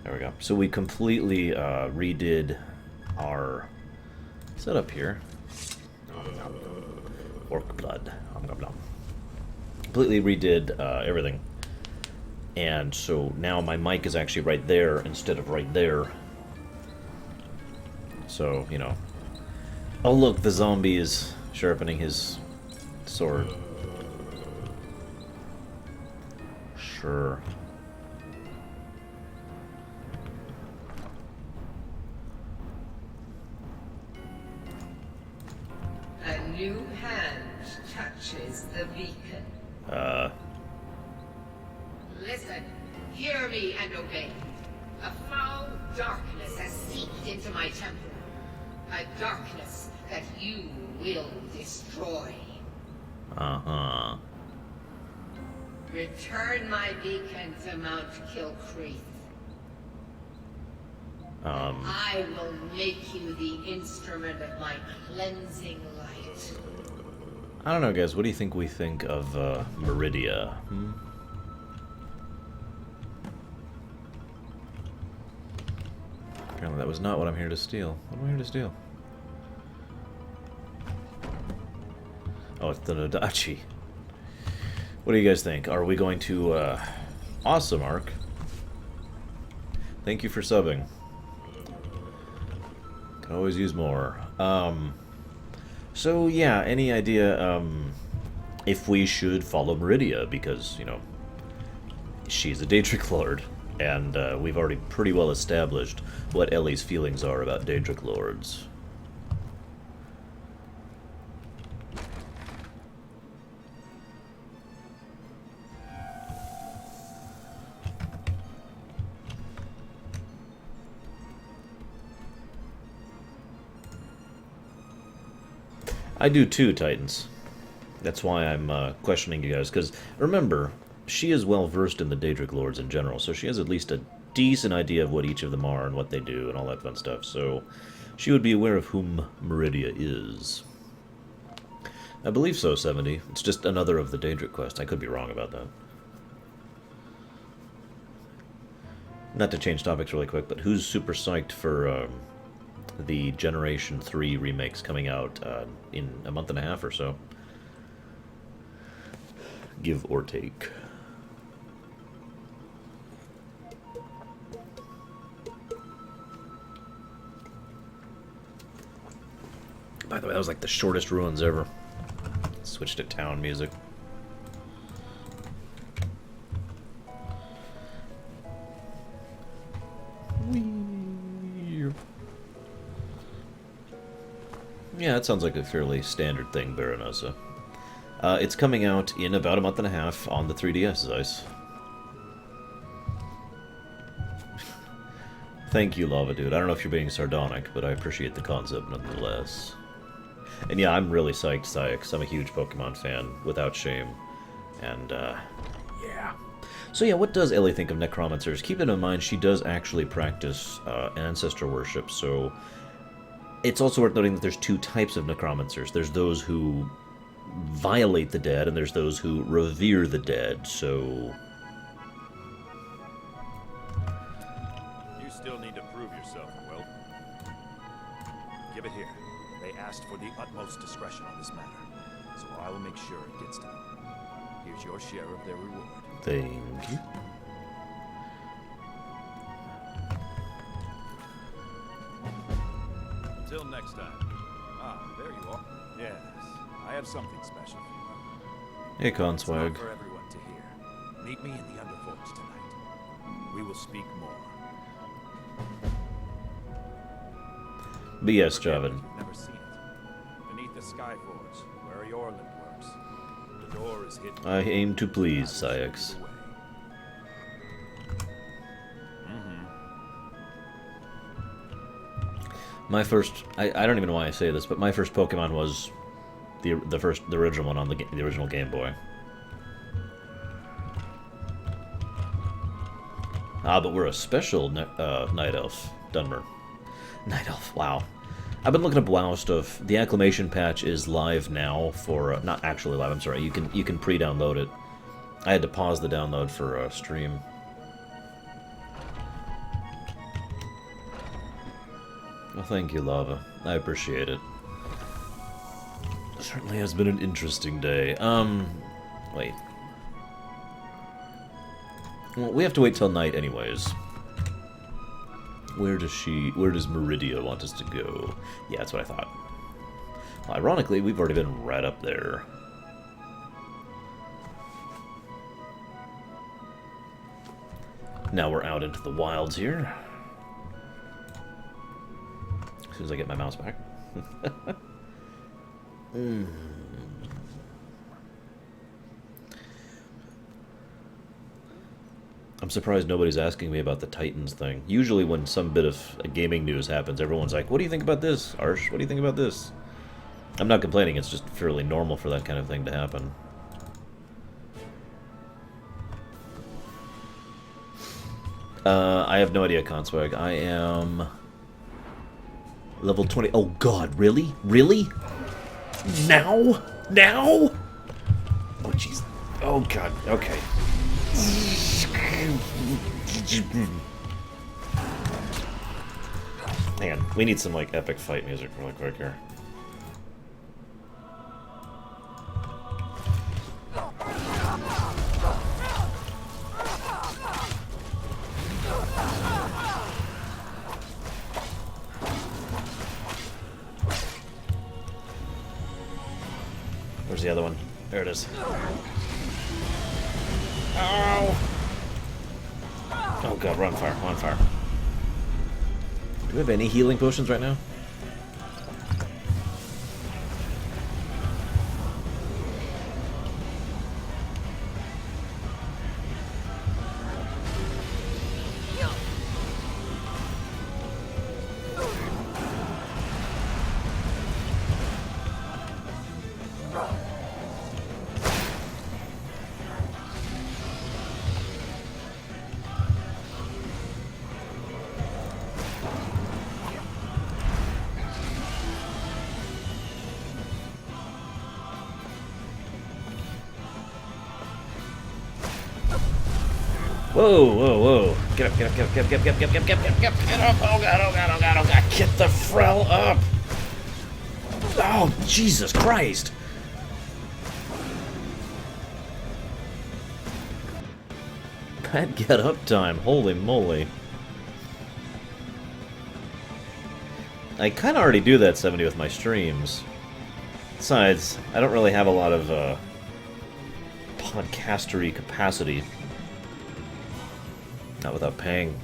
There we go. So we completely redid our setup here. Orc blood. Completely redid everything. And so now my mic is actually right there instead of right there. So, you know. Oh look, the zombie is sharpening his sword. Sure. A new hand touches the beacon. Listen, hear me and obey. A foul darkness has seeped into my temple. A darkness that you will destroy. Uh-huh. Return my beacon to Mount Kilcreath. I will make you the instrument of my cleansing light. I don't know, guys. What do you think we think of Meridia? Apparently that was not what I'm here to steal. What am I here to steal? Oh, it's the Nodachi. What do you guys think? Are we going to... Awesome, Ark. Thank you for subbing. Can always use more. So, yeah, any idea if we should follow Meridia? Because, you know, she's a Daedric Lord. And we've already pretty well established what Ellie's feelings are about Daedric Lords. I do too, Titans. That's why I'm questioning you guys, because remember, she is well versed in the Daedric Lords in general, so she has at least a decent idea of what each of them are and what they do and all that fun stuff, so she would be aware of whom Meridia is. I believe so, 70. It's just another of the Daedric quests. I could be wrong about that. Not to change topics really quick, but who's super psyched for the Generation 3 remakes coming out in a month and a half or so? Give or take. By the way, that was like the shortest ruins ever. Switched to town music. Yeah, that sounds like a fairly standard thing, Baronosa. It's coming out in about a month and a half on the 3DS, Zeiss. Thank you, Lava Dude. I don't know if you're being sardonic, but I appreciate the concept nonetheless. And yeah, I'm really psyched, Sykes. I'm a huge Pokemon fan, without shame. And, yeah. So yeah, what does Ellie think of necromancers? Keep in mind, she does actually practice ancestor worship, so... It's also worth noting that there's two types of necromancers. There's those who violate the dead, and there's those who revere the dead, so... You still need to prove yourself, Will. Give it here. They asked for the utmost discretion on this matter, so I will make sure it gets to them. Here's your share of their reward. Thank you. Until next time. Ah, there you are. Yes, I have something special for you. Hey, It's not Conswag. for everyone to hear. Meet me in the Underforge tonight. We will speak more. But yes, Forget Javan. You've never seen it. Beneath the Skyforge, where Yorland works, the door is hidden. I aim to please, Syx. My first, I don't even know why I say this, but my first Pokemon was the original one on the original Game Boy. Ah, but we're a special Night Elf, Dunmer. Night Elf, wow. I've been looking up WoW stuff. The Acclamation patch is live now for, not actually live, I'm sorry, you can pre-download it. I had to pause the download for stream. Well, thank you, Lava. I appreciate it. Certainly has been an interesting day. Wait. Well, we have to wait till night anyways. Where does Meridia want us to go? Yeah, that's what I thought. Well, ironically, we've already been right up there. Now we're out into the wilds here. As soon as I get my mouse back. I'm surprised nobody's asking me about the Titans thing. Usually when some bit of gaming news happens, everyone's like, what do you think about this, Arsh? What do you think about this? I'm not complaining, it's just fairly normal for that kind of thing to happen. I have no idea, Conswag. I am... level 20. Oh god, really? Really? Now? Now? Oh jeez. Oh god, okay. Hang on, we need some like epic fight music really quick here. Where's the other one? There it is. Ow! Oh god, we're on fire, we're on fire. Do we have any healing potions right now? Whoa, whoa, whoa. Get up, get up, get up, get up, get up, get up, get up, get up, get up, get up. Oh god, oh god, oh god, oh god. Get the frell up. Oh, Jesus Christ. Bad get up time, holy moly. I kind of already do that 70 with my streams. Besides, I don't really have a lot of podcastery capacity. Not without paying.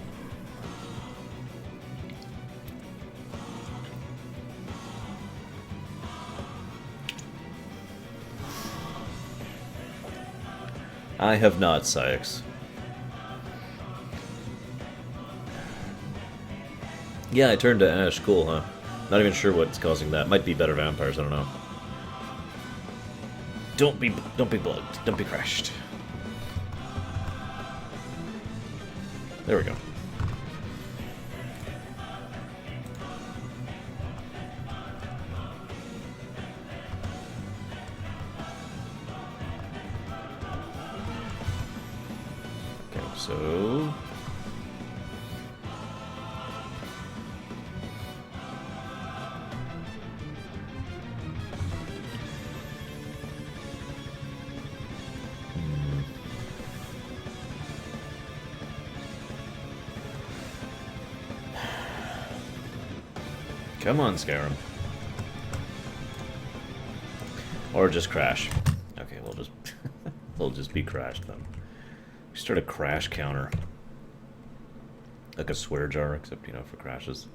I have not, Sykes. Yeah, I turned to Ash. Cool, huh? Not even sure what's causing that. Might be better vampires, I don't know. Don't be bugged. Don't be crashed. There we go. Okay, so... Come on, Skyrim. Or just crash. Okay, we'll just we'll just be crashed then. Start a crash counter. Like a swear jar, except, you know, for crashes.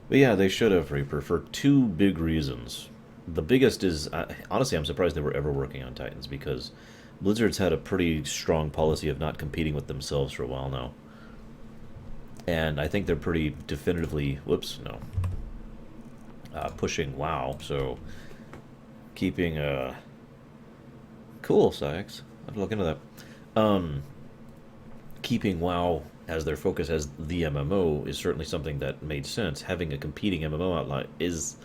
But yeah, they should have, Reaper, for two big reasons. The biggest is, honestly, I'm surprised they were ever working on Titans, because Blizzard's had a pretty strong policy of not competing with themselves for a while now. And I think they're pretty definitively, pushing WoW, so keeping, cool, Sykes. I have to look into that. Keeping WoW as their focus as the MMO is certainly something that made sense. Having a competing MMO outlet is,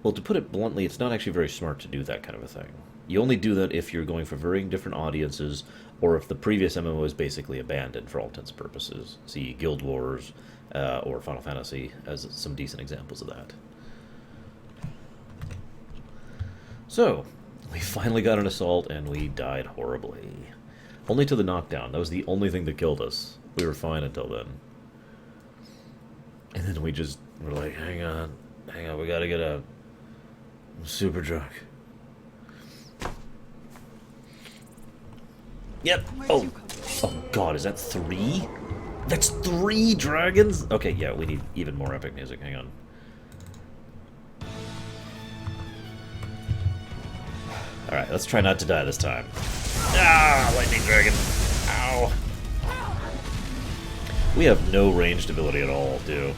well, to put it bluntly, it's not actually very smart to do that kind of a thing. You only do that if you're going for very different audiences, or if the previous MMO is basically abandoned for all intents and purposes. See Guild Wars or Final Fantasy as some decent examples of that. So, we finally got an assault, and we died horribly. Only to the knockdown. That was the only thing that killed us. We were fine until then. And then we just were like, hang on, we gotta get out. I'm super drunk. Yep. Oh god, is that 3? That's 3 dragons? Okay, yeah, we need even more epic music. Hang on. Alright, let's try not to die this time. Ah, lightning dragon. Ow. We have no ranged ability at all, too.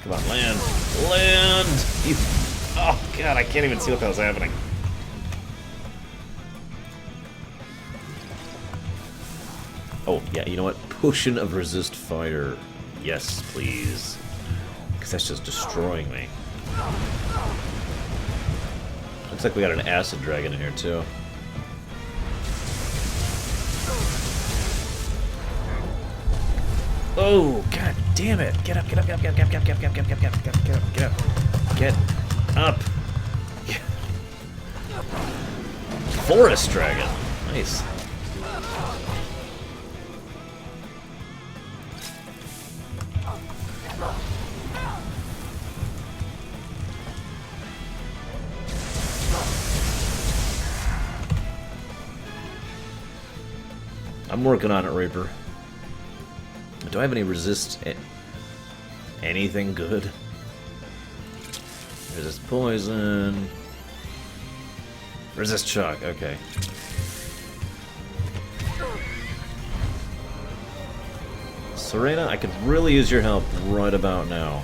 Come on, land. Land! You... Oh, God, I can't even see what the hell's happening. Oh, yeah, you know what? Potion of resist fire. Yes, please. Because that's just destroying me. Looks like we got an acid dragon in here, too. Oh, god damn it. Get up, get up, get up, get up, get up, get up, get up, get up, get up, get up, get up, get up. Get up. Forest dragon. Nice. I'm working on it, Reaper. Do I have any resist? Anything good? Resist poison. Resist shock, okay. Serena, I could really use your help right about now.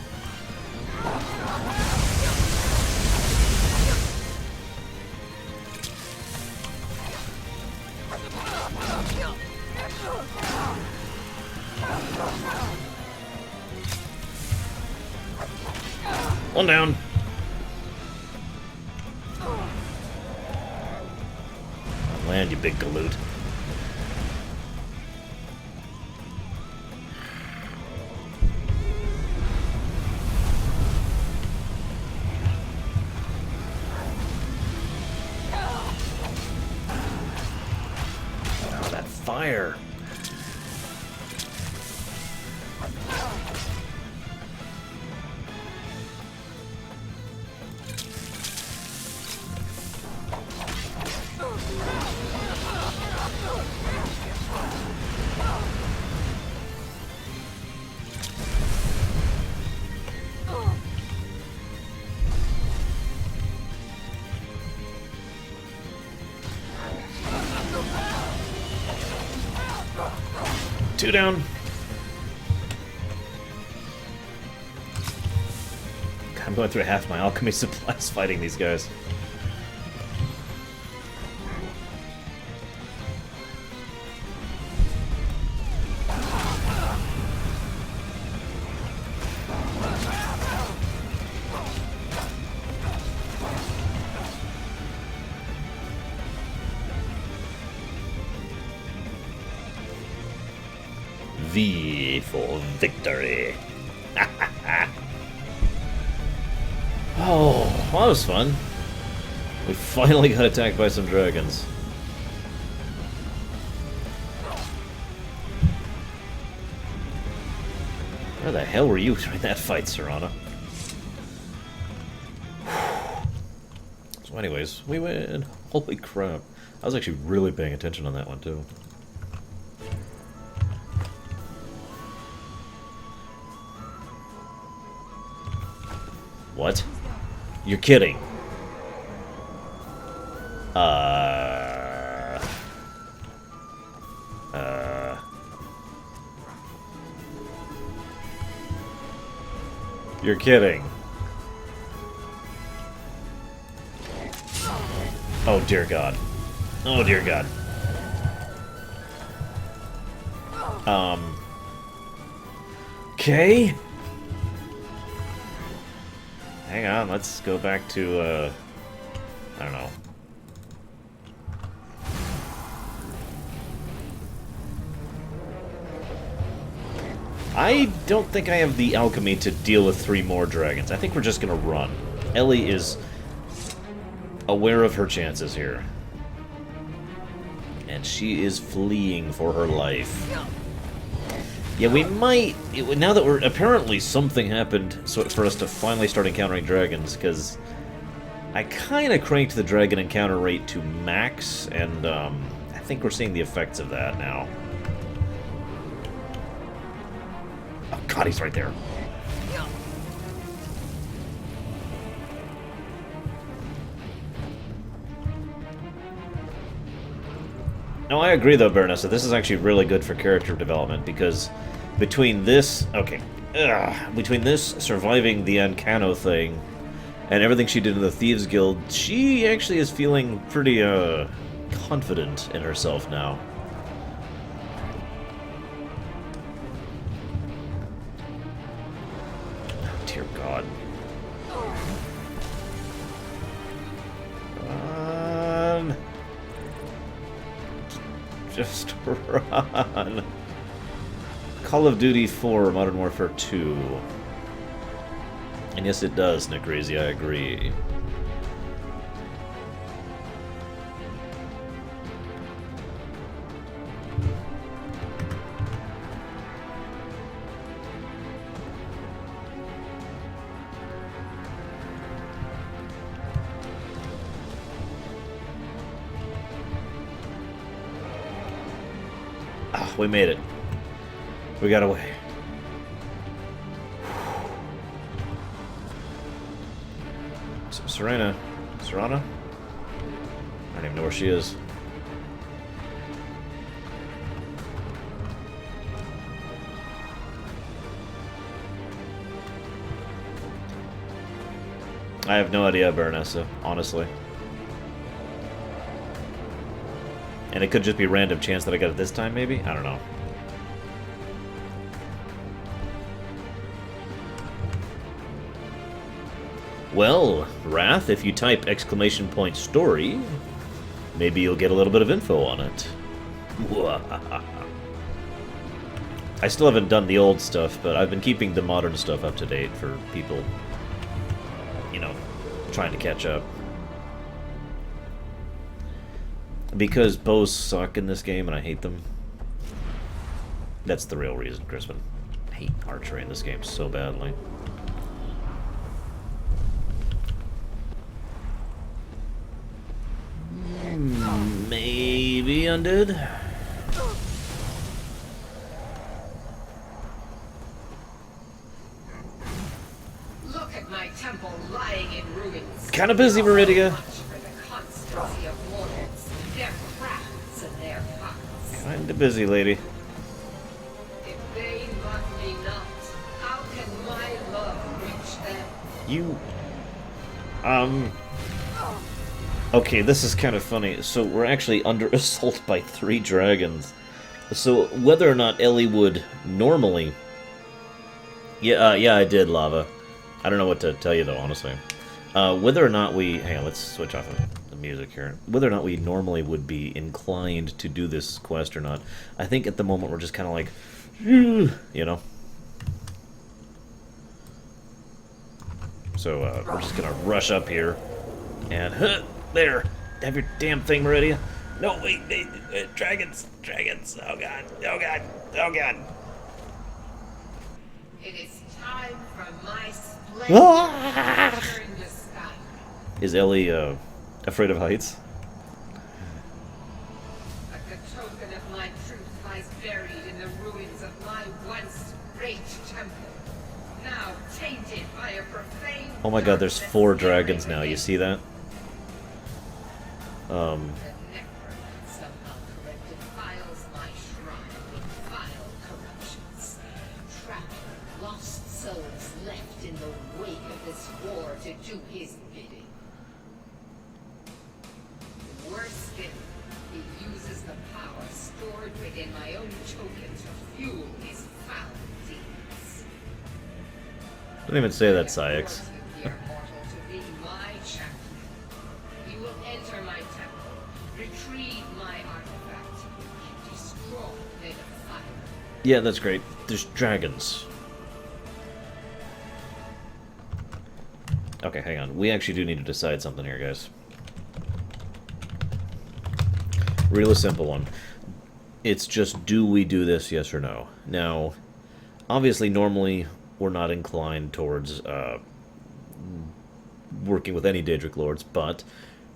One down. Land, you big galoot. Oh, that fire. Two down. I'm going through half my alchemy supplies fighting these guys. V for victory. Oh, well, that was fun. We finally got attacked by some dragons. Where the hell were you during that fight, Serana? So anyways, we win. Holy crap. I was actually really paying attention on that one, too. What? You're kidding. You're kidding. Oh dear God. Oh dear God. Okay. hang on, let's go back to, I don't know. I don't think I have the alchemy to deal with 3 more dragons. I think we're just gonna run. Ellie is aware of her chances here. And she is fleeing for her life. Yeah, we might... Now that we're... Apparently something happened for us to finally start encountering dragons, because I kind of cranked the dragon encounter rate to max, and I think we're seeing the effects of that now. Oh god, he's right there. No, I agree though, Baronessa. This is actually really good for character development, because between this... Okay. Between this, surviving the Ancano thing, and everything she did in the Thieves Guild, she actually is feeling pretty, confident in herself now. Dear God. Run. Just run. Call of Duty 4, Modern Warfare 2. And yes, it does, Nick Razy, I agree. Ah, we made it. We got away. Serena. Serana? I don't even know where she is. I have no idea, Baronessa, honestly. And it could just be a random chance that I got it this time, maybe? I don't know. Well, Wrath, if you type !story, maybe you'll get a little bit of info on it. I still haven't done the old stuff, but I've been keeping the modern stuff up to date for people, you know, trying to catch up. Because bows suck in this game and I hate them. That's the real reason, Crispin. I hate archery in this game so badly. Maybe undead? Look at my temple lying in ruins. Kinda busy, Meridia. Kinda busy, lady. If they love me not, how can my love reach them? You... Okay, this is kind of funny. So we're actually under assault by 3 dragons. So whether or not Ellie would normally... Yeah, I did, Lava. I don't know what to tell you, though, honestly. Whether or not we... Hang on, let's switch off the music here. Whether or not we normally would be inclined to do this quest or not, I think at the moment we're just kind of like... You know? So, we're just gonna rush up here. And... There! Have your damn thing, Meridia. No, wait, dragons! Dragons! Oh god! Oh god! Oh god! It is time for my splendor to turn the sky. Is Ellie, afraid of heights? But the token of my truth lies buried in the ruins of my once great temple. Now tainted by a profane... Oh my god, there's 4 dragons now, you see that? The necromancer somehow corrected files my shrine with vile corruptions. Trapping lost souls left in the wake of this war to do his bidding. Worse still, he uses the power stored within my own token to fuel his foul deeds. Don't even say that, Syx. Be my champion. You will enter my temple, retrieve my artifact, and destroy the fire. Yeah, that's great. There's dragons. Okay, hang on. We actually do need to decide something here, guys. Real simple one. It's just, do we do this, yes or no? Now, obviously, normally, we're not inclined towards working with any Daedric Lords, but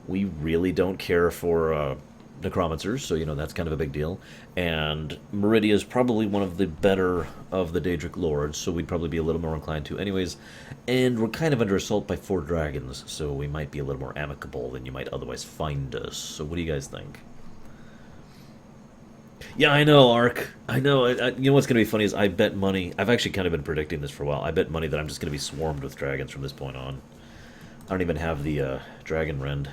we really don't care for necromancers, so, you know, that's kind of a big deal. And Meridia is probably one of the better of the Daedric Lords, so we'd probably be a little more inclined to anyways. And we're kind of under assault by 4 dragons, so we might be a little more amicable than you might otherwise find us. So what do you guys think? Yeah, I know, Ark. I know. You know what's going to be funny is I bet money. I've actually kind of been predicting this for a while. I bet money that I'm just going to be swarmed with dragons from this point on. I don't even have the dragon rend.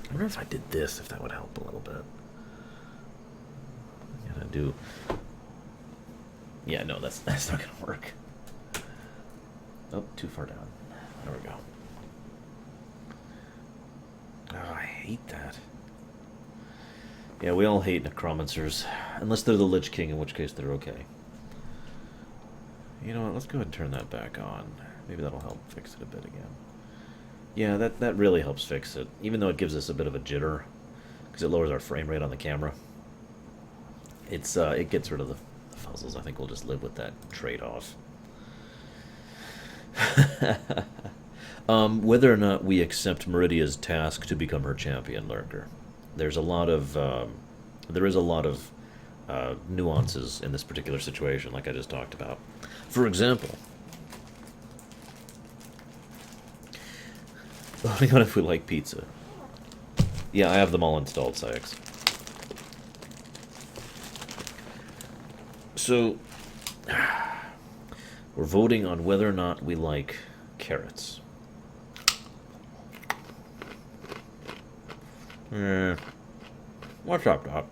I wonder if I did this, if that would help a little bit. Yeah, I do. Yeah, no, that's not going to work. Oh, too far down. There we go. Oh, I hate that. Yeah, we all hate necromancers. Unless they're the Lich King, in which case they're okay. You know what, let's go ahead and turn that back on. Maybe that'll help fix it a bit again. Yeah, that really helps fix it. Even though it gives us a bit of a jitter. Because it lowers our frame rate on the camera. It gets rid of the fuzzles. I think we'll just live with that trade-off. Whether or not we accept Meridia's task to become her champion, Lurker. There's a lot of, there is a lot of nuances in this particular situation, like I just talked about. For example, what if we like pizza? Yeah, I have them all installed, Sykes. So, we're voting on whether or not we like carrots. What's up, Doc?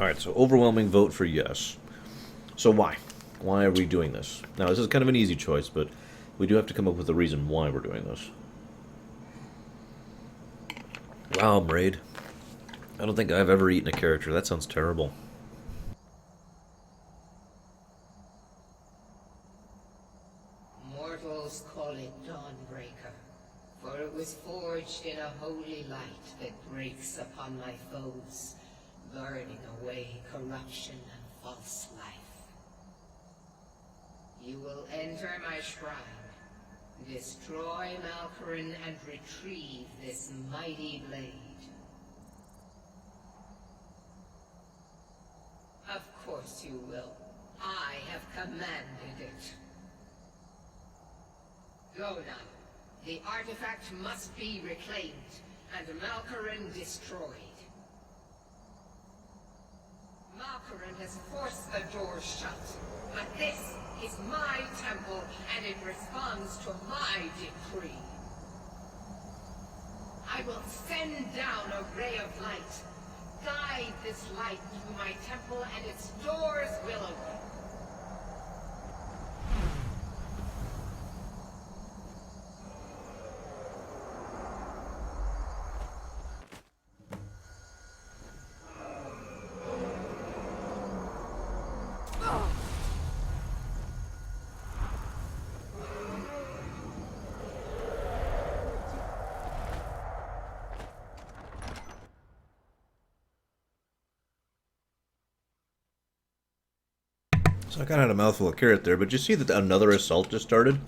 Alright, so overwhelming vote for yes. So why? Why are we doing this? Now, this is kind of an easy choice, but we do have to come up with a reason why we're doing this. Wow, Braid. I don't think I've ever eaten a character. That sounds terrible. Mortals call it Dawnbreaker, for it was forged in a holy light that breaks upon my foes, burning away corruption and false life. You will enter my shrine, destroy Malkorin, and retrieve this mighty blade. Of course you will. I have commanded it. Go now. The artifact must be reclaimed, and Malkorin destroyed. Malkorin has forced the door shut, but this is my temple, and it responds to my decree. I will send down a ray of light. Guide this light through my temple, and its doors will open. So I kind of had a mouthful of carrot there, but you see that another assault just started?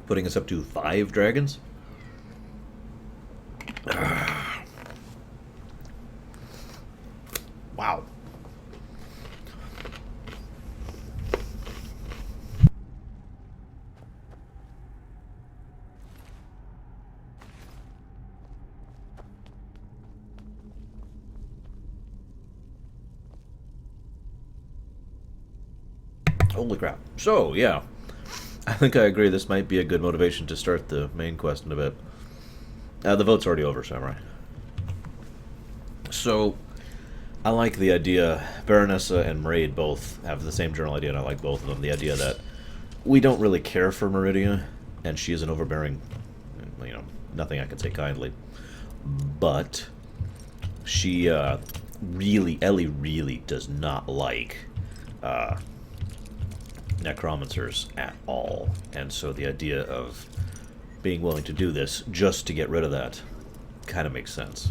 Putting us up to 5 dragons? Wow. Holy crap. So, yeah. I think I agree this might be a good motivation to start the main quest in a bit. The vote's already over, Samurai. So, I like the idea, Baronessa and Meridia both have the same general idea, and I like both of them. The idea that we don't really care for Meridia, and she is an overbearing, you know, nothing I can say kindly. But she Ellie really does not like necromancers at all. And so the idea of being willing to do this just to get rid of that kind of makes sense.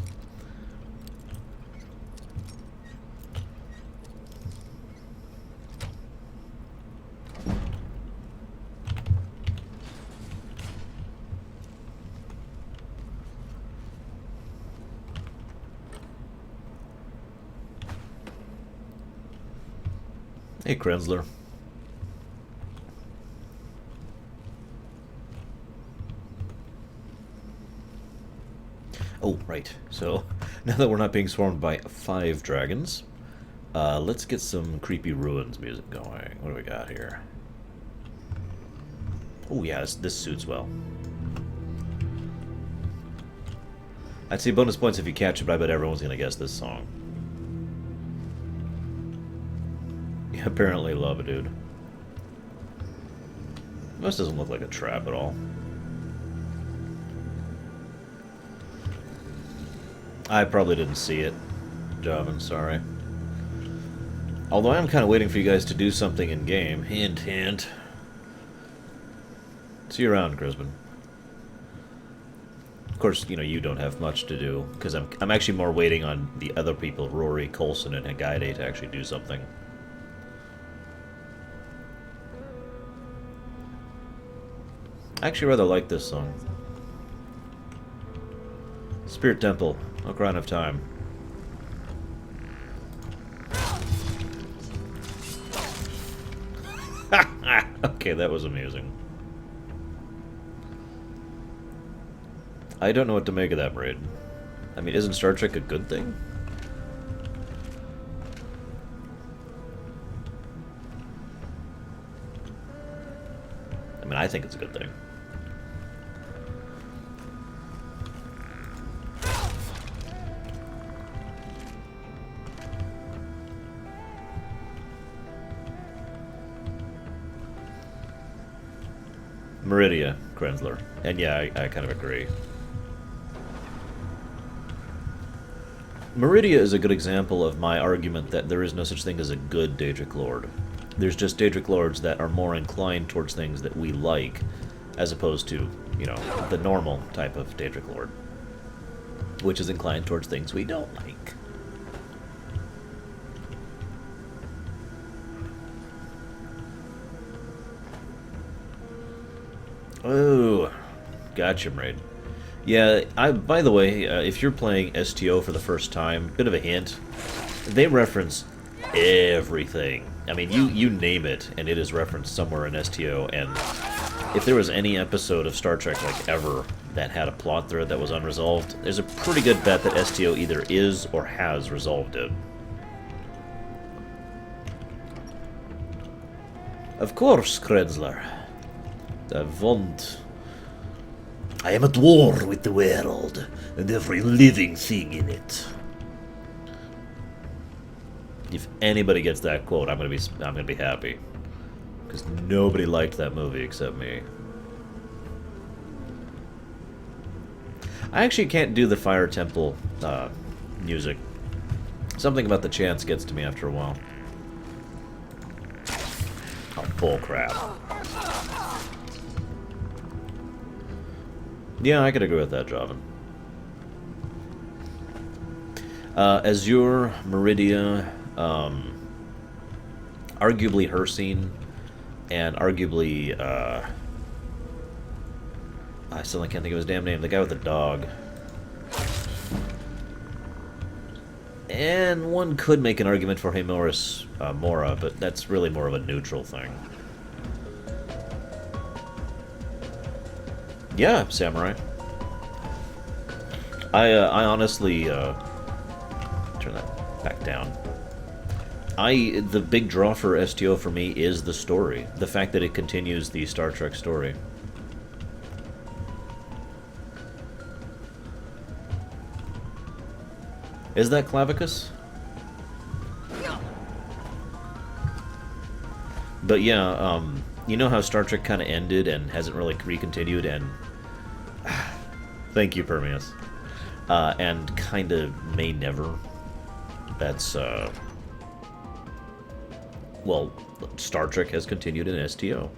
Hey, Krenzler. Oh, right. So, now that we're not being swarmed by 5 dragons, let's get some creepy ruins music going. What do we got here? Oh, yeah, this suits well. I'd say bonus points if you catch it, but I bet everyone's going to guess this song. You apparently love it, dude. This doesn't look like a trap at all. I probably didn't see it, Javin, sorry. Although I am kind of waiting for you guys to do something in-game. Hint, hint. See you around, Grisbin. Of course, you know, you don't have much to do, because I'm actually more waiting on the other people, Rory, Coulson, and Hagaide, to actually do something. I actually rather like this song. Spirit Temple, Ocarina of Time. Okay, that was amusing. I don't know what to make of that, Braid. I mean, isn't Star Trek a good thing? I mean, I think it's a good thing. Meridia, Krenzler. And yeah, I kind of agree. Meridia is a good example of my argument that there is no such thing as a good Daedric Lord. There's just Daedric Lords that are more inclined towards things that we like, as opposed to, you know, the normal type of Daedric Lord, which is inclined towards things we don't like. Oh, gotcha, Mraid. Yeah, by the way, if you're playing STO for the first time, bit of a hint, they reference everything. I mean, you name it, and it is referenced somewhere in STO, and if there was any episode of Star Trek, like, ever, that had a plot thread that was unresolved, there's a pretty good bet that STO either is or has resolved it. Of course, Krenzler. I am at war with the world, and every living thing in it. If anybody gets that quote, I'm gonna be happy, because nobody liked that movie except me. I actually can't do the Fire Temple music. Something about the chants gets to me after a while. Oh, bullcrap. Yeah, I could agree with that, Javin. Azure, Meridia, arguably Hircine, and arguably, I still can't think of his damn name, the guy with the dog. And one could make an argument for Hemoris Mora, but that's really more of a neutral thing. Yeah, Samurai. I honestly, turn that back down. The big draw for STO for me is the story. The fact that it continues the Star Trek story. Is that Clavicus? But yeah, you know how Star Trek kind of ended and hasn't really recontinued, and thank you, Permeus. And kind of may never. That's well, Star Trek has continued in STO,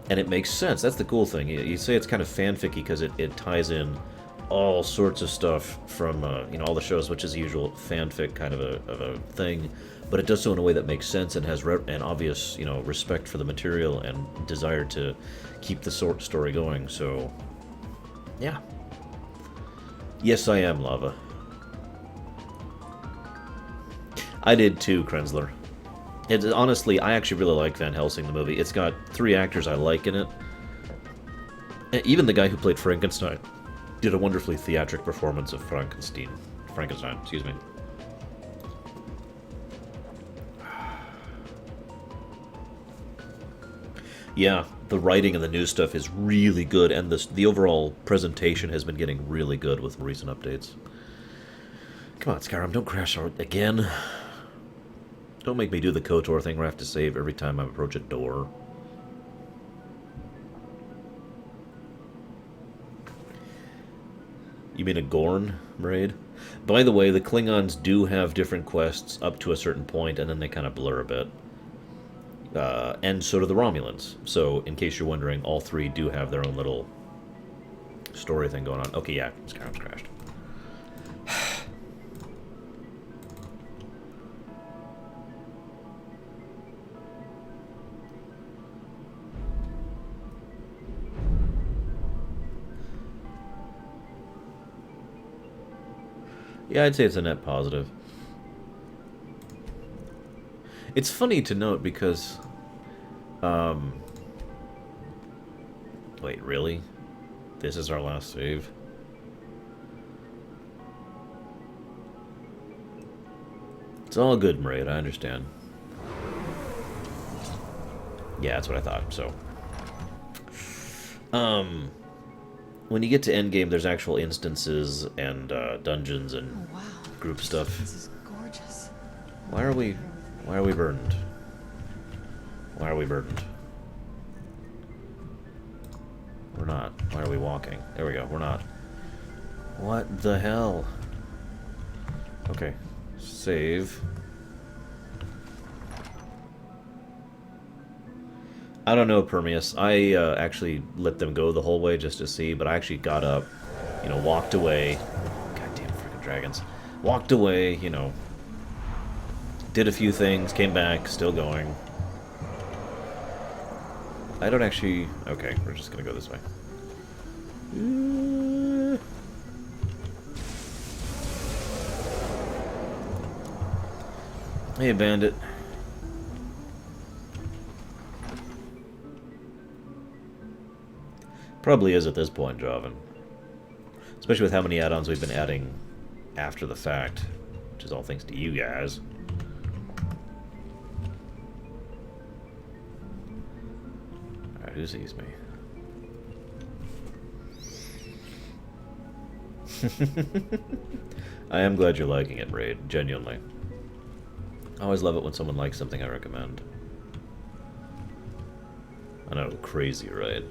and it makes sense. That's the cool thing. You say it's kind of fanficky because it ties in all sorts of stuff from you know, all the shows, which is the usual fanfic kind of a thing, but it does so in a way that makes sense and has an obvious, you know, respect for the material and desire to keep the story going. So yeah, yes, I am Lava. I did too, Krenzler. Honestly, I actually really like Van Helsing, the movie. It's got 3 actors I like in it. Even the guy who played Frankenstein did a wonderfully theatric performance of Frankenstein, excuse me. Yeah, the writing and the new stuff is really good, and the overall presentation has been getting really good with recent updates. Come on, Skyrim, don't crash out again. Don't make me do the KOTOR thing where I have to save every time I approach a door. You mean a Gorn raid? By the way, the Klingons do have different quests up to a certain point, and then they kind of blur a bit. And so do the Romulans. So, in case you're wondering, all 3 do have their own little story thing going on. Okay, yeah, Skyrim's crashed. Yeah, I'd say it's a net positive. It's funny to note because... Wait, really? This is our last save? It's all good, Meridia, I understand. Yeah, that's what I thought, so... When you get to endgame, there's actual instances and dungeons and group stuff. This is gorgeous. Why are we burdened? Why are we burdened? We're not. Why are we walking? There we go. We're not. What the hell? Okay. Save. I don't know, Permeus. I actually let them go the whole way just to see, but I actually got up, you know, walked away. Goddamn freaking dragons. Walked away, you know, did a few things, came back, still going. I don't actually... Okay, we're just gonna go this way. Hey, bandit. Probably is at this point, Javan. Especially with how many add-ons we've been adding after the fact. Which is all thanks to you guys. Alright, who sees me? I am glad you're liking it, Raid. Genuinely. I always love it when someone likes something I recommend. I know, crazy, right?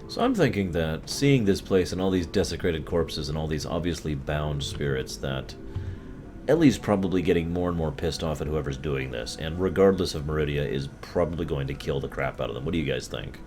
So I'm thinking that seeing this place and all these desecrated corpses and all these obviously bound spirits, that Ellie's probably getting more and more pissed off at whoever's doing this, and regardless of Meridia, is probably going to kill the crap out of them. What do you guys think?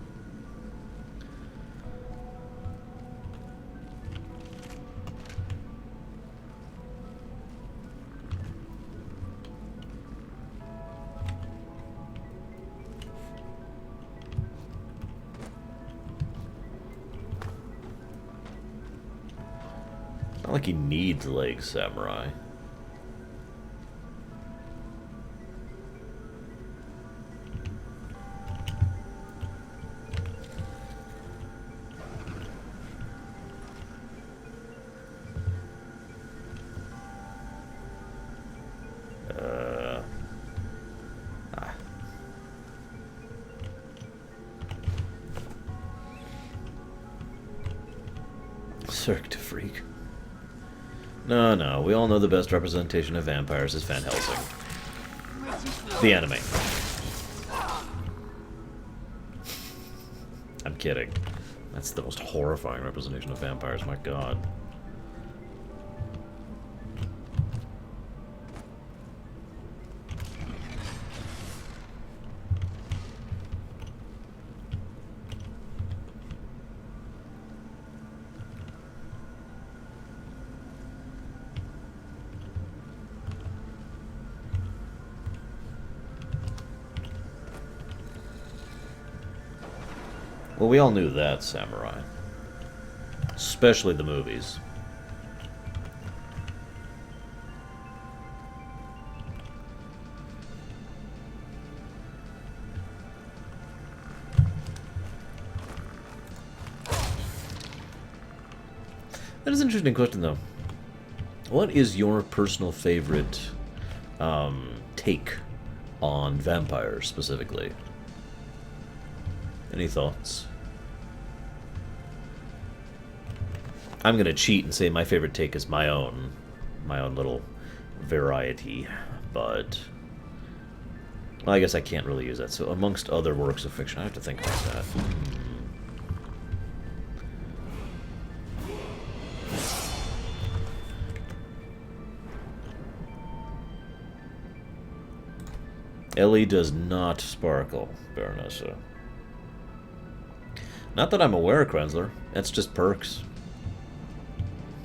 like he needs legs, Samurai. Cirque du Freak. No, no, we all know the best representation of vampires is Van Helsing. The anime. I'm kidding. That's the most horrifying representation of vampires, my god. Well, we all knew that, Samurai. Especially the movies. That is an interesting question, though. What is your personal favorite take on vampires, specifically? Any thoughts? I'm gonna cheat and say my favorite take is my own little variety, but well, I guess I can't really use that. So amongst other works of fiction, I have to think about that. Ellie does not sparkle, Baronessa. Not that I'm aware, Krenzler. That's just perks.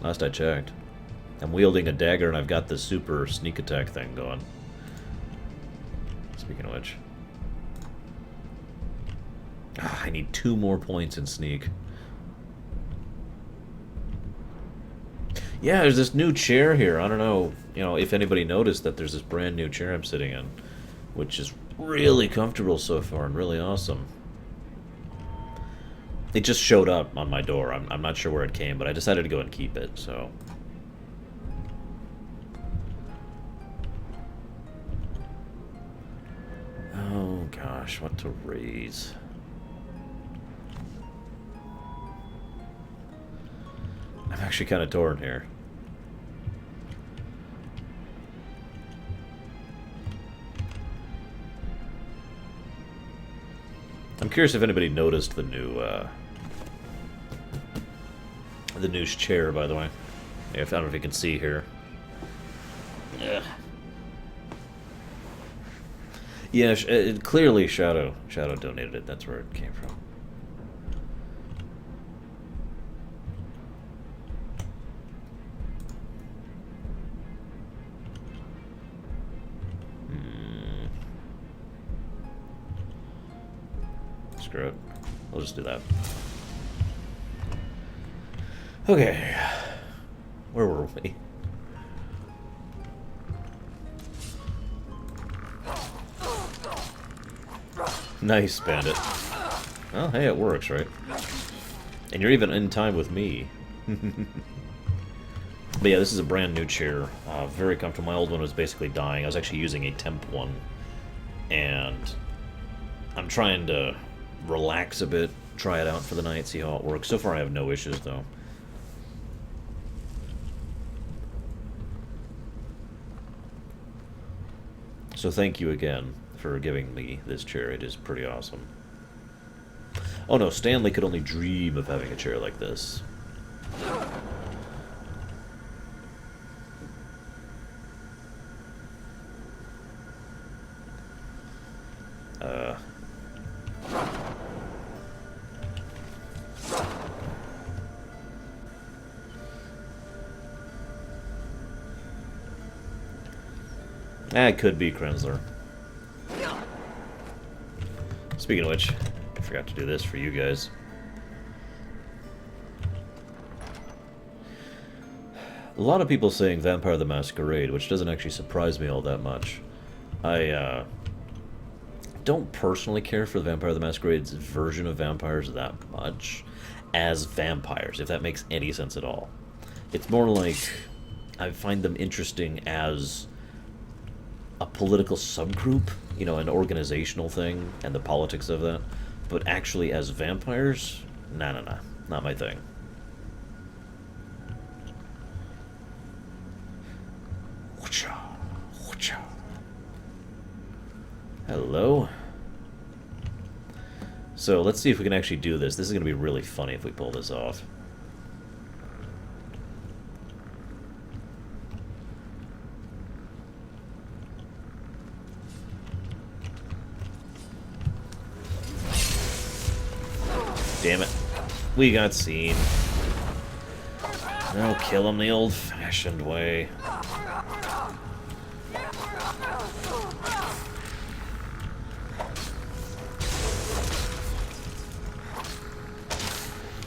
Last I checked. I'm wielding a dagger and I've got this super sneak attack thing going. Speaking of which. I need 2 more points in sneak. Yeah, there's this new chair here. I don't know, if anybody noticed that there's this brand new chair I'm sitting in, which is really comfortable so far and really awesome. It just showed up on my door. I'm not sure where it came, but I decided to go and keep it, so. Oh gosh, what to raise? I'm actually kind of torn here. I'm curious if anybody noticed the new chair, by the way. I don't know if you can see here. Yeah, clearly Shadow donated it. That's where it came from. Screw it. We'll just do that. Okay. Where were we? Nice, Bandit. Well, hey, it works, right? And you're even in time with me. But yeah, this is a brand new chair. Very comfortable. My old one was basically dying. I was actually using a temp one. And I'm trying to relax a bit, try it out for the night, see how it works. So far I have no issues, though. So thank you again for giving me this chair. It is pretty awesome. Oh no, Stanley could only dream of having a chair like this. It could be Krenzler. Speaking of which, I forgot to do this for you guys. A lot of people saying Vampire the Masquerade, which doesn't actually surprise me all that much. I don't personally care for the Vampire the Masquerade's version of vampires that much as vampires, if that makes any sense at all. It's more like I find them interesting as a political subgroup, you know, an organizational thing, and the politics of that. But actually as vampires, nah, not my thing. Hello. So let's see if we can actually do this. This is going to be really funny if we pull this off. Damn it. We got seen. I'll kill him the old-fashioned way.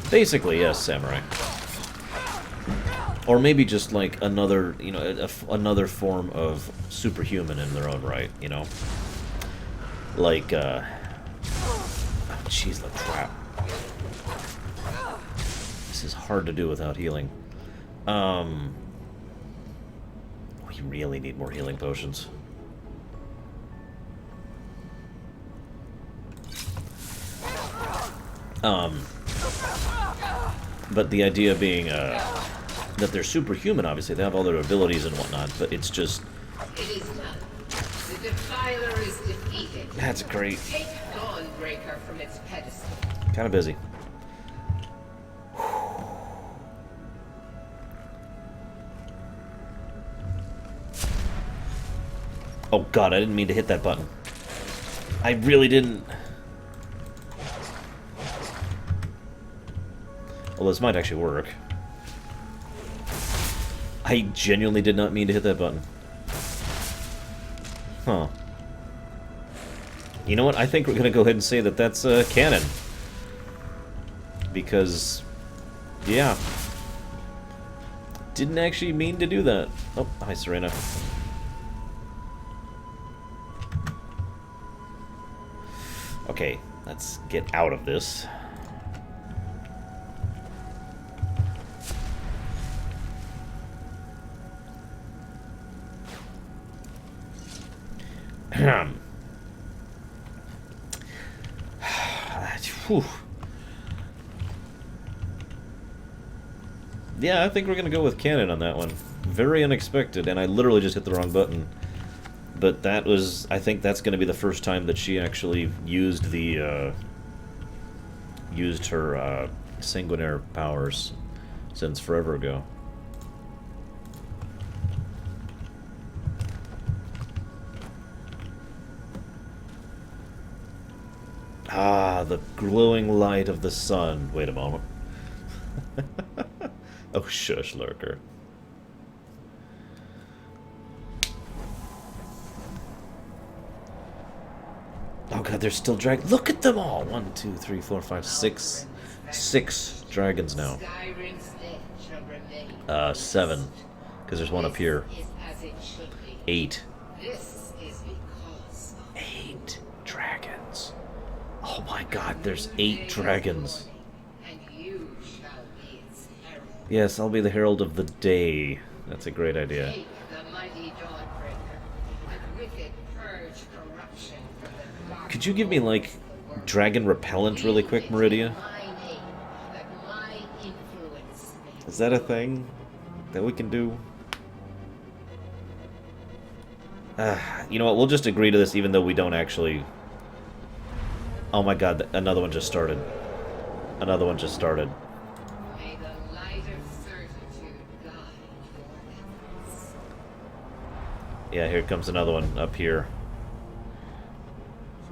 Basically, yes, samurai. Or maybe just like another, you know, another form of superhuman in their own right, you know? Like, oh, jeez, the crap. This is hard to do without healing. We really need more healing potions. But the idea being that they're superhuman, obviously. They have all their abilities and whatnot, but it's just... It is done. The Defiler is defeated. That's great. Take Dawnbreaker from its pedestal. Kind of busy. Oh god, I didn't mean to hit that button. I really didn't. Well, this might actually work. I genuinely did not mean to hit that button. Huh. You know what? I think we're going to go ahead and say that that's canon. Because, yeah. Didn't actually mean to do that. Oh, hi, Serena. Okay, let's get out of this. Yeah, I think we're gonna go with canon on that one. Very unexpected, and I literally just hit the wrong button. But that was, I think that's gonna be the first time that she actually used the, used her, sanguinary powers since forever ago. Ah, the glowing light of the sun. Wait a moment. Oh, shush, lurker. Oh god, there's still dragons. Look at them all! 1, 2, 3, 4, 5, 6. 6 dragons now. 7. Because there's one up here. 8. 8 dragons. Oh my god, there's 8 dragons. Yes, I'll be the herald of the day. That's a great idea. Take the mighty Dawnbreaker and with it purge corruption from the dark. Could you give me, like, dragon repellent really quick, Meridia? Is that a thing that we can do? You know what, we'll just agree to this even though we don't actually... Oh my god, another one just started. Another one just started. May the light of certitude guide your efforts. Yeah, here comes another one up here.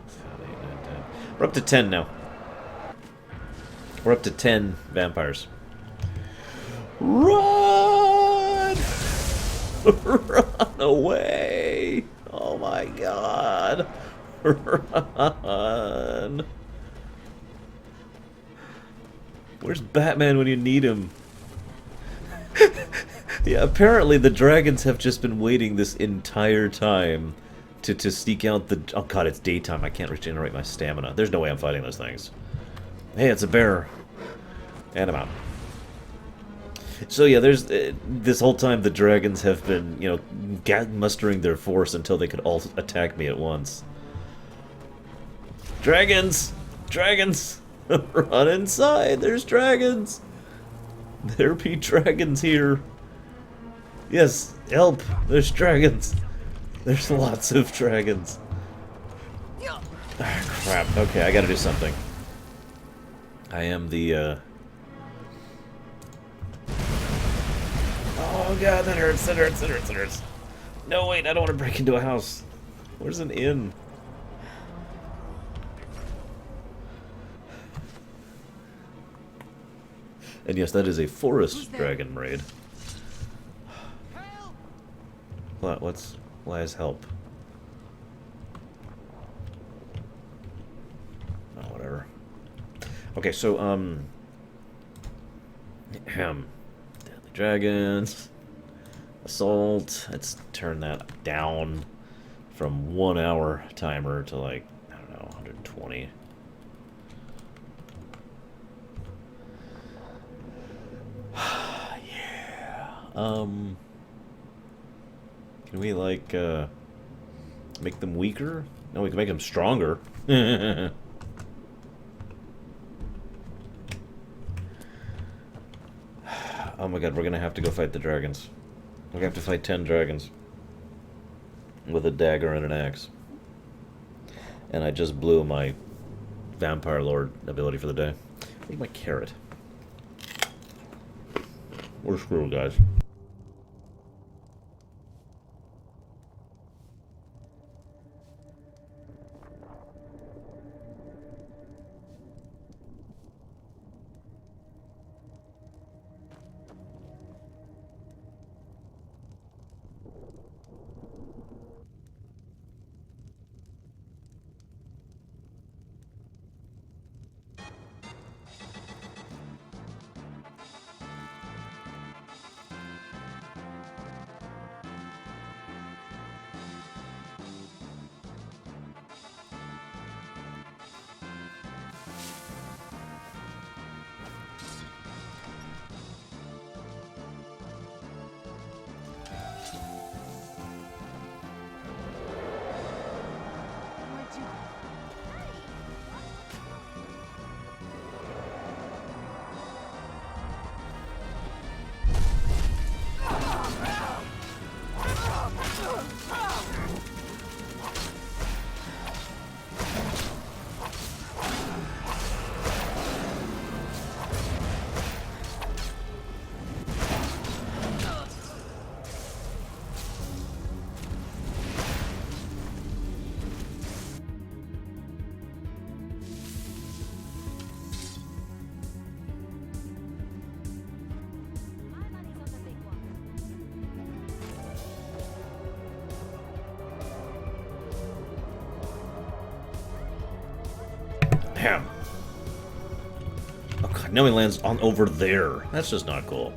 6, 7, 8, 9, 10. We're up to 10 now. We're up to 10 vampires. Run! Run away! Oh my god! Run! Where's Batman when you need him? Yeah, Yeah, apparently the dragons have just been waiting this entire time to sneak out the... Oh god, it's daytime. I can't regenerate my stamina. There's no way I'm fighting those things. Hey, it's a bear. And I'm out. So yeah, there's... this whole time the dragons have been, you know, mustering their force until they could all attack me at once. Dragons! Dragons! Run inside! There's dragons! There be dragons here. Yes, help! There's dragons! There's lots of dragons. Ah, crap. Okay, I gotta do something. I am the, Oh god, that hurts, that hurts, that hurts, that hurts. No, wait, I don't want to break into a house. Where's an inn? And yes, that is a forest dragon raid. What? Why is help? Oh, whatever. Okay, so, deadly dragons, assault. Let's turn that down from 1 hour timer to like, I don't know, 120. Can we, like, make them weaker? No, we can make them stronger. Oh my god, we're gonna have to go fight the dragons. We're gonna have to fight 10 dragons. With a dagger and an axe. And I just blew my Vampire Lord ability for the day. Where's my carrot? We're screwed, guys. Damn. Oh god, now he lands on over there. That's just not cool.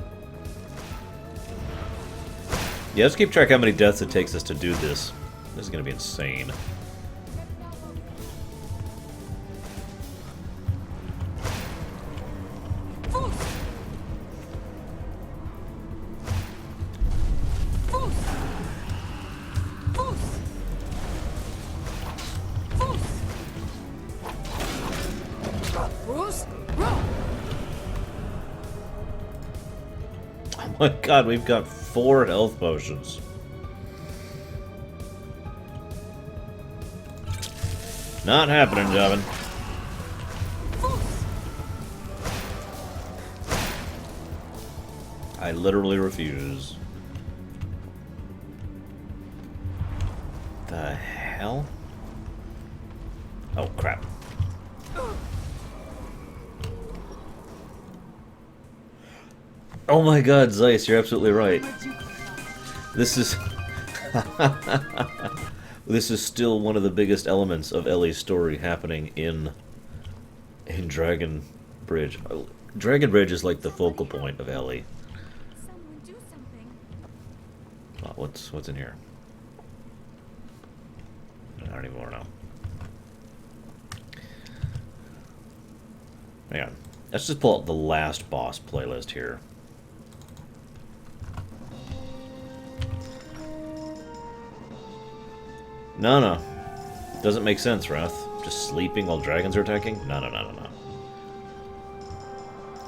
Yeah, let's keep track how many deaths it takes us to do this. This is gonna be insane. Oh my god, we've got 4 health potions. Not happening, Javin. I literally refuse. The hell? Oh, crap. Oh my god, Zeiss, you're absolutely right. This is... This is still one of the biggest elements of Ellie's story happening in Dragon Bridge. Dragon Bridge is like the focal point of Ellie. Someone do something. Oh, what's in here? I don't even want to know. Hang on. Let's just pull up the last boss playlist here. No. Doesn't make sense, Wrath. Just sleeping while dragons are attacking? No.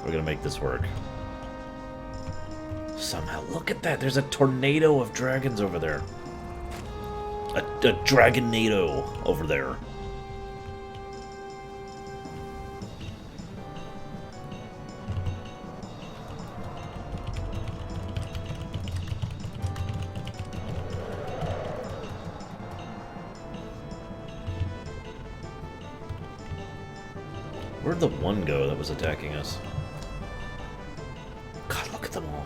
We're gonna make this work. Somehow. Look at that! There's a tornado of dragons over there. A dragonado over there. Where'd the one go that was attacking us? God, look at them all.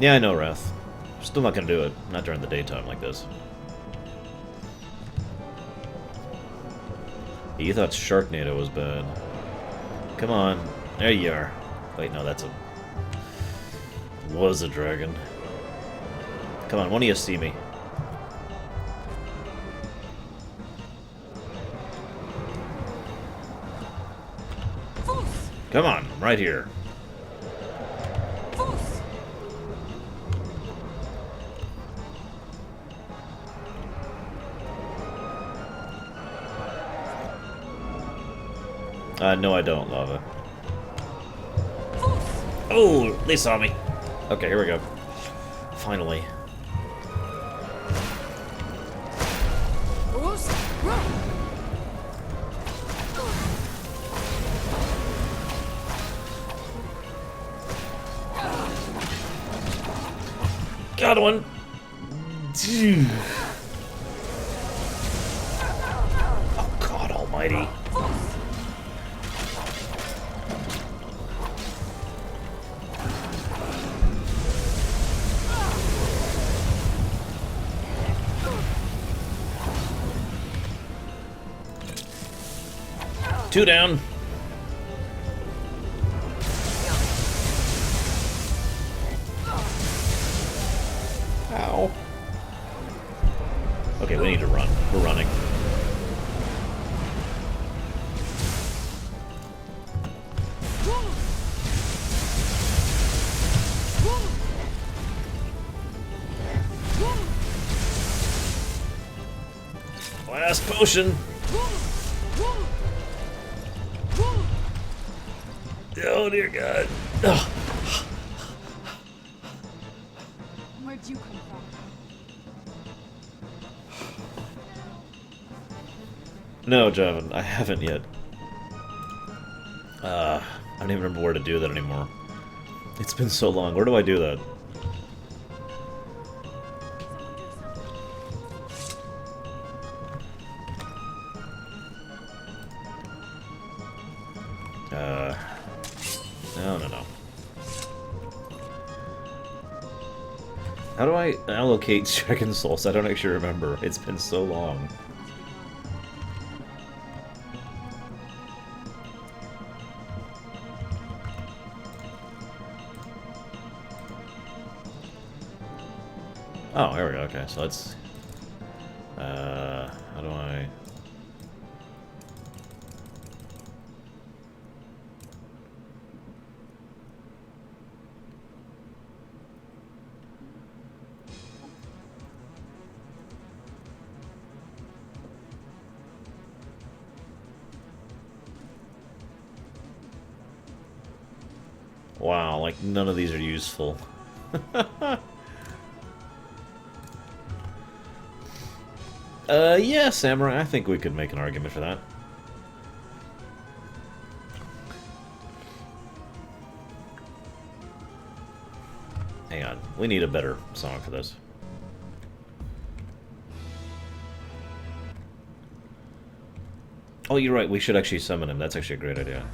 Yeah, I know, Wrath. Still not gonna do it. Not during the daytime like this. You thought Sharknado was bad. Come on. There you are. Wait, no, that's a... was a dragon. Come on, one of you see me. Come on, I'm right here. No, I don't, Lava. Oh, they saw me. Okay, here we go. Finally. Got one. Oh, God almighty. Two down. Ow. Okay, we need to run. We're running. Last potion. Oh dear God. Ugh. Where'd you come from? No, Javin, I haven't yet. I don't even remember where to do that anymore. It's been so long. Where do I do that? No. How do I allocate Dragon Souls? I don't actually remember. It's been so long. Oh, here we go. Okay, so let's... how do I... Wow, like none of these are useful. Yeah, Samurai, I think we could make an argument for that. Hang on, we need a better song for this. Oh, you're right, we should actually summon him. That's actually a great idea.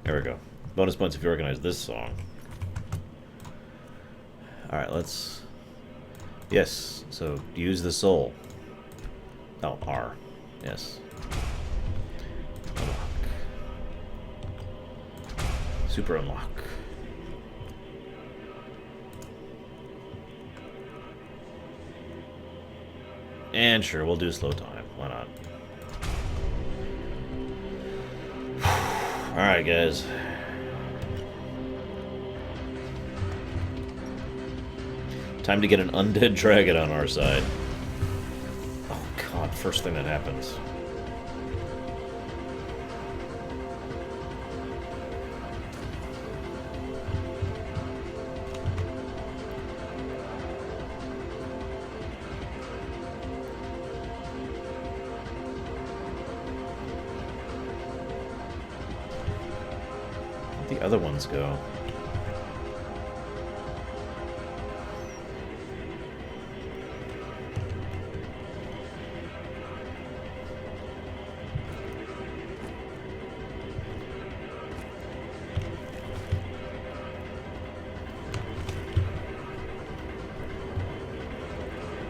There we go. Bonus points if you recognize this song. Alright, let's... Yes, so use the soul. Oh, R. Yes. Unlock. Super unlock. And sure, we'll do slow time. Why not? Alright, guys. Time to get an undead dragon on our side. Oh god, first thing that happens. Where'd the other ones go?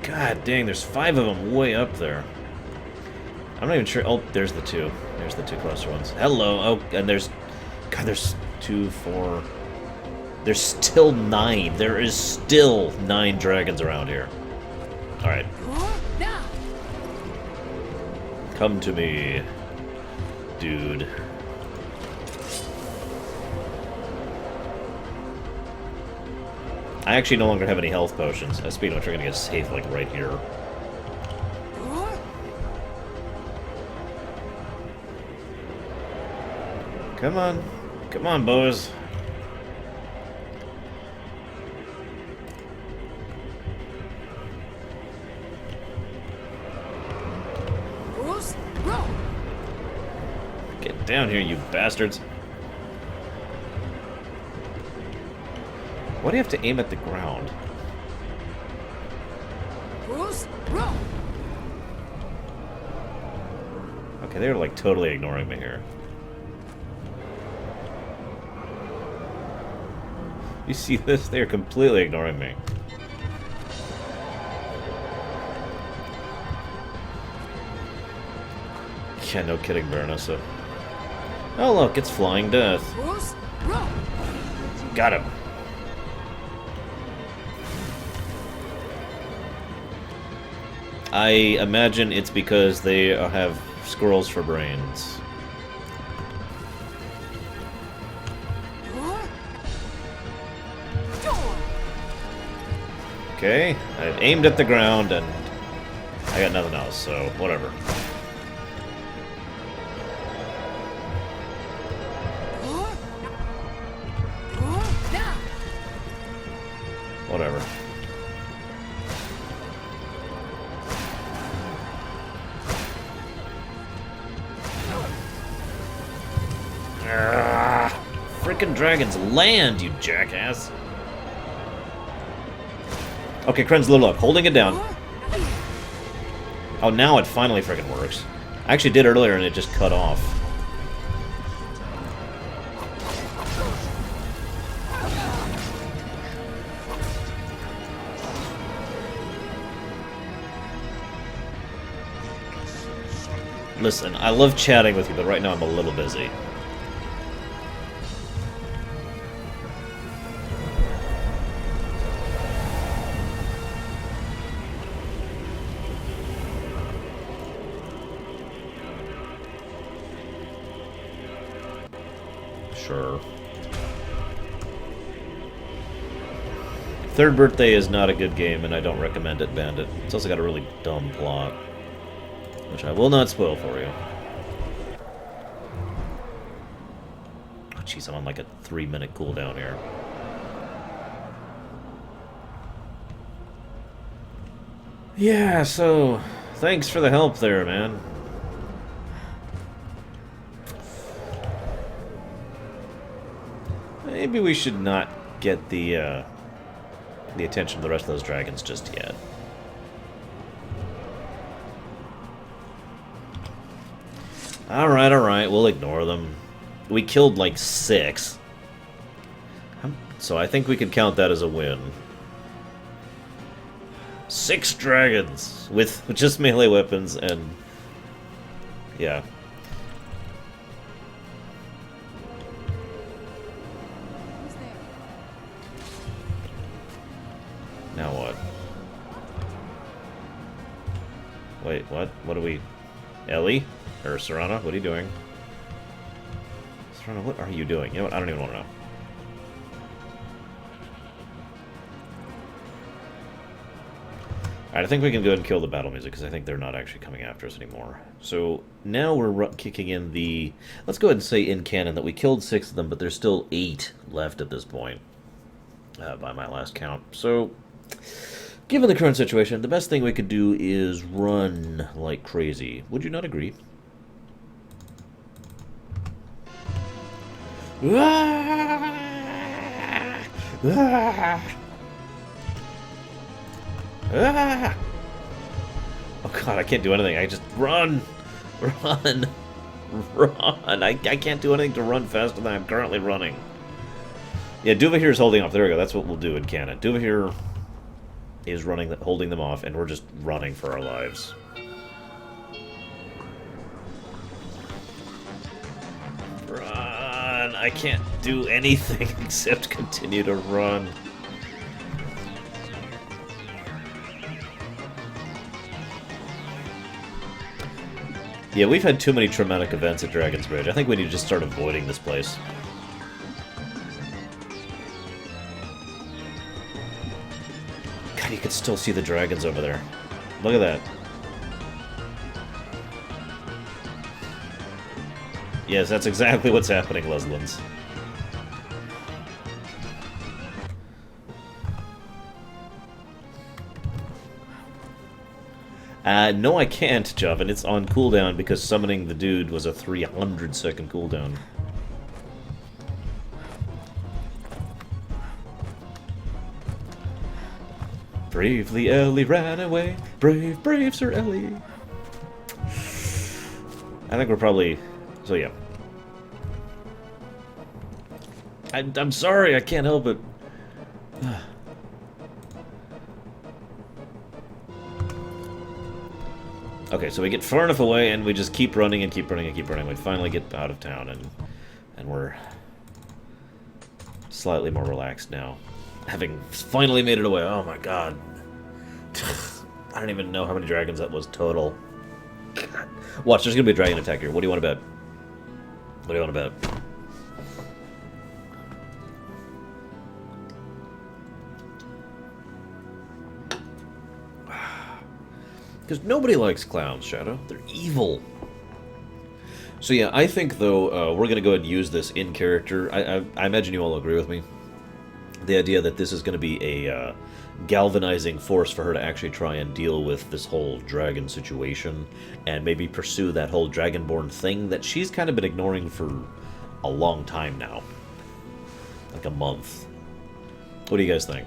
God dang, there's 5 of them way up there. I'm not even sure. Oh, there's the 2. There's the 2 closer ones. Hello. Oh, and there's... God, there's 2, 4... There's still 9. There is still 9 dragons around here. Alright. Come to me, dude. I actually no longer have any health potions. Speaking of which, we're gonna get safe, like, right here. Come on. Come on, boys. Get down here, you bastards. Why do you have to aim at the ground? Okay, they're like totally ignoring me here. You see this? They're completely ignoring me. Yeah, no kidding, Baronessa. Oh look, it's flying death. Got him. I imagine it's because they have squirrels for brains. Okay, I aimed at the ground and I got nothing else, so whatever. Whatever. Frickin' dragons, land, you jackass! Okay, Kren's little up, holding it down. Oh, now it finally frickin' works. I actually did earlier and it just cut off. Listen, I love chatting with you, but right now I'm a little busy. Sure. Third Birthday is not a good game, and I don't recommend it, Bandit. It's also got a really dumb plot, which I will not spoil for you. Oh, jeez, I'm on like a 3-minute cooldown here. Yeah, so thanks for the help there, man. Maybe we should not get the attention of the rest of those dragons just yet. Alright, we'll ignore them. We killed like 6. So I think we could count that as a win. 6 dragons with just melee weapons and yeah. Who's there? Now what? Wait, what? What are we... Ellie? Or Serana? What are you doing? Serana, what are you doing? You know what? I don't even want to know. Alright, I think we can go ahead and kill the battle music, because I think they're not actually coming after us anymore. So, now we're kicking in the... Let's go ahead and say in canon that we killed 6 of them, but there's still 8 left at this point. By my last count. So... Given the current situation, the best thing we could do is run like crazy. Would you not agree? Oh god, I can't do anything. I just run! Run! Run! I can't do anything to run faster than I'm currently running. Yeah, Duvahir is holding off. There we go. That's what we'll do in canon. Duvahir is running, holding them off, and we're just running for our lives. Run! I can't do anything except continue to run. Yeah, we've had too many traumatic events at Dragon's Bridge. I think we need to just start avoiding this place. God, you can still see the dragons over there. Look at that. Yes, that's exactly what's happening, Leslins. No, I can't, Joven. It's on cooldown because summoning the dude was a 300-second cooldown. Bravely Ellie ran away. Brave, brave Sir Ellie. I think we're probably... So, yeah. I'm sorry, I can't help it. Okay, so we get far enough away, and we just keep running and keep running and keep running. We finally get out of town, and we're slightly more relaxed now. Having finally made it away. Oh my god. I don't even know how many dragons that was total. God. Watch, there's gonna be a dragon attack here. What do you want to bet? What do you want to bet? Because nobody likes clowns, Shadow. They're evil. So yeah, I think, though, we're going to go ahead and use this in character. I imagine you all agree with me. The idea that this is going to be a galvanizing force for her to actually try and deal with this whole dragon situation, and maybe pursue that whole dragonborn thing that she's kind of been ignoring for a long time now. Like a month. What do you guys think?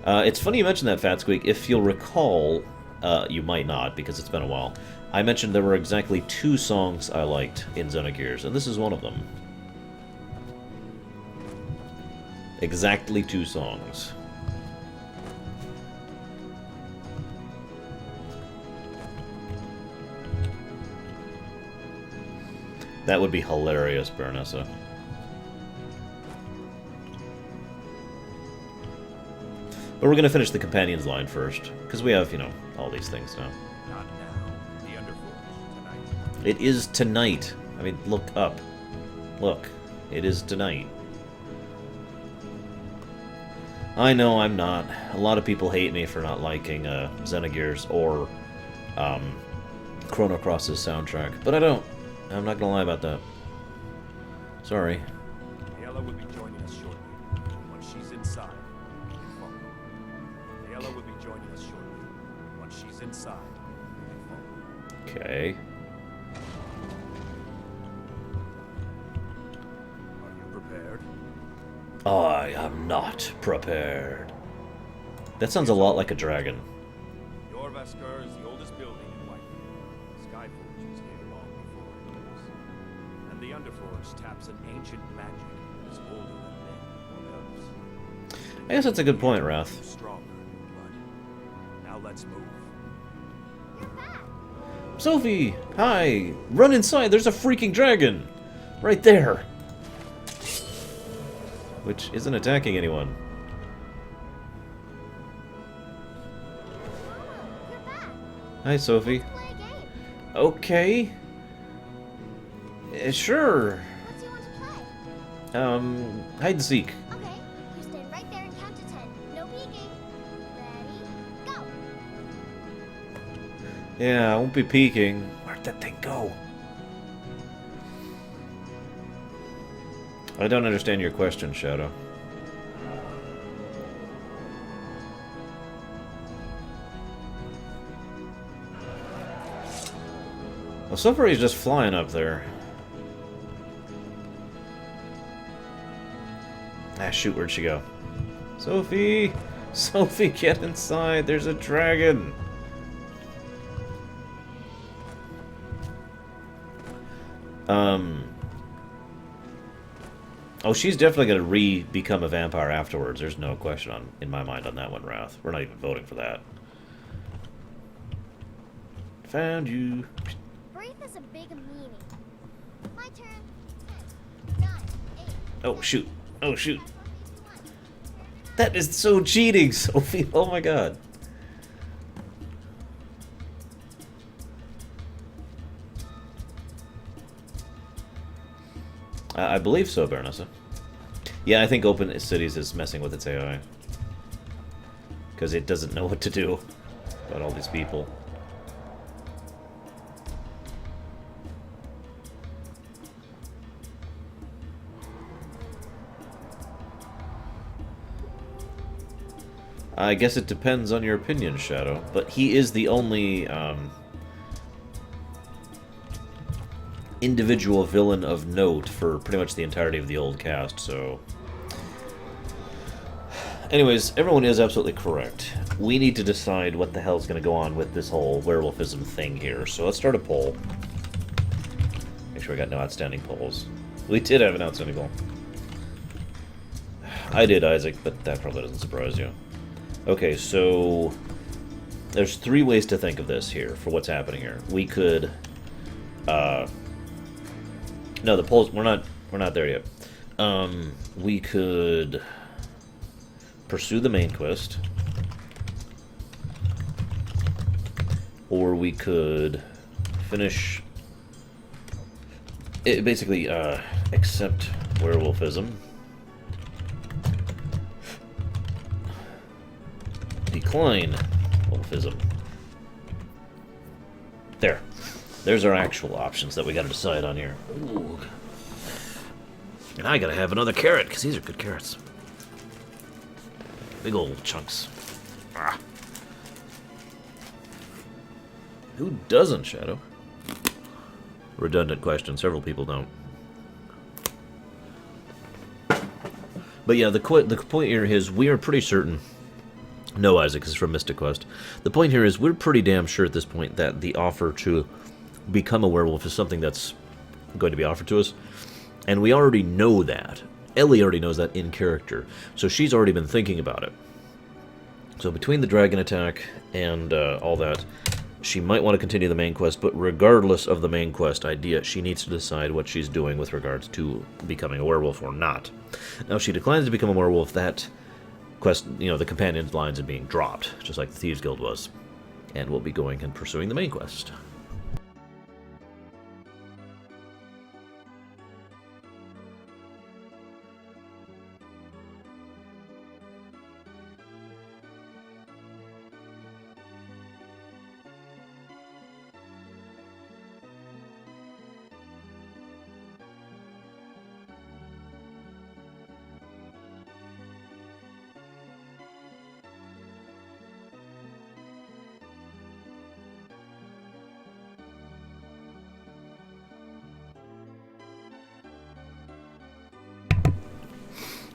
It's funny you mentioned that, Fat Squeak. If you'll recall, you might not, because it's been a while, I mentioned there were exactly 2 songs I liked in Xenogears, and this is one of them. Exactly 2 songs. That would be hilarious, Baronessa. But we're going to finish the companions line first, because we have, you know, all these things now. Not now. The Underforge, tonight. It is tonight. I mean, look up. Look. It is tonight. I know I'm not. A lot of people hate me for not liking Xenogears or Chrono Cross's soundtrack, but I don't. I'm not going to lie about that. Sorry. Ayla will be joining us shortly. Once she's inside, we can follow. Ayla will be joining us shortly. Once she's inside, we can follow. Okay. Are you prepared? I am not prepared. That sounds a lot like a dragon. Jorvaskar is the oldest building in Whitefield. Skyforge was here long before it was. And the Underforge taps an ancient magic that is older than men or elves. I guess that's a good point, Wrath. Stronger let's move. You're back. Sophie! Hi! Run inside! There's a freaking dragon! Right there! Which isn't attacking anyone. Mama, you're back. Hi, Sophie. Let's play a game. Okay. Sure. What do you want to play? Hide and seek. Okay, you stand right there and count to 10. No peeking. Ready, go. Yeah, I won't be peeking. Where'd that thing go? I don't understand your question, Shadow. Well, so far he's just flying up there. Ah, shoot, where'd she go? Sophie! Sophie, get inside! There's a dragon! Oh, she's definitely gonna become a vampire afterwards. There's no question in my mind on that one, Wrath. We're not even voting for that. Found you. Breathe is a big meanie. My turn. 10, 9, 8. Oh, shoot. Oh, shoot. 5, 4, 3, 2, 1. That is so cheating, Sophie. Oh my god. I believe so, Baronessa. Yeah, I think Open Cities is messing with its AI. Because it doesn't know what to do about all these people. I guess it depends on your opinion, Shadow. But he is the only individual villain of note for pretty much the entirety of the old cast, so... Anyways, everyone is absolutely correct. We need to decide what the hell's going to go on with this whole werewolfism thing here. So let's start a poll. Make sure we got no outstanding polls. We did have an outstanding poll. I did, Isaac, but that probably doesn't surprise you. Okay, so... There's three ways to think of this here, for what's happening here. We could... No, the polls... We're not there yet. We could... pursue the main quest. Or we could... finish... basically, accept werewolfism. Decline wolfism. There. There's our actual options that we gotta decide on here. Ooh. And I gotta have another carrot, because these are good carrots. Big old chunks. Ah. Who doesn't, Shadow? Redundant question. Several people don't. But yeah, the point here is we are pretty certain... No, Isaac, this is from Mystic Quest. The point here is we're pretty damn sure at this point that the offer to become a werewolf is something that's going to be offered to us. And we already know that. Ellie already knows that in character. So she's already been thinking about it. So between the dragon attack and all that, she might want to continue the main quest, but regardless of the main quest idea, she needs to decide what she's doing with regards to becoming a werewolf or not. Now, if she declines to become a werewolf, that quest, you know, the companion lines are being dropped, just like the Thieves Guild was. And we'll be going and pursuing the main quest.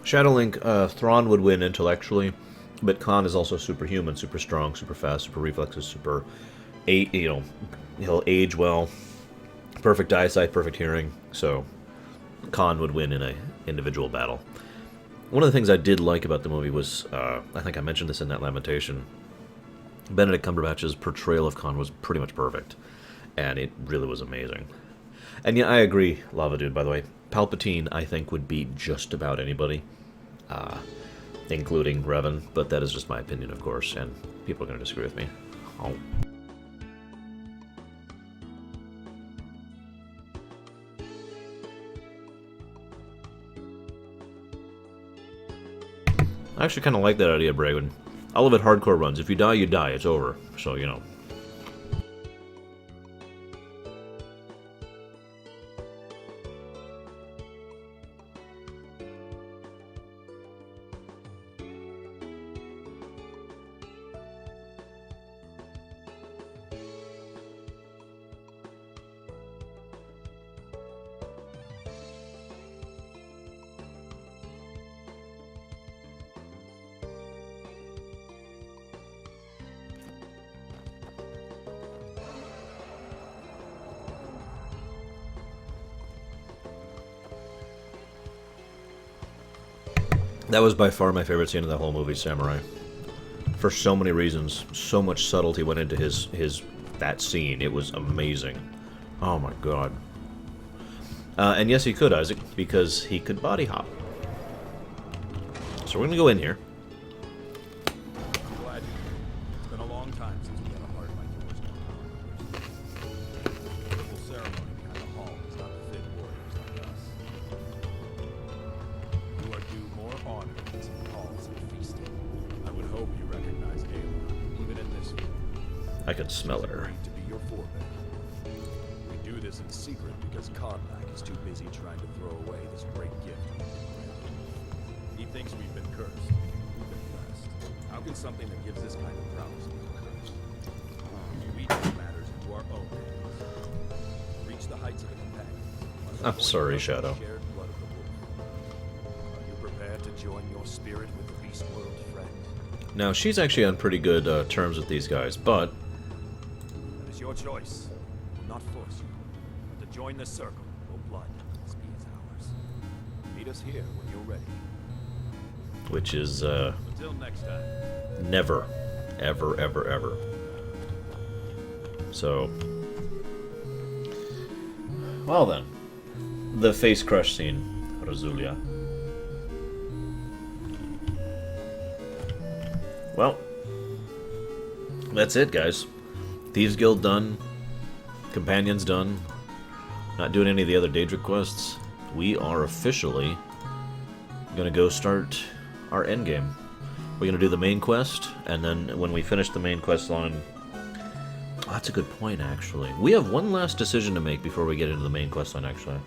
Shadowlink, Thrawn would win intellectually, but Khan is also superhuman, super strong, super fast, super reflexes, super, he'll age well, perfect eyesight, perfect hearing, so Khan would win in a individual battle. One of the things I did like about the movie was, I think I mentioned this in that lamentation, Benedict Cumberbatch's portrayal of Khan was pretty much perfect, and it really was amazing. And yeah, I agree, Lava Dude, by the way. Palpatine, I think, would beat just about anybody, including Revan, but that is just my opinion, of course, and people are going to disagree with me. Oh. I actually kind of like that idea, Bragan. I love it hardcore runs. If you die, you die. It's over. So, you know. That was by far my favorite scene in the whole movie, Samurai. For so many reasons. So much subtlety went into that scene. It was amazing. Oh my god. And yes, he could, Isaac, because he could body hop. So we're gonna go in here. I'm glad you did. It's been a long time since we had a hard like yours now. The full ceremony behind the hall does not fit warriors like us. You are due more honor than some halls and feasting. I would hope you recognize Ayla, even in this room. I can smell her. To be your forebear. We do this in secret because Karlak is too busy trying to throw away this great gift we've been granted. He thinks we've been cursed. We've been blessed. How can something that gives this kind of prowess be cursed? We take matters into our own hands. Reach the heights of the companions. I'm sorry, Shadow. Shared blood of the wolf. Are you prepared to join your spirit with the beast world, friend? Now, she's actually on pretty good terms with these guys, but That is your choice. I will not force you. But to join this circle, no blood must be as ours. Meet us here when you're ready. which is Until next time. never, ever, ever, ever. So, well then, the face crush scene, Razulia. Well, that's it, guys. Thieves Guild done. Companions done. Not doing any of the other Daedric quests. We are officially gonna go start our endgame. We're gonna do the main quest, and then when we finish the main quest line... Oh, that's a good point, actually. We have one last decision to make before we get into the main quest line, actually.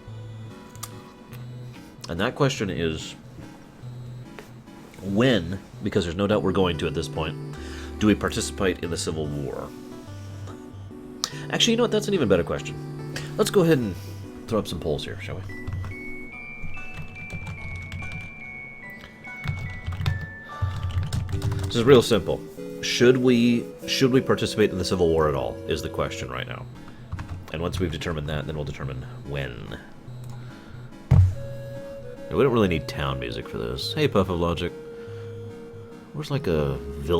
And that question is... when, because there's no doubt we're going to at this point, do we participate in the Civil War? Actually, you know what? That's an even better question. Let's go ahead and throw up some polls here, shall we? This is real simple. Should we participate in the Civil War at all, is the question right now. And once we've determined that, then we'll determine when. We don't really need town music for this. Hey, Puff of Logic. Where's like a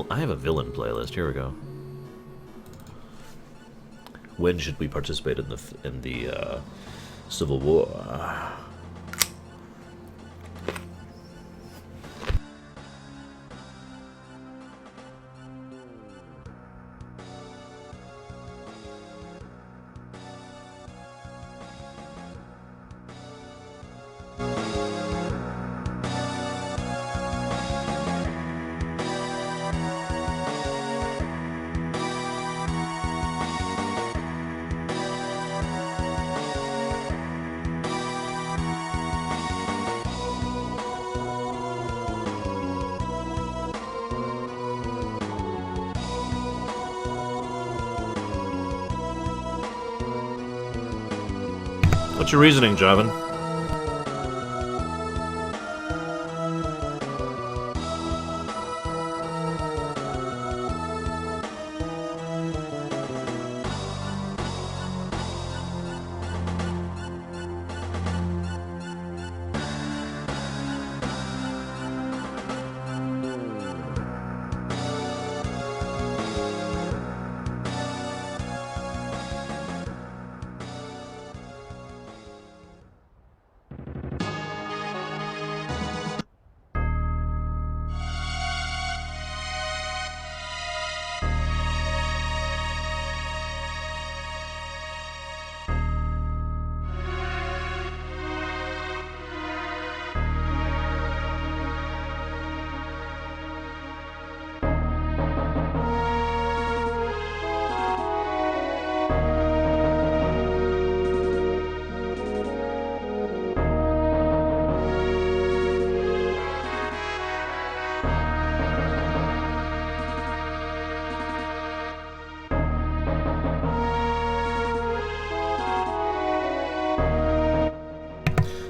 I have a villain playlist. Here we go. When should we participate in the Civil War? What's your reasoning, Javan?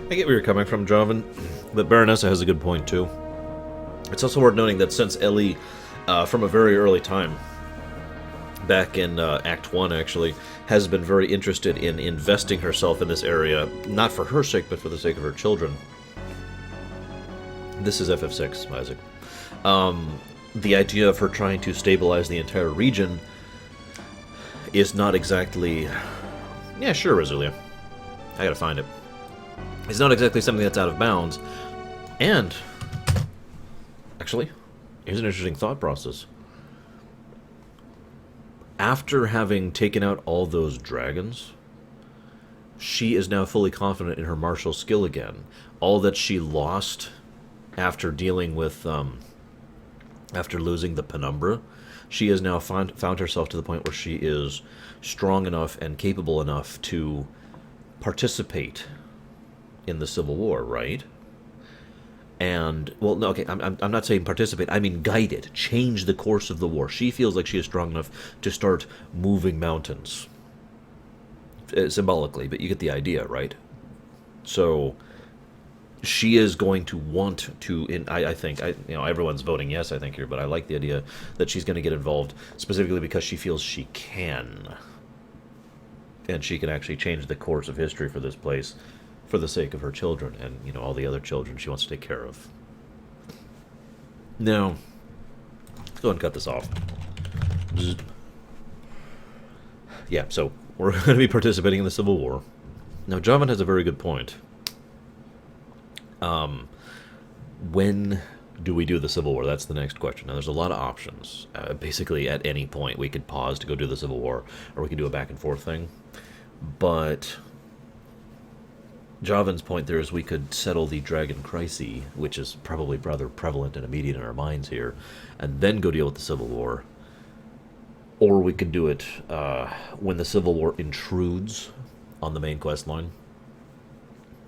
I get where you're coming from, Jovan, but Baronessa has a good point, too. It's also worth noting that since Ellie, from a very early time, back in Act 1, actually, has been very interested in investing herself in this area, not for her sake, but for the sake of her children. This is FF6, Isaac. The idea of her trying to stabilize the entire region is not exactly... Yeah, sure, Rosalia. I gotta find it. It's not exactly something that's out of bounds. And, actually, here's an interesting thought process. After having taken out all those dragons, she is now fully confident in her martial skill again. All that she lost after dealing with, after losing the penumbra, she has now found herself to the point where she is strong enough and capable enough to participate in the Civil War, right? And, well, no, okay, I'm not saying participate, I mean guide it, change the course of the war. She feels like she is strong enough to start moving mountains. Symbolically, but you get the idea, right? So, she is going to want to, I think, everyone's voting yes, I think, here, but I like the idea that she's going to get involved, specifically because she feels she can. And she can actually change the course of history for this place, for the sake of her children and, all the other children she wants to take care of. Now, let's go ahead and cut this off. Yeah, so we're going to be participating in the Civil War. Now, Javan has a very good point. When do we do the Civil War? That's the next question. Now, there's a lot of options. Basically, at any point, we could pause to go do the Civil War, or we can do a back and forth thing. But Javan's point there is we could settle the Dragon Crisis, which is probably rather prevalent and immediate in our minds here, and then go deal with the Civil War. Or we could do it when the Civil War intrudes on the main quest line.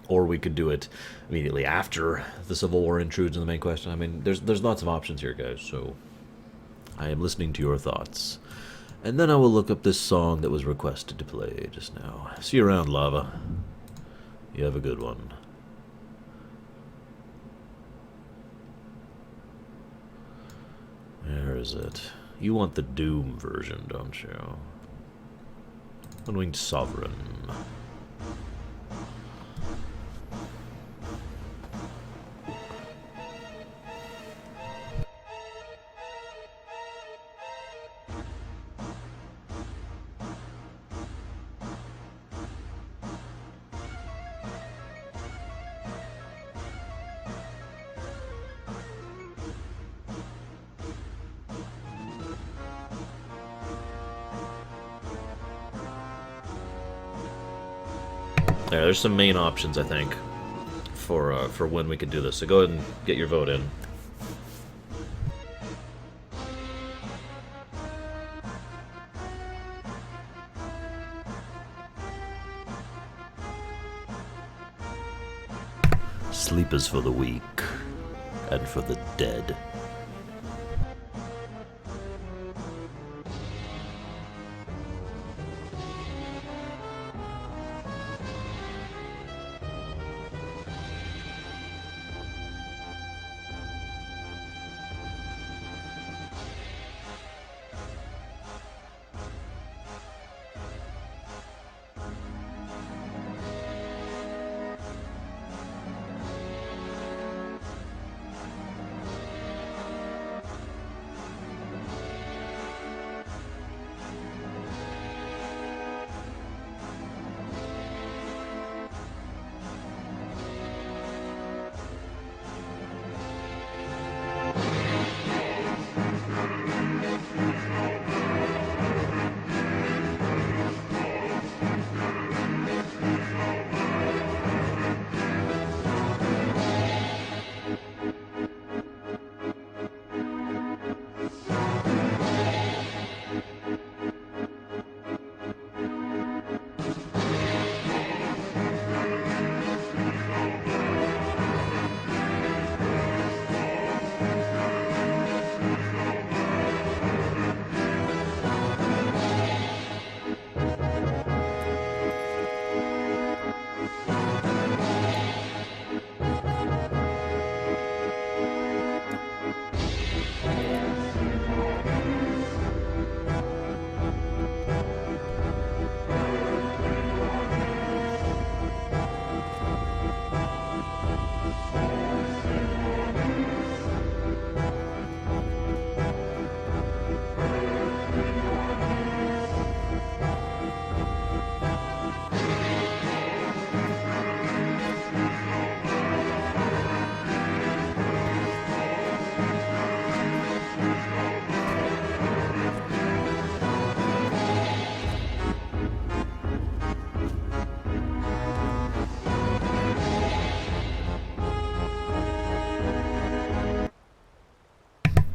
Or we could do it immediately after the Civil War intrudes on the main quest line. I mean, there's lots of options here, guys, so I am listening to your thoughts. And then I will look up this song that was requested to play just now. See you around, Lava. You have a good one. Where is it? You want the Doom version, don't you? Unwinged Sovereign. There's some main options, I think, for when we can do this. So go ahead and get your vote in. Sleep is for the weak, and for the dead.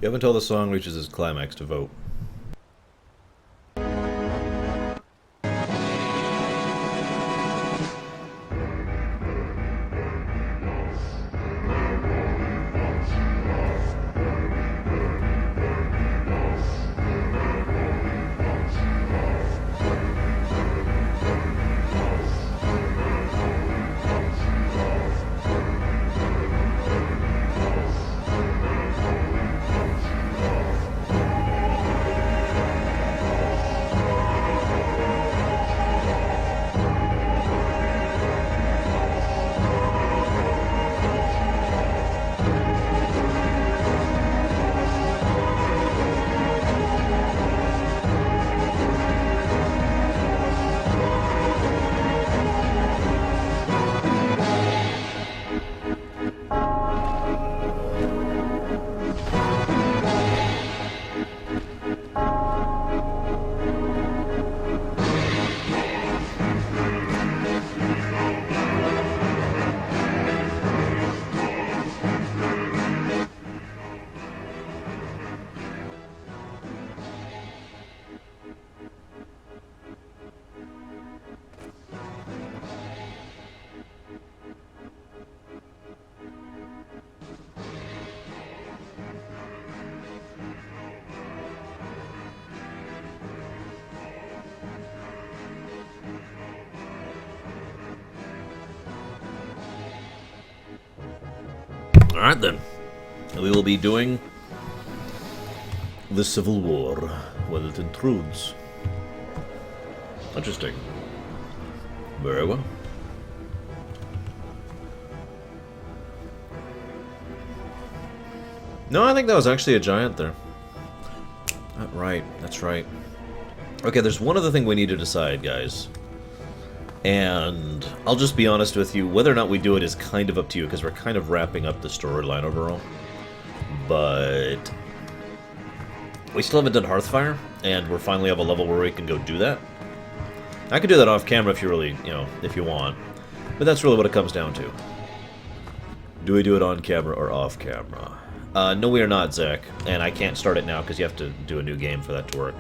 You have until the song reaches its climax to vote. Alright then. We will be doing the Civil War when it intrudes. Interesting. Very well. No, I think that was actually a giant there. Right, that's right. Okay, there's one other thing we need to decide, guys. And I'll just be honest with you, whether or not we do it is kind of up to you, because we're kind of wrapping up the storyline overall. But we still haven't done Hearthfire, and we're finally at a level where we can go do that. I could do that off camera if you really, if you want. But that's really what it comes down to. Do we do it on camera or off camera? No, we are not, Zach. And I can't start it now because you have to do a new game for that to work.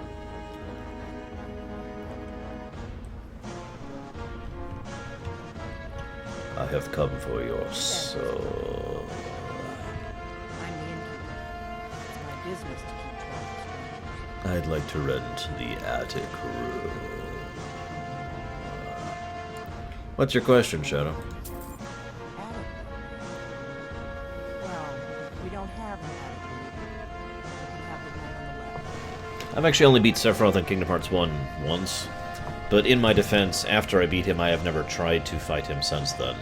I have come for your soul. I'm the innkeeper. It's my business to keep track of strangers. I'd like to rent the attic room. What's your question, Shadow? Attic? Well, we don't have an attic room. We can have the one on the left. I've actually only beat Sephiroth in Kingdom Hearts 1 once. But in my defense, after I beat him, I have never tried to fight him since then.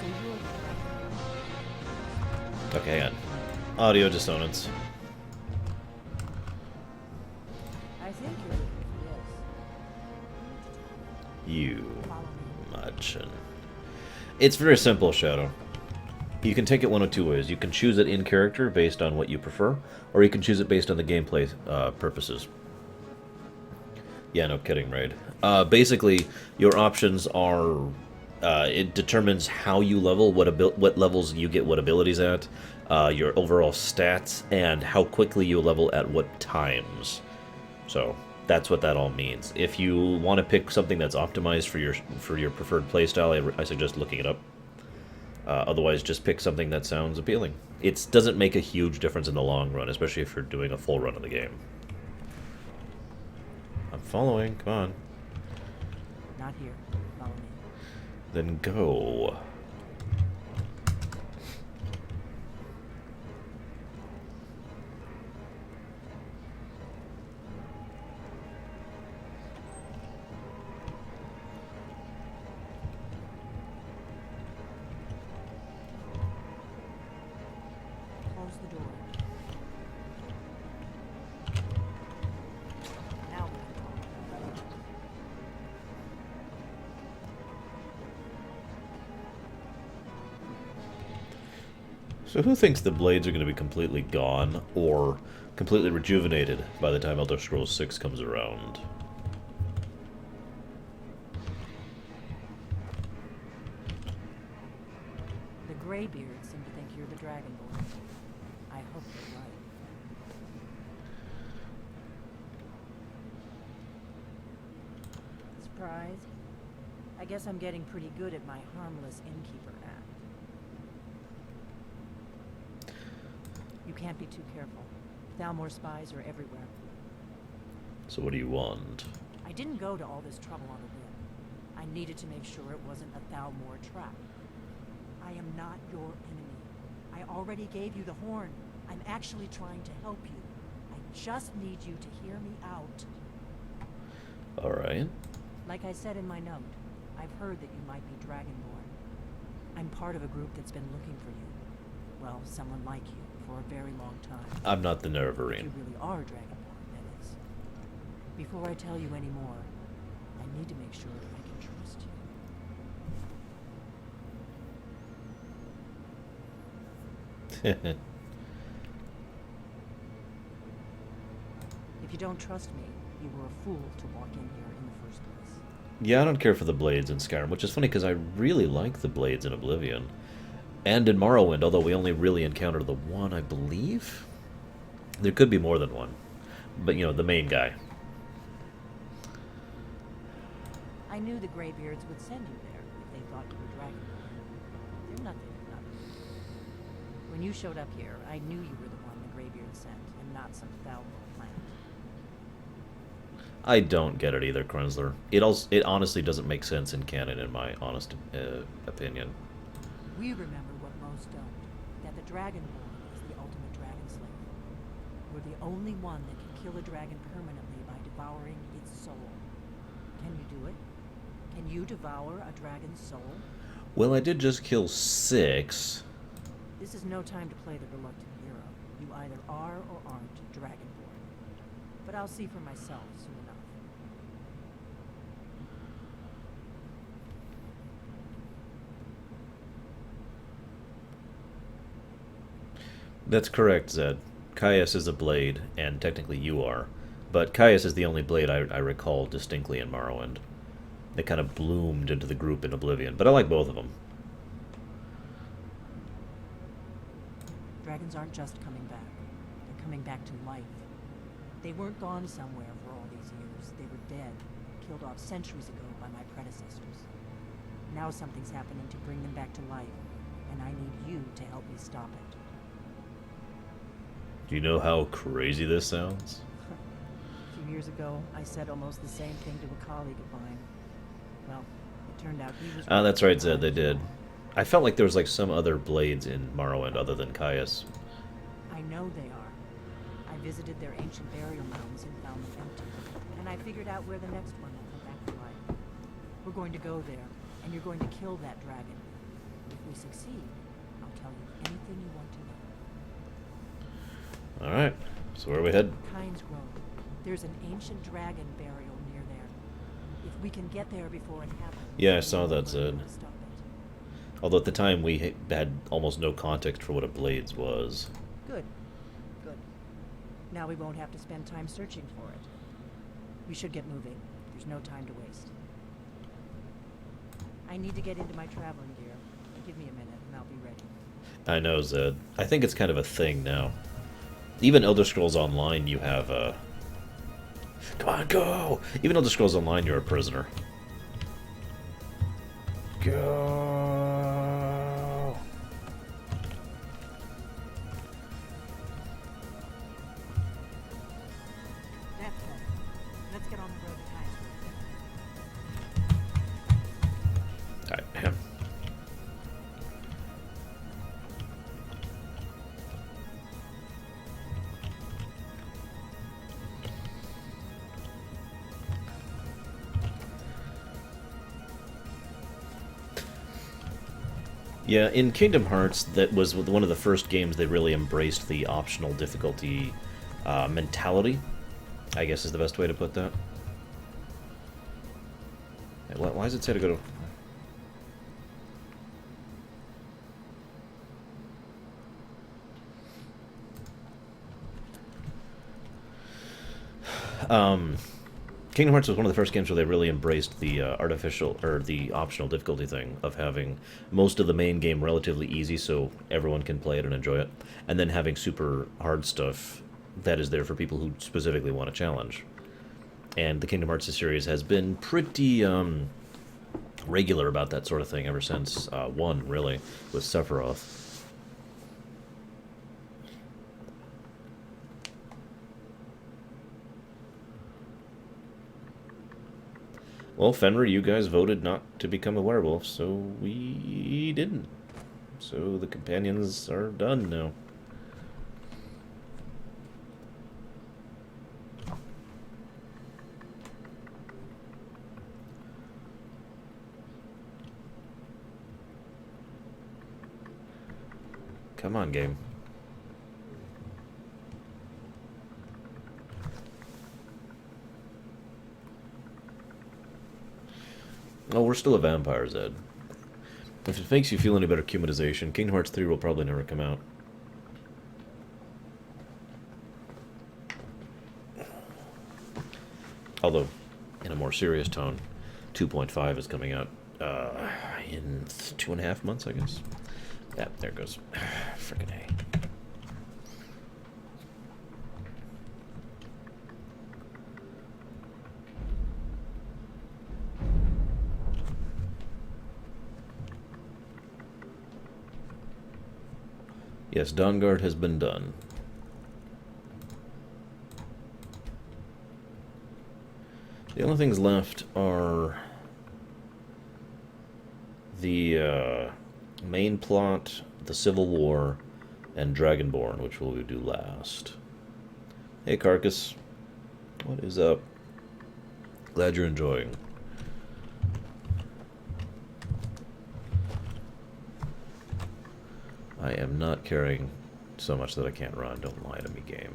So you're... Okay, hang on. Audio dissonance. I think you're looking for this. You Follow me. muchin'. It's very simple, Shadow. You can take it one of two ways. You can choose it in character based on what you prefer, or you can choose it based on the gameplay purposes. Yeah, no kidding, right? Basically, your options are... it determines how you level, what levels you get what abilities at, your overall stats, and how quickly you level at what times. So that's what that all means. If you want to pick something that's optimized for your preferred playstyle, I suggest looking it up. Otherwise, just pick something that sounds appealing. It doesn't make a huge difference in the long run, especially if you're doing a full run of the game. I'm following. Come on. Not here. Follow me. Then go. Close the door. Now we can talk. So who thinks the blades are going to be completely gone or completely rejuvenated by the time Elder Scrolls 6 comes around? The Greybeards seem to think you're the Dragonborn. I hope you're right. Surprise? I guess I'm getting pretty good at my harmless innkeeper act. You can't be too careful. Thalmor spies are everywhere. So what do you want? I didn't go to all this trouble on a whim. I needed to make sure it wasn't a Thalmor trap. I am not your enemy. I already gave you the horn. I'm actually trying to help you. I just need you to hear me out. Alright. Like I said in my note, I've heard that you might be Dragonborn. I'm part of a group that's been looking for you. Well, someone like you, for a very long time. I'm not the If Nerevarine. you really are Dragonborn, that is. Before I tell you any more, I need to make sure that I can trust you. If you don't trust me, you were a fool to walk in here in the first place. Yeah, I don't care for the blades in Skyrim, which is funny because I really like the blades in Oblivion. And in Morrowind, although we only really encounter the one, I believe? There could be more than one. But, you know, the main guy. I knew the Greybeards would send you there if they thought you were Dragonborn. They're nothing if not. When you showed up here, I knew you were the one the Greybeards sent, and not some Thalmor plant. I don't get it either, Krenzler. It honestly doesn't make sense in canon, in my honest opinion. We remember what most don't, that the Dragonborn is the ultimate dragon slayer. We're the only one that can kill a dragon permanently by devouring its soul. Can you do it? Can you devour a dragon's soul? Well, I did just kill 6. This is no time to play the reluctant hero. You either are or aren't Dragonborn. But I'll see for myself soon enough. That's correct, Zed. Caius is a blade, and technically you are. But Caius is the only blade I recall distinctly in Morrowind. They kind of bloomed into the group in Oblivion, but I like both of them. Dragons aren't just coming back. They're coming back to life. They weren't gone somewhere for all these years. They were dead, killed off centuries ago by my predecessors. Now something's happening to bring them back to life, and I need you to help me stop it. Do you know how crazy this sounds? A few years ago, I said almost the same thing to a colleague of mine. Well, it turned out he was... Ah, that's right, Zed, they did. I felt like there was like some other blades in Morrowind other than Caius. I know they are. I visited their ancient burial mounds and found them empty. And I figured out where the next one will come back to life. We're going to go there, and you're going to kill that dragon. If we succeed, I'll tell you anything you want to know. Alright, so where are we headed? Pines Grove. There's an ancient dragon burial near there. If we can get there before it happens... Yeah, I saw that, we'll Zed. stop it. Although at the time we had almost no context for what a blades was. Good. Good. Now we won't have to spend time searching for it. We should get moving. There's no time to waste. I need to get into my traveling gear. Give me a minute and I'll be ready. I know, Zed. I think it's kind of a thing now. Even Elder Scrolls Online, you have come on, go! Even Elder Scrolls Online, you're a prisoner. Go! That's better. Let's get on the road to Pines Grove. Alright, yeah, in Kingdom Hearts, that was one of the first games they really embraced the optional difficulty mentality, I guess is the best way to put that. Hey, why does it say to go to... Kingdom Hearts was one of the first games where they really embraced the artificial, or the optional difficulty thing of having most of the main game relatively easy so everyone can play it and enjoy it, and then having super hard stuff that is there for people who specifically want a challenge. And the Kingdom Hearts series has been pretty regular about that sort of thing ever since 1, really, with Sephiroth. Well, Fenrir, you guys voted not to become a werewolf, so we didn't. So the companions are done now. Come on, game. Oh, we're still a vampire, Zed. If it makes you feel any better, Cumatization, Kingdom Hearts 3 will probably never come out. Although, in a more serious tone, 2.5 is coming out in 2.5 months, I guess. Yeah, there it goes. Frickin' A. Yes, Dawnguard has been done. The only things left are the main plot, the Civil War, and Dragonborn, which we'll do last. Hey, Carcass. What is up? Glad you're enjoying. I am not carrying so much that I can't run. Don't lie to me, game.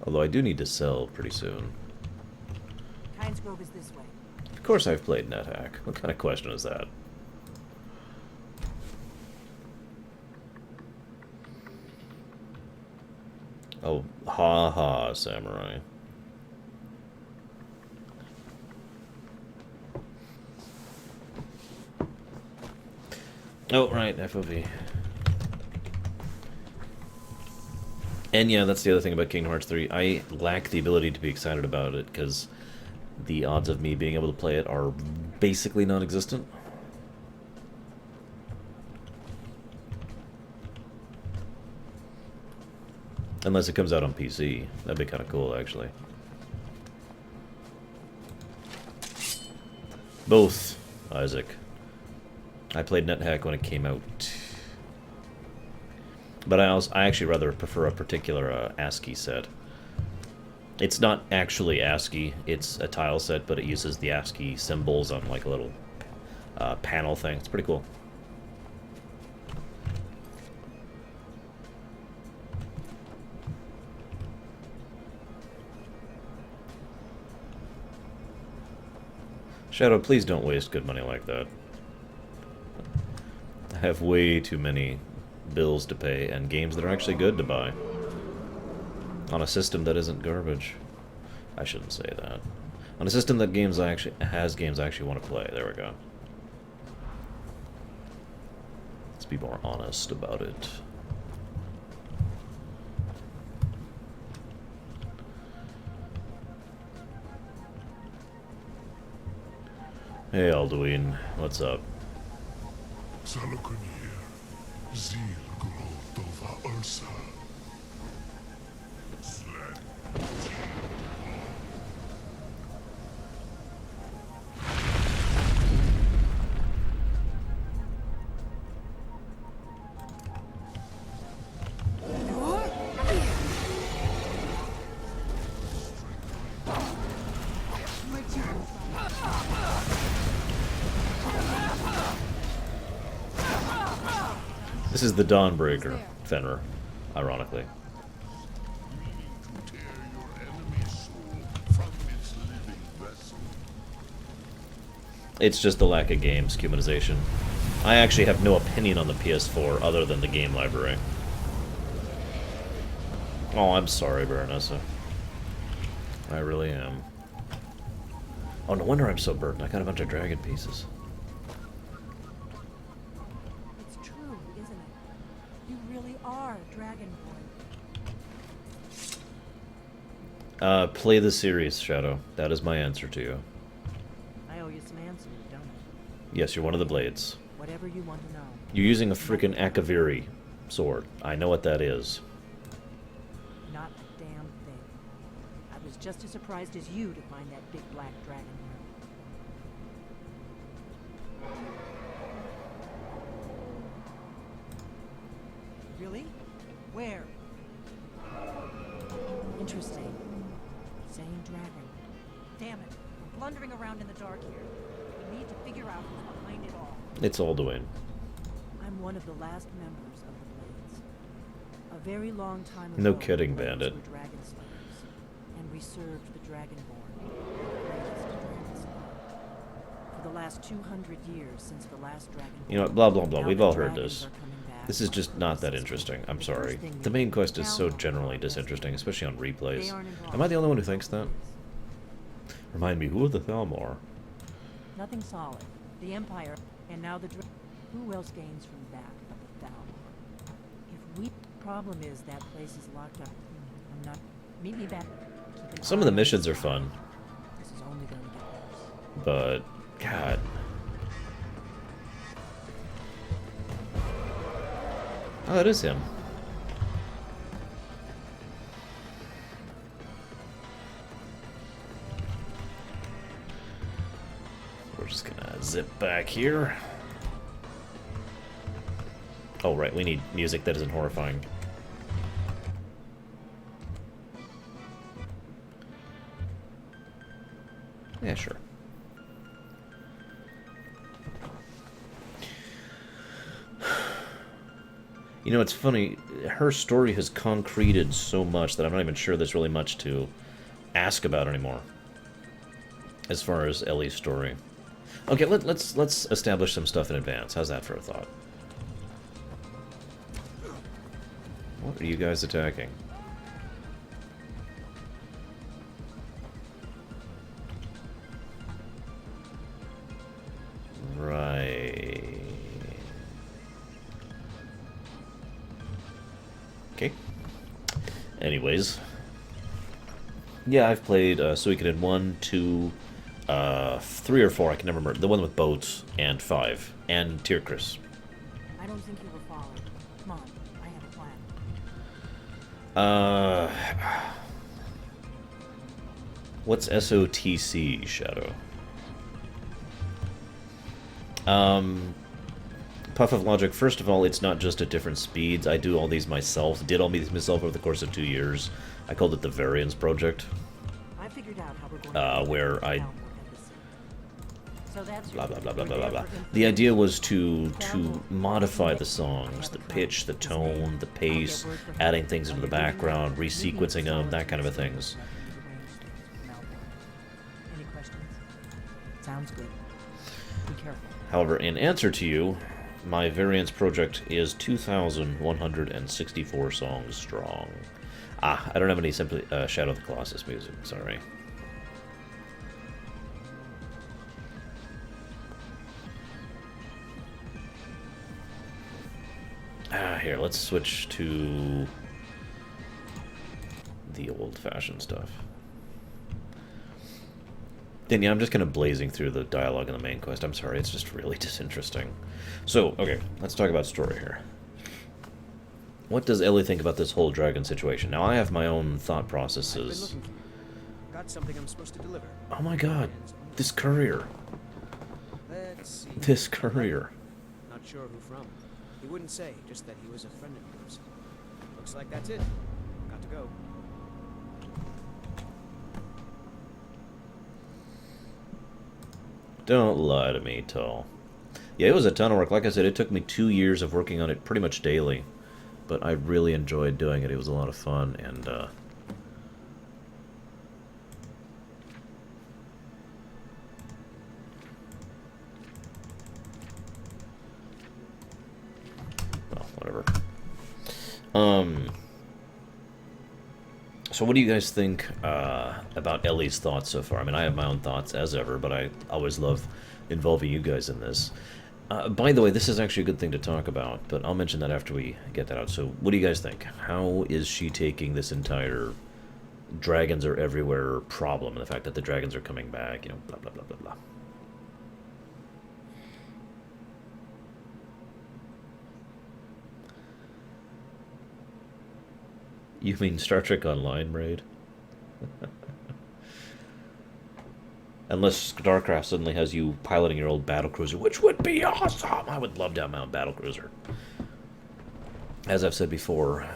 Although I do need to sell pretty soon. Kynes Grove is this way. Of course I've played NetHack. What kind of question is that? Oh, ha ha, samurai. Oh, right, FOV. And yeah, that's the other thing about Kingdom Hearts 3. I lack the ability to be excited about it, because the odds of me being able to play it are basically non-existent. Unless it comes out on PC. That'd be kind of cool, actually. Both, Isaac. I played NetHack when it came out. But I actually rather prefer a particular ASCII set. It's not actually ASCII, it's a tile set, but it uses the ASCII symbols on like a little panel thing. It's pretty cool. Shadow, please don't waste good money like that. I have way too many bills to pay and games that are actually good to buy. On a system that isn't garbage. I shouldn't say that. On a system that has games I actually want to play. There we go. Let's be more honest about it. Hey Alduin, what's up? This is the Dawnbreaker, Fenrir, ironically. It's just the lack of games, Cumatization. I actually have no opinion on the PS4 other than the game library. Oh, I'm sorry, Baronessa. I really am. Oh, no wonder I'm so burdened. I got a bunch of dragon pieces. It's true, isn't it? You really are Dragonborn. Play the series, Shadow. That is my answer to you. I owe you some answers, don't I? Yes, you're one of the blades. Whatever you want to know. You're using a freaking Akaviri sword. I know what that is. Not a damn thing. I was just as surprised as you to find that big black dragon here. Really? Where? Interesting. Same dragon. Damn it. We're blundering around in the dark here. We need to figure out who's behind it all. It's Alduin. I'm one of the last members of the Blades. A very long time ago, No kidding, the Blades Bandit. were dragon slayers, and we served the Dragonborn, the greatest dragon slayer. For the last 200 years since the last Dragonborn. You know what, blah blah blah, now we've the all heard dragons this. are coming back This is for just not that purposes. interesting. I'm The sorry. first thing The we main quest is so download generally our destiny. disinteresting, especially on replays. They aren't involved. Am I the only one who thinks that? Remind me, who are the Thalmor? Nothing solid. The Empire, and now the who else gains from that but the Thalmor? If we problem is that place is locked up. I'm not. Meet me back. Keep an Some of eye the on missions this are fun, This is only going to get worse. but God. Oh, that is him. We're just gonna zip back here. Oh, right, we need music that isn't horrifying. Yeah, sure. You know, it's funny, her story has concreted so much that I'm not even sure there's really much to ask about anymore. As far as Ellie's story. Okay, let's establish some stuff in advance. How's that for a thought? What are you guys attacking? Right. Okay. Anyways. Yeah, I've played Suikoden 1, 2, 3 or 4, I can never remember. The one with boats, and 5. And Tyrcris. I don't think you were followed. Come on, I have a plan. What's SOTC, Shadow? Puff of Logic, first of all, it's not just at different speeds. I do all these myself. Did all these myself over the course of 2 years. I called it the Variance Project. I figured out how we're going to where I... So that's Blah, blah, blah, blah, blah, blah, blah. The idea was to modify the songs, the pitch, the tone, the pace, adding things into the background, resequencing them, that kind of a things. Any questions? Sounds good. Be careful. However, in answer to you, my Variance Project is 2,164 songs strong. Ah, I don't have any simply Shadow of the Colossus music, sorry. Here, let's switch to the old-fashioned stuff. Then, yeah, I'm just kind of blazing through the dialogue in the main quest. I'm sorry, it's just really disinteresting. So, okay, let's talk about story here. What does Ellie think about this whole dragon situation? Now, I have my own thought processes. Got something I'm supposed to deliver. Oh my god, this courier. Let's see. This courier. Not sure who from. He wouldn't say, just that he was a friend of yours. Looks like that's it. Got to go. Don't lie to me, Tull. Yeah, it was a ton of work. Like I said, it took me 2 years of working on it pretty much daily. But I really enjoyed doing it. It was a lot of fun, and, whatever. So what do you guys think about Ellie's thoughts so far? I mean, I have my own thoughts, as ever, but I always love involving you guys in this. By the way, this is actually a good thing to talk about, but I'll mention that after we get that out. So what do you guys think? How is she taking this entire dragons are everywhere problem, and the fact that the dragons are coming back, you know, blah, blah, blah, blah, blah. You mean Star Trek Online raid? Unless StarCraft suddenly has you piloting your old battlecruiser, which would be awesome! I would love to have my own battlecruiser. As I've said before,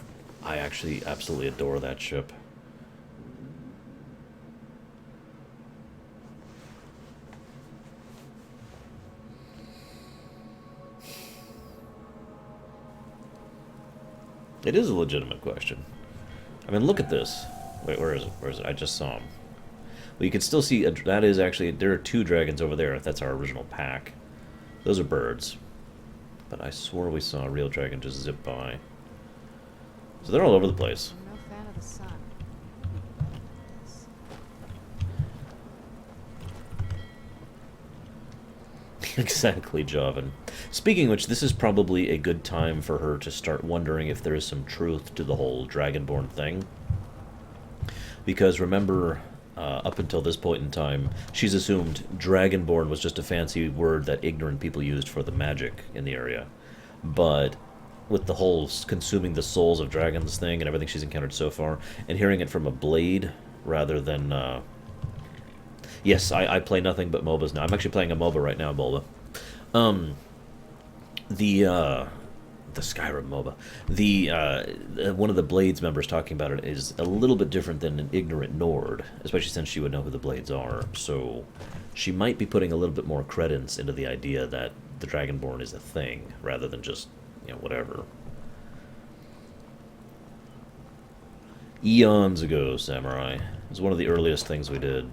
I actually absolutely adore that ship. It is a legitimate question. I mean, look at this. Wait, where is it? Where is it? I just saw him. Well, you can still see, that is actually, there are 2 dragons over there, if that's our original pack. Those are birds. But I swore we saw a real dragon just zip by. So they're all over the place. I'm no fan of the sun. Exactly, Joven. Speaking of which, this is probably a good time for her to start wondering if there is some truth to the whole Dragonborn thing. Because remember, up until this point in time, she's assumed Dragonborn was just a fancy word that ignorant people used for the magic in the area. But with the whole consuming the souls of dragons thing and everything she's encountered so far, and hearing it from a blade rather than... Yes, I play nothing but MOBAs now. I'm actually playing a MOBA right now, Bulba. The Skyrim MOBA. One of the Blades members talking about it is a little bit different than an ignorant Nord, especially since she would know who the Blades are. So she might be putting a little bit more credence into the idea that the Dragonborn is a thing, rather than just, you know, whatever. Eons ago, Samurai. It was one of the earliest things we did.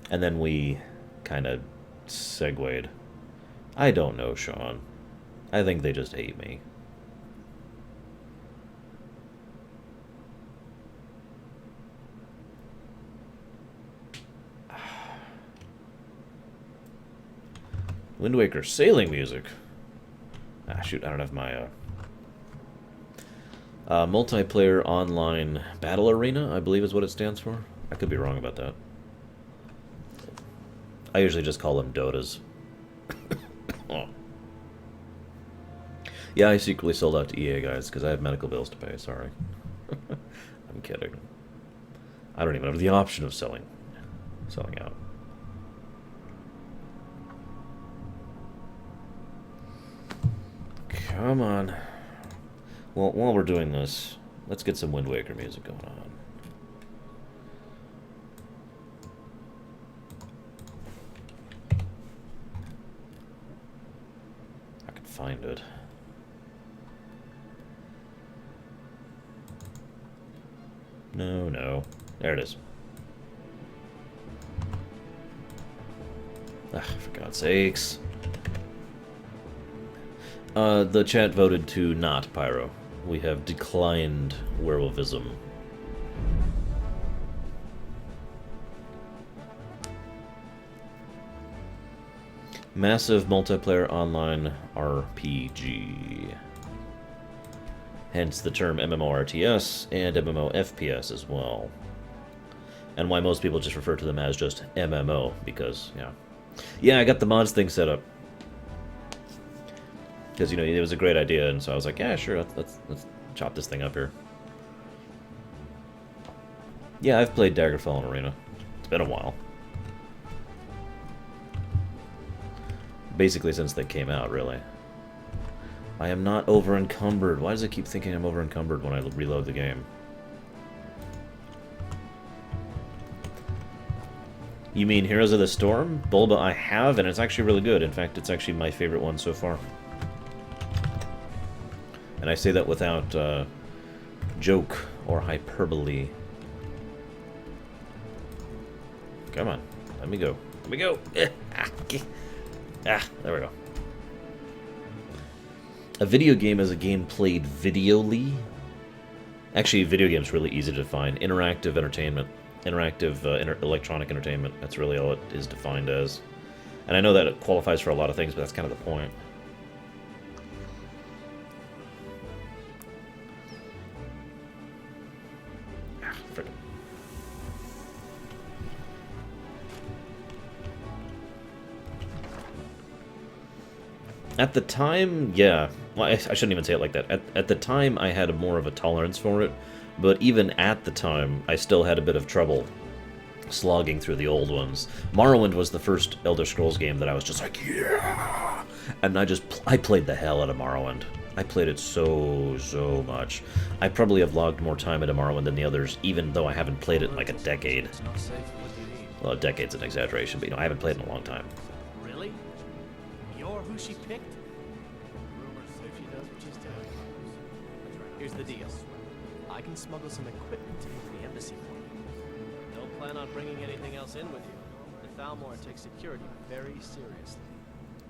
And then we kind of segued. I don't know, Sean. I think they just hate me. Wind Waker sailing music. Ah, shoot, I don't have my multiplayer online battle arena, I believe is what it stands for. I could be wrong about that. I usually just call them Dotas. Oh. Yeah, I secretly sold out to EA, guys, because I have medical bills to pay, sorry. I'm kidding. I don't even have the option of selling out. Come on. Well, while we're doing this, let's get some Wind Waker music going on. I can find it. No. There it is. Ah, for God's sakes. The chat voted to not Pyro. We have declined werewolfism. Massive multiplayer online RPG. Hence the term MMORTS and MMOFPS as well. And why most people just refer to them as just MMO, because, yeah. Yeah, I got the mods thing set up. Because, you know, it was a great idea, and so I was like, yeah, sure, let's chop this thing up here. Yeah, I've played Daggerfall in Arena. It's been a while. Basically since they came out, really. I am not over-encumbered. Why does it keep thinking I'm over-encumbered when I reload the game? You mean Heroes of the Storm? Bulba, I have, and it's actually really good. In fact, it's actually my favorite one so far. And I say that without joke or hyperbole. Come on, let me go. Let me go. Ah, there we go. A video game is a game played videoly. Actually, video game's really easy to define. Interactive entertainment. Interactive electronic entertainment. That's really all it is defined as. And I know that it qualifies for a lot of things, but that's kind of the point. Ah, frickin'. At the time, yeah. Well, I shouldn't even say it like that. At the time, I had more of a tolerance for it, but even at the time, I still had a bit of trouble slogging through the old ones. Morrowind was the first Elder Scrolls game that I was just like, yeah! And I played the hell out of Morrowind. I played it so much. I probably have logged more time into Morrowind than the others, even though I haven't played it in like a decade. Well, a decade's an exaggeration, but I haven't played it in a long time. Really? You're who she picked? Rumors say she does what she's telling. Here's the deal. I can smuggle some equipment to the embassy for you. Don't plan on bringing anything else in with you. The Thalmor takes security very seriously.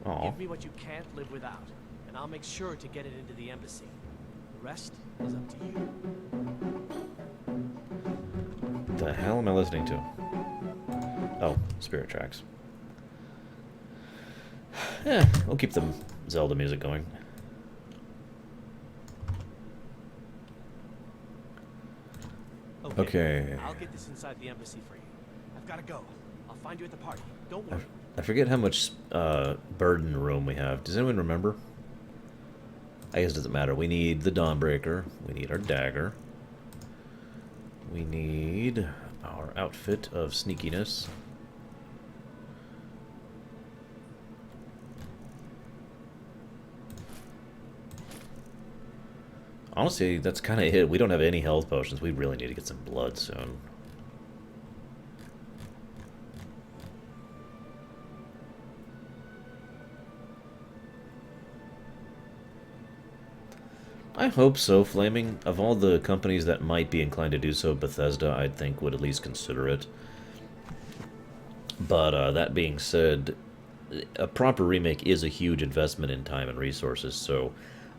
Aw. Give me what you can't live without, and I'll make sure to get it into the embassy. The rest is up to you. The hell am I listening to? Oh, Spirit Tracks. Yeah, we'll keep the Zelda music going. Okay. I'll get this inside the embassy for you. I've got to go. I'll find you at the party. Don't worry. I forget how much burden room we have. Does anyone remember? I guess it doesn't matter. We need the Dawnbreaker. We need our dagger. We need our outfit of sneakiness. Honestly, that's kind of it. We don't have any health potions. We really need to get some blood soon. I hope so, Flaming. Of all the companies that might be inclined to do so, Bethesda, I'd think, would at least consider it. But that being said, a proper remake is a huge investment in time and resources, so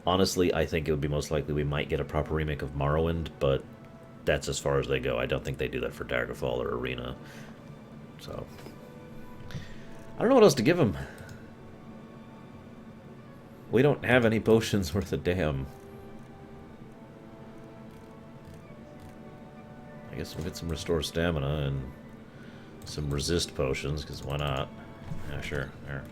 honestly, I think it would be most likely we might get a proper remake of Morrowind, but that's as far as they go. I don't think they do that for Daggerfall or Arena. So, I don't know what else to give them. We don't have any potions worth a damn. I guess we'll get some Restore Stamina and some Resist potions, because why not? Yeah, sure. There.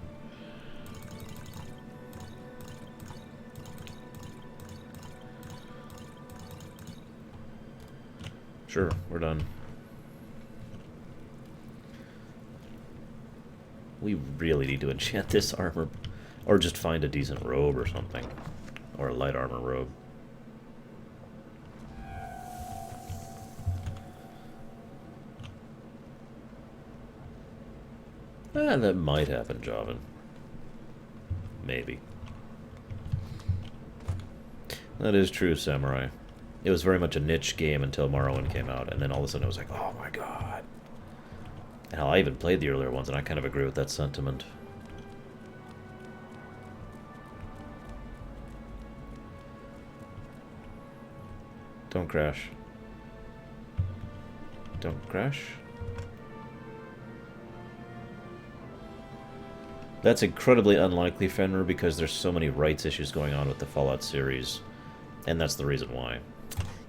Sure, we're done. We really need to enchant this armor, or just find a decent robe or something, or a light armor robe. That might happen, Javan. Maybe. That is true, Samurai. It was very much a niche game until Morrowind came out, and then all of a sudden it was like, oh my god. And hell, I even played the earlier ones, and I kind of agree with that sentiment. Don't crash. Don't crash. That's incredibly unlikely, Fenrir, because there's so many rights issues going on with the Fallout series. And that's the reason why.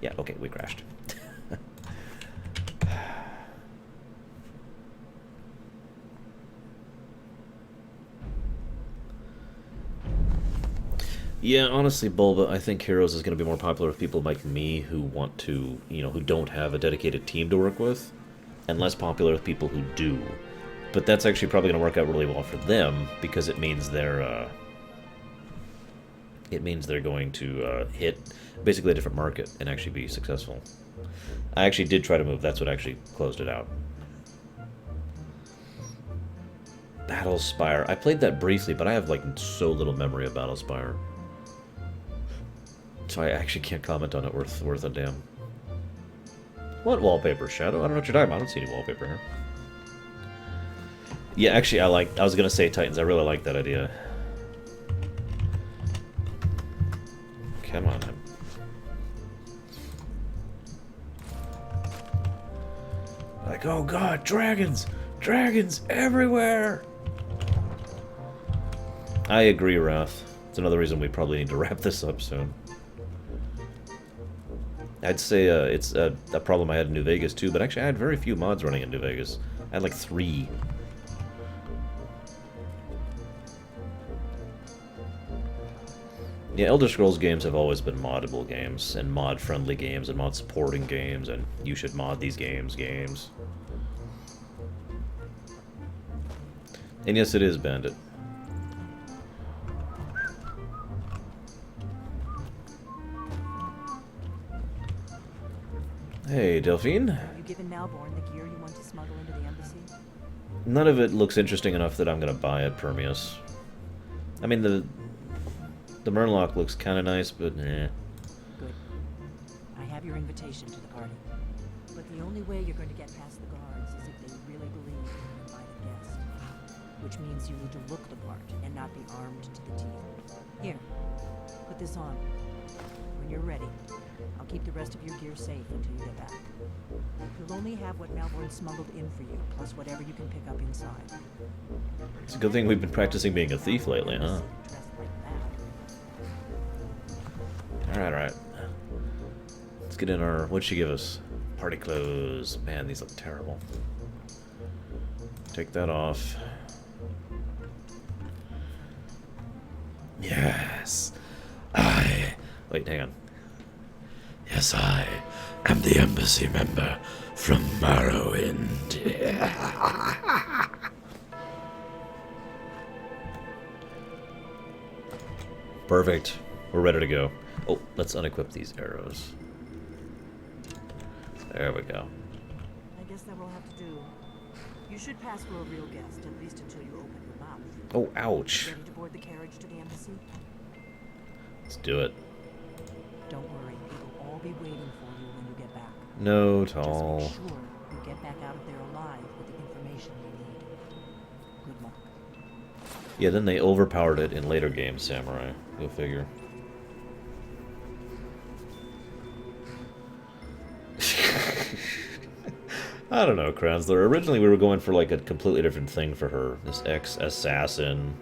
Yeah, okay, we crashed. Yeah, honestly, Bulba, I think Heroes is going to be more popular with people like me who want to, who don't have a dedicated team to work with, and less popular with people who do. But that's actually probably going to work out really well for them, because it means they're going to hit basically a different market and actually be successful. I actually did try to move. That's what actually closed it out. Battlespire. I played that briefly, but I have like so little memory of Battlespire, so I actually can't comment on it worth a damn. What wallpaper, Shadow? I don't know what you're talking about. I don't see any wallpaper here. Yeah, actually, I was gonna say Titans. I really like that idea. Come on. Like, oh god, dragons! Dragons everywhere! I agree, Wrath. It's another reason we probably need to wrap this up soon. I'd say it's a problem I had in New Vegas too, but actually I had very few mods running in New Vegas. I had like 3. Yeah, Elder Scrolls games have always been moddable games, and mod-friendly games, and mod-supporting games, and you should mod these games. And yes, it is Bandit. Hey, Delphine. Have you given Malborn the gear you want to smuggle into the embassy? None of it looks interesting enough that I'm gonna buy it, Permeus. I mean, the Murloc looks kind of nice, but eh. Good. I have your invitation to the party. But the only way you're going to get past the guards is if they really believe you're an invited guest. Which means you need to look the part and not be armed to the teeth. Here, put this on. When you're ready, I'll keep the rest of your gear safe until you get back. You'll only have what Malborn smuggled in for you, plus whatever you can pick up inside. It's a good thing we've been practicing being a thief lately, huh? Dressed like that. Alright. Let's get in our... What'd she give us? Party clothes. Man, these look terrible. Take that off. Yes. Wait, hang on. Yes, I am the embassy member from Morrowind. Perfect. We're ready to go. Oh, let's unequip these arrows. There we go. I guess that will have to do. You should pass for a real guest, at least until you open your mouth. Oh, ouch. Ready to board the carriage to the embassy? Let's do it. Don't worry, it'll all be waiting for you when you get back. No, Just make tall. sure you get back out of there alive with the information you need. Good luck. Yeah, then they overpowered it in later games, Samurai. Go figure. I don't know, Kranzler. Originally we were going for like a completely different thing for her. This ex-assassin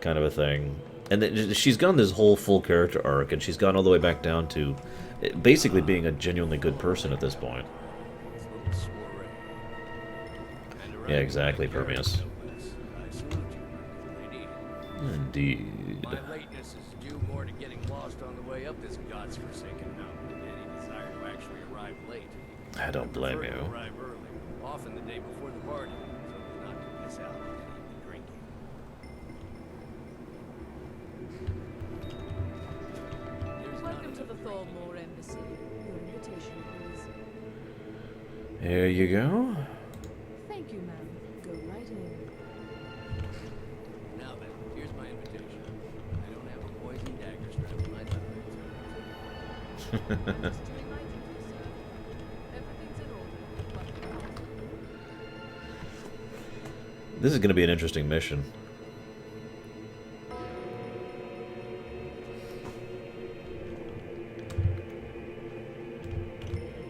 kind of a thing. And then she's gone this whole full character arc, and she's gone all the way back down to basically being a genuinely good person at this point. Yeah, exactly, Permeus. Indeed. My lateness is due more to getting lost on the way up this god's forsaken mountain than any desire to actually arrive late. I don't blame Prefer to you. arrive early, often the day before the party, so as not to miss out on any of the drinking. Welcome to the Thornmore Embassy. Your invitation, please. Here you go. Thank you, ma'am. Go right in. Now then, here's my invitation. I don't have a poison dagger strapped to my thigh. Just to remind you, sir, everything's in order. But This is going to be an interesting mission.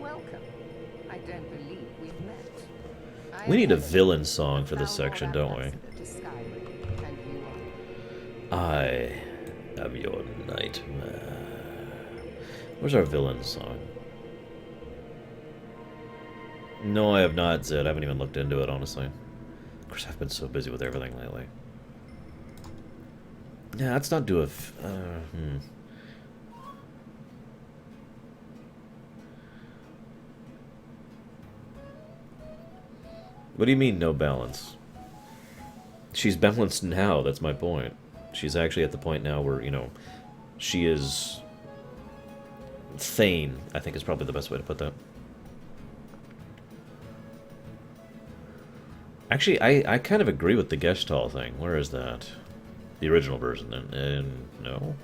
Welcome. I don't believe we've met. I We need a am villain song for this Foul section, don't we? Ambassador to Skyrim, and you are I am your nightmare. Where's our villain song? No, I have not, Zed. I haven't even looked into it, honestly. Of course, I've been so busy with everything lately. Yeah, let's not do a... What do you mean, no balance? She's balanced now, that's my point. She's actually at the point now where, you know, she is... Thane, I think is probably the best way to put that. Actually, I kind of agree with the Gestalt thing. Where is that? The original version, then? No?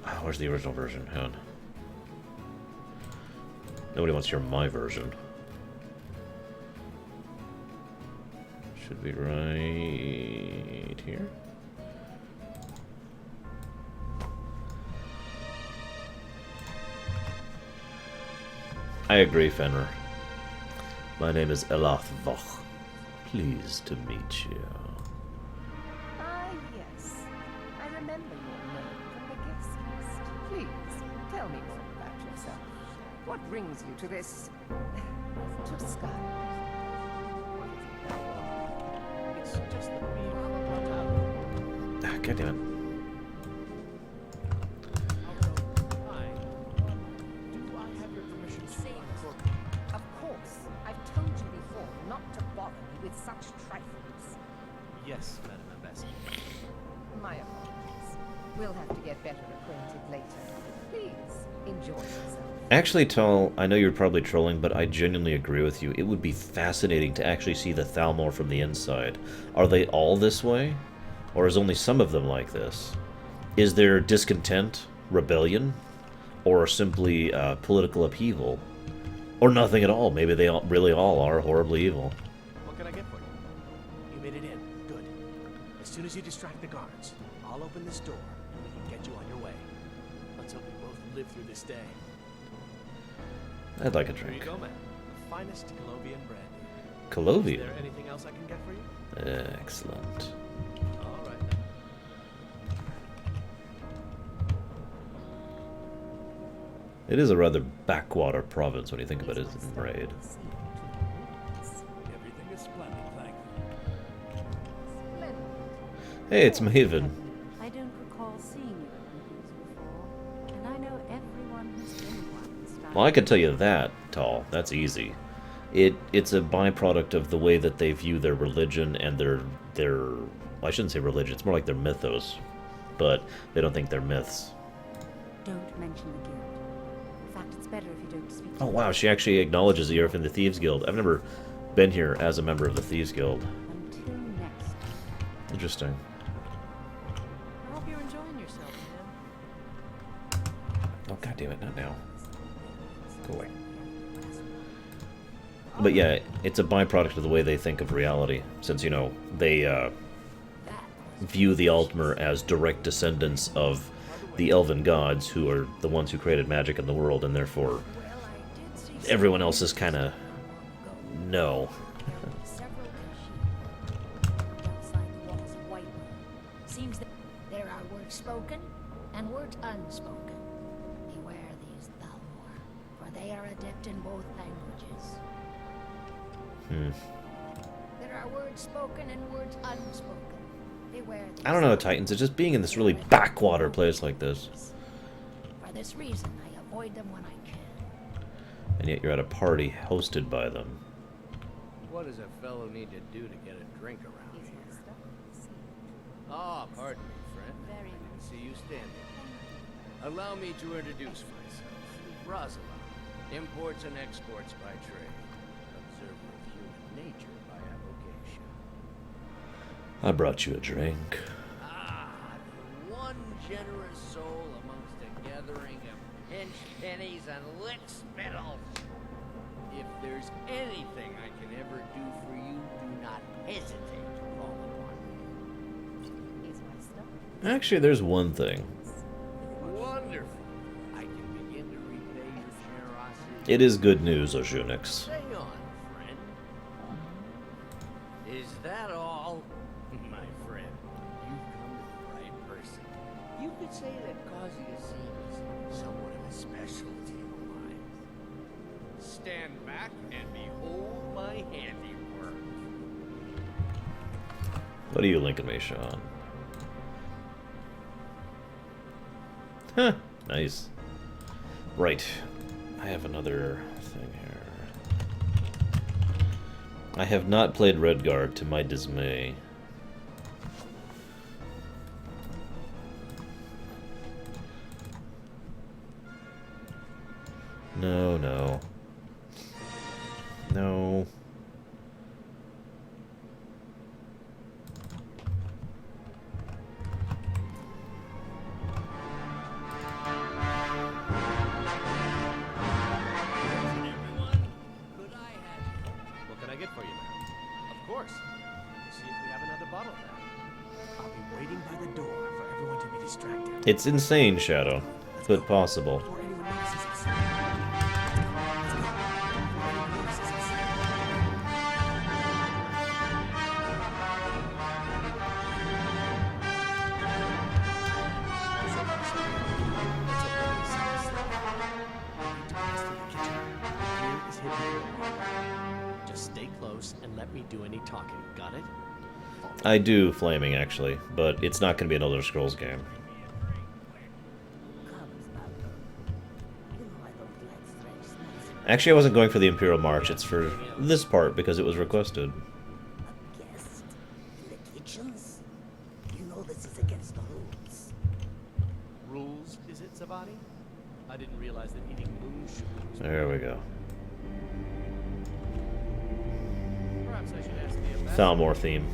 Oh, where's the original version? Hang on. Nobody wants to hear my version. Should be right here. I agree, Fenrir. My name is Elathvoch. Pleased to meet you. Ah, yes. I remember your name from the gifts list. Please, tell me more about yourself. What brings you to this... to Skyrim? It's just that we brought out. Ah, God damn it. Hi. Do I have your permission to Of course. I've told you before not to bother me with such trifles. Yes, Madam Ambassador. My apologies. We'll have to get better acquainted later. Please, enjoy yourself. Actually, Tal, I know you're probably trolling, but I genuinely agree with you. It would be fascinating to actually see the Thalmor from the inside. Are they all this way? Or is only some of them like this? Is there discontent, rebellion, or simply political upheaval? Or nothing at all? Maybe they really all are horribly evil. What can I get for you? You made it in. Good. As soon as you distract the guards, I'll open this door and we can get you on your way. Let's hope we both live through this day. I'd like a Here you drink. go, man. The finest Colovian brandy. Is Colovian? there anything else I can get for you? Excellent. All right then. It is a rather backwater province when you think about it in Raid. Everything is splendid, thank you. Splendid. Hey, it's Maven. I don't recall seeing you at these before, and I know everyone who's been one has found Well, I can tell you that, Tal. That's easy. It's a byproduct of the way that they view their religion and their I shouldn't say religion, it's more like their mythos. But they don't think they're myths. Don't mention the guild. In fact, it's better if you don't speak to Oh wow, she actually acknowledges that you're from the Thieves Guild. I've never been here as a member of the Thieves Guild. until next. Interesting. I hope you're enjoying yourself, man. Oh god damn it, not now. Go away. But yeah, it's a byproduct of the way they think of reality. Since, you know, they view the Altmer as direct descendants of the elven gods, who are the ones who created magic in the world, and therefore everyone else is kind of no. Seems that there are words spoken and words unspoken. Beware these Thalmor, for they are adept in both languages. There are words spoken and words unspoken. Beware these I don't know, Titans. It's just being in this really backwater place like this. For this reason, I avoid them when I can. And yet you're at a party hosted by them. What does a fellow need to do to get a drink around here? Ah, pardon me, friend. I didn't see you standing. Allow me to introduce myself. Rosalind, imports and exports by trade. Observer of human nature by avocation. I brought you a drink. Ah, the one generous soul amongst a gathering of pinch pennies and lick spittles. If there's anything I can ever do for you, do not hesitate to call upon me. Here's my stuff. Actually, there's one thing. Wonderful. I can begin to repay your generosity. It is good news, Ojunix. Stay on, friend. Is that all? My friend, you've come to the right person. You could say that causing a scene is somewhat of a specialty of mine. Stand back and behold my handiwork. What are you linking me, Sean? Huh, nice. Right. I have another thing here. I have not played Redguard, to my dismay. No, no. No. Everyone, could I have you? What can I get for you, man? Of course. See if we have another bottle of that. I'll be waiting by the door for everyone to be distracted. It's insane, Shadow, but possible. Before anyone notices us. close and let me do any talking. Got it? I do flaming, actually, but it's not going to be an Elder Scrolls game. Actually, I wasn't going for the Imperial March. It's for this part because it was requested. A guest in the kitchens? You know this is against the rules. Rules, is it, Zavani? I didn't realize that eating moon sugar was... There we go. Perhaps I should ask the ambassador. Thalmor theme.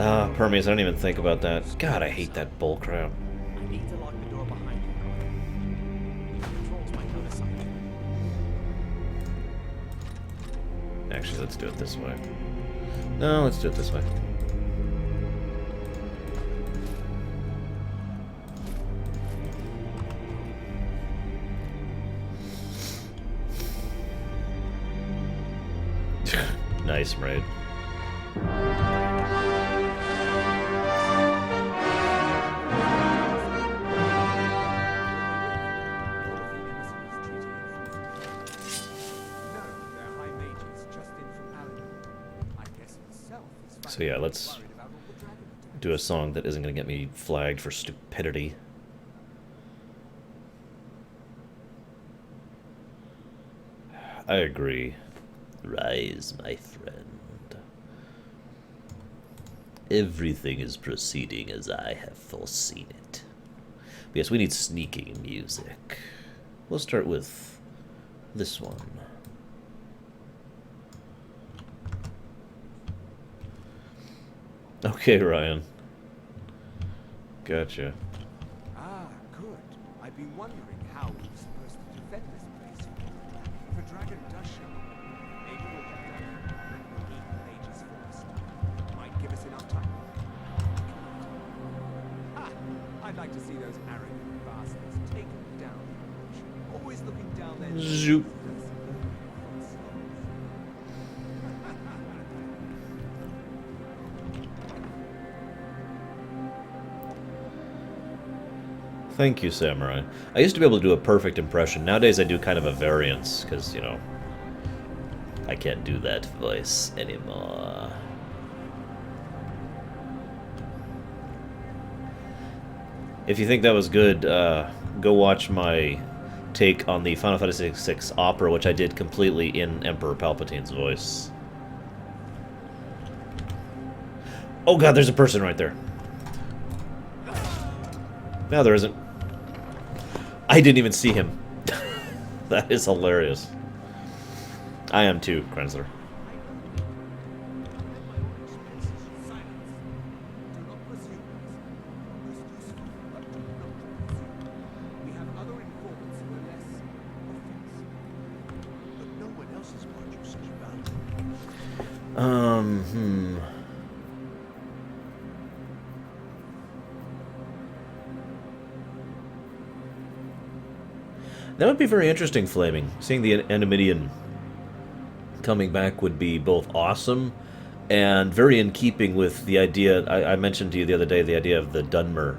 Ah, Permies, I don't even think about that. God, I hate that bullcrap. I need to lock the door behind you. Controls might notice something. Actually, let's do it this way. No, let's do it this way. Nice, right? So yeah, let's do a song that isn't going to get me flagged for stupidity. I agree. Rise, my friend. Everything is proceeding as I have foreseen it. But yes, we need sneaking music. We'll start with this one. Okay, Ryan. Gotcha. Ah, good. I've been wondering how we're supposed to defend this place. If a dragon does show up, maybe we'll get there and eat the mages first. Might give us enough time. Ah, I'd like to see those arrogant bastards taken down. Always looking down their Zoop. Thank you, Samurai. I used to be able to do a perfect impression. Nowadays I do kind of a variance, because, you know, I can't do that voice anymore. If you think that was good, go watch my take on the Final Fantasy VI opera, which I did completely in Emperor Palpatine's voice. Oh god, there's a person right there. No, there isn't. I didn't even see him. That is hilarious. I am too, Krenzler. That would be very interesting, Flaming. Seeing the Endymion coming back would be both awesome and very in keeping with the idea, I mentioned to you the other day, the idea of the Dunmer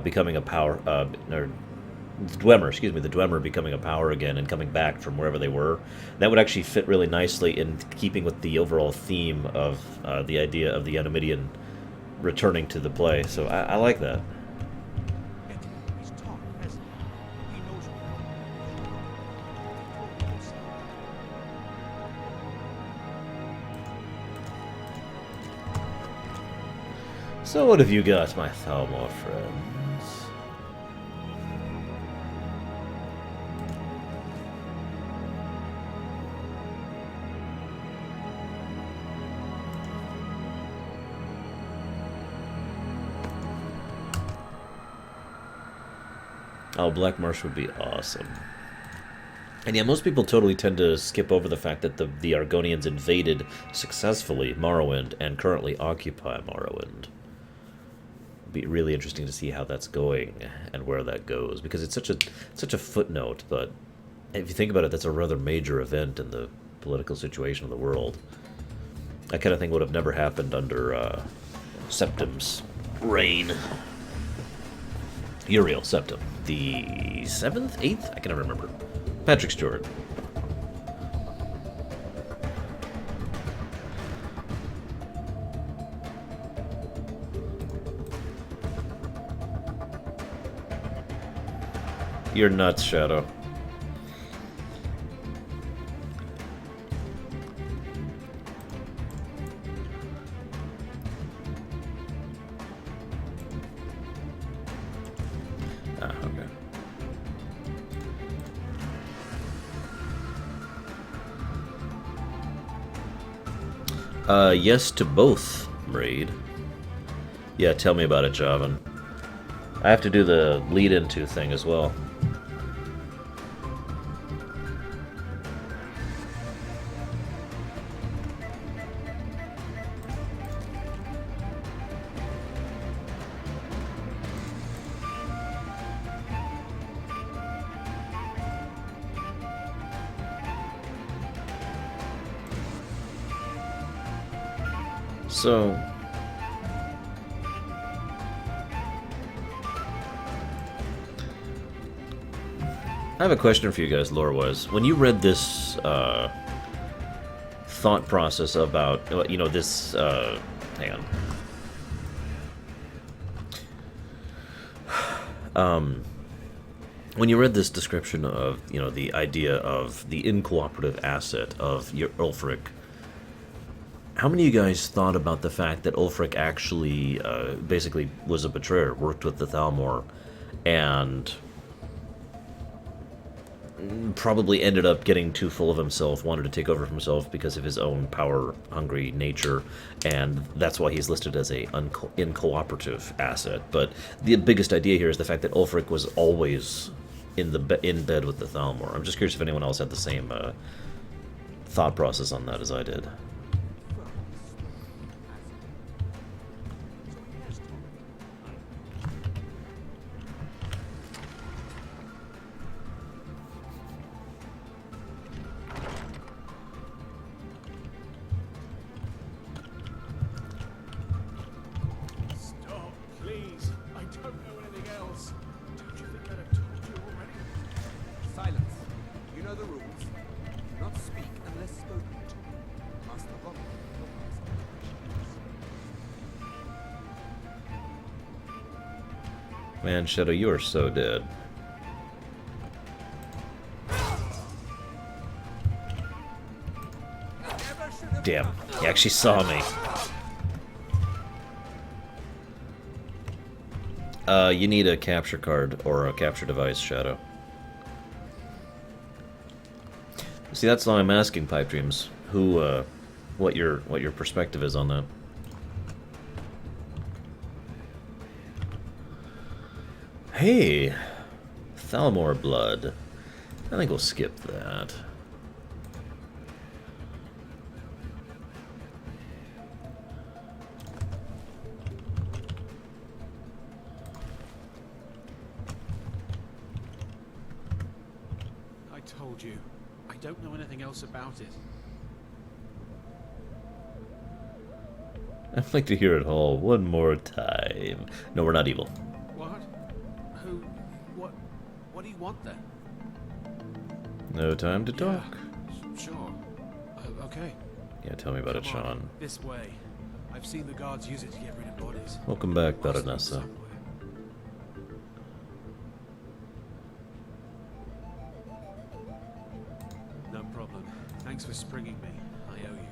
becoming a power, or Dwemer, excuse me, the Dwemer becoming a power again and coming back from wherever they were. That would actually fit really nicely in keeping with the overall theme of the idea of the Endymion returning to the play. So I like that. So what have you got, my Thalmor friends? Oh, Black Marsh would be awesome. And yeah, most people totally tend to skip over the fact that the Argonians invaded successfully Morrowind and currently occupy Morrowind. Be really interesting to see how that's going and where that goes, because it's such a footnote, but if you think about it, that's a rather major event in the political situation of the world. That kind of thing would have never happened under Septim's reign. Uriel Septim. The 7th? 8th? I can never remember. Patrick Stewart. You're nuts, Shadow. Yes to both, Raid. Yeah, tell me about it, Javan. I have to do the lead-into thing as well. So, I have a question for you guys, lore-wise. When you read this thought process about, you know, this, hang on. When you read this description of, you know, the idea of the incooperative asset of your Ulfric, how many of you guys thought about the fact that Ulfric actually basically was a betrayer, worked with the Thalmor, and probably ended up getting too full of himself, wanted to take over for himself because of his own power-hungry nature, and that's why he's listed as a incooperative asset. But the biggest idea here is the fact that Ulfric was always in bed with the Thalmor. I'm just curious if anyone else had the same thought process on that as I did. Man, Shadow, you are so dead. Damn, he actually saw me. You need a capture card or a capture device, Shadow. See, that's all I'm asking, Pipe Dreams. What your perspective is on that. Hey, Thalmor blood. I think we'll skip that. I told you, I don't know anything else about it. I'd like to hear it all one more time. No, we're not evil. What? Who? What do you want then? No time to talk. Sure. Okay. Yeah, tell me about it, Sean. This way. I've seen the guards use it to get rid of bodies. Welcome back, Baronessa. No problem. Thanks for springing me. I owe you.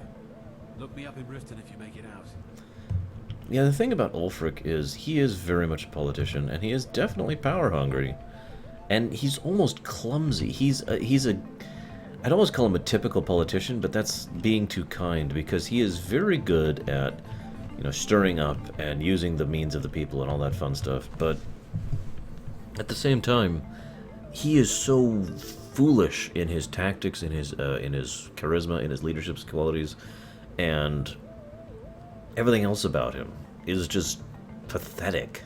Look me up in Riften if you make it out. Yeah, the thing about Ulfric is he is very much a politician, and he is definitely power hungry, and he's almost clumsy. He's a I'd almost call him a typical politician, but that's being too kind, because he is very good at, you know, stirring up and using the means of the people and all that fun stuff. But at the same time, he is so foolish in his tactics, in his charisma, in his leadership qualities, and everything else about him is just pathetic.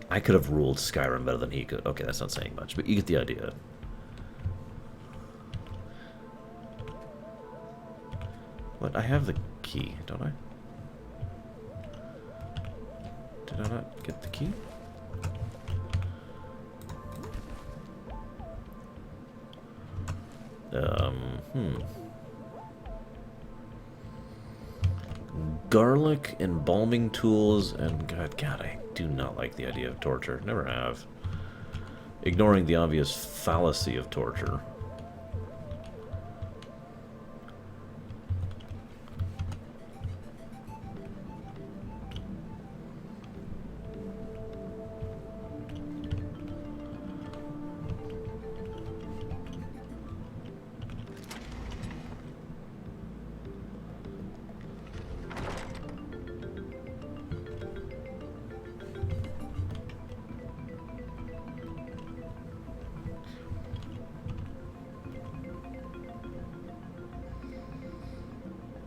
I could have ruled Skyrim better than he could. Okay, that's not saying much, but you get the idea. But I have the key, don't I? Did I not get the key? Garlic, embalming tools, and God, I do not like the idea of torture. Never have. Ignoring the obvious fallacy of torture.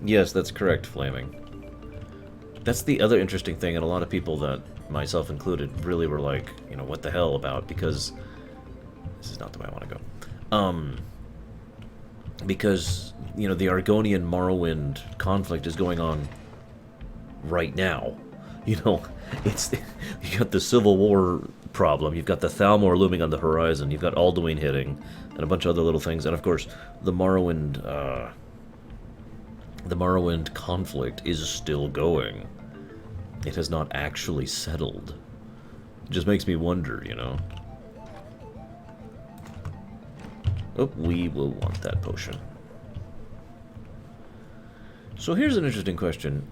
Yes, that's correct, Flaming. That's the other interesting thing, and a lot of people, that myself included, really were like, you know, what the hell about, because this is not the way I want to go. Because, you know, the Argonian-Morrowind conflict is going on right now. You know, it's you got the Civil War problem, you've got the Thalmor looming on the horizon, you've got Alduin hitting, and a bunch of other little things, and of course, the Morrowind conflict is still going. It has not actually settled. It just makes me wonder, you know. Oh, we will want that potion. So here's an interesting question.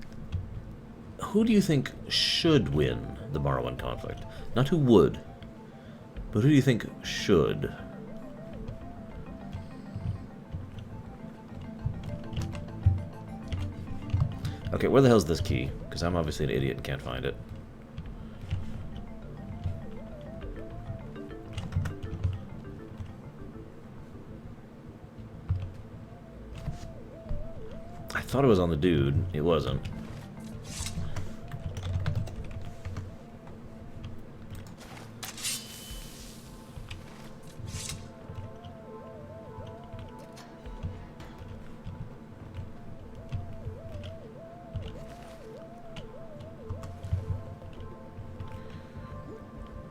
Who do you think should win the Morrowind conflict? Not who would, but who do you think should? Okay, where the hell's this key? Because I'm obviously an idiot and can't find it. I thought it was on the dude. It wasn't.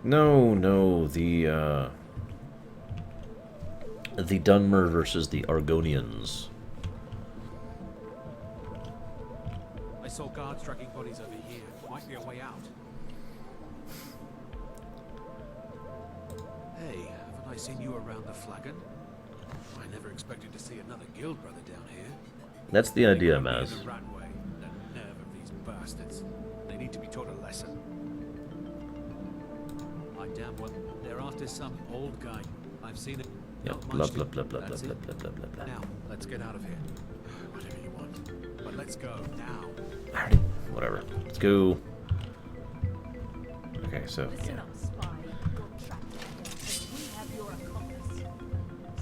No, the Dunmer versus the Argonians. I saw guards dragging bodies over here. Might be a way out. Hey, haven't I seen you around the flagon? I never expected to see another guild brother down here. That's the idea, The Maz. runway. The nerve of these bastards. They need to be taught a lesson. I damn well. They're after some old guy. I've seen it. Yep, Not blah much blah to- blah blah blah that's blah it. blah blah blah blah. Now, let's get out of here. Whatever you want. But let's go now. Alrighty, whatever. Let's go. Okay, so Listen up, spy. You're trapped in here. We have your accomplice.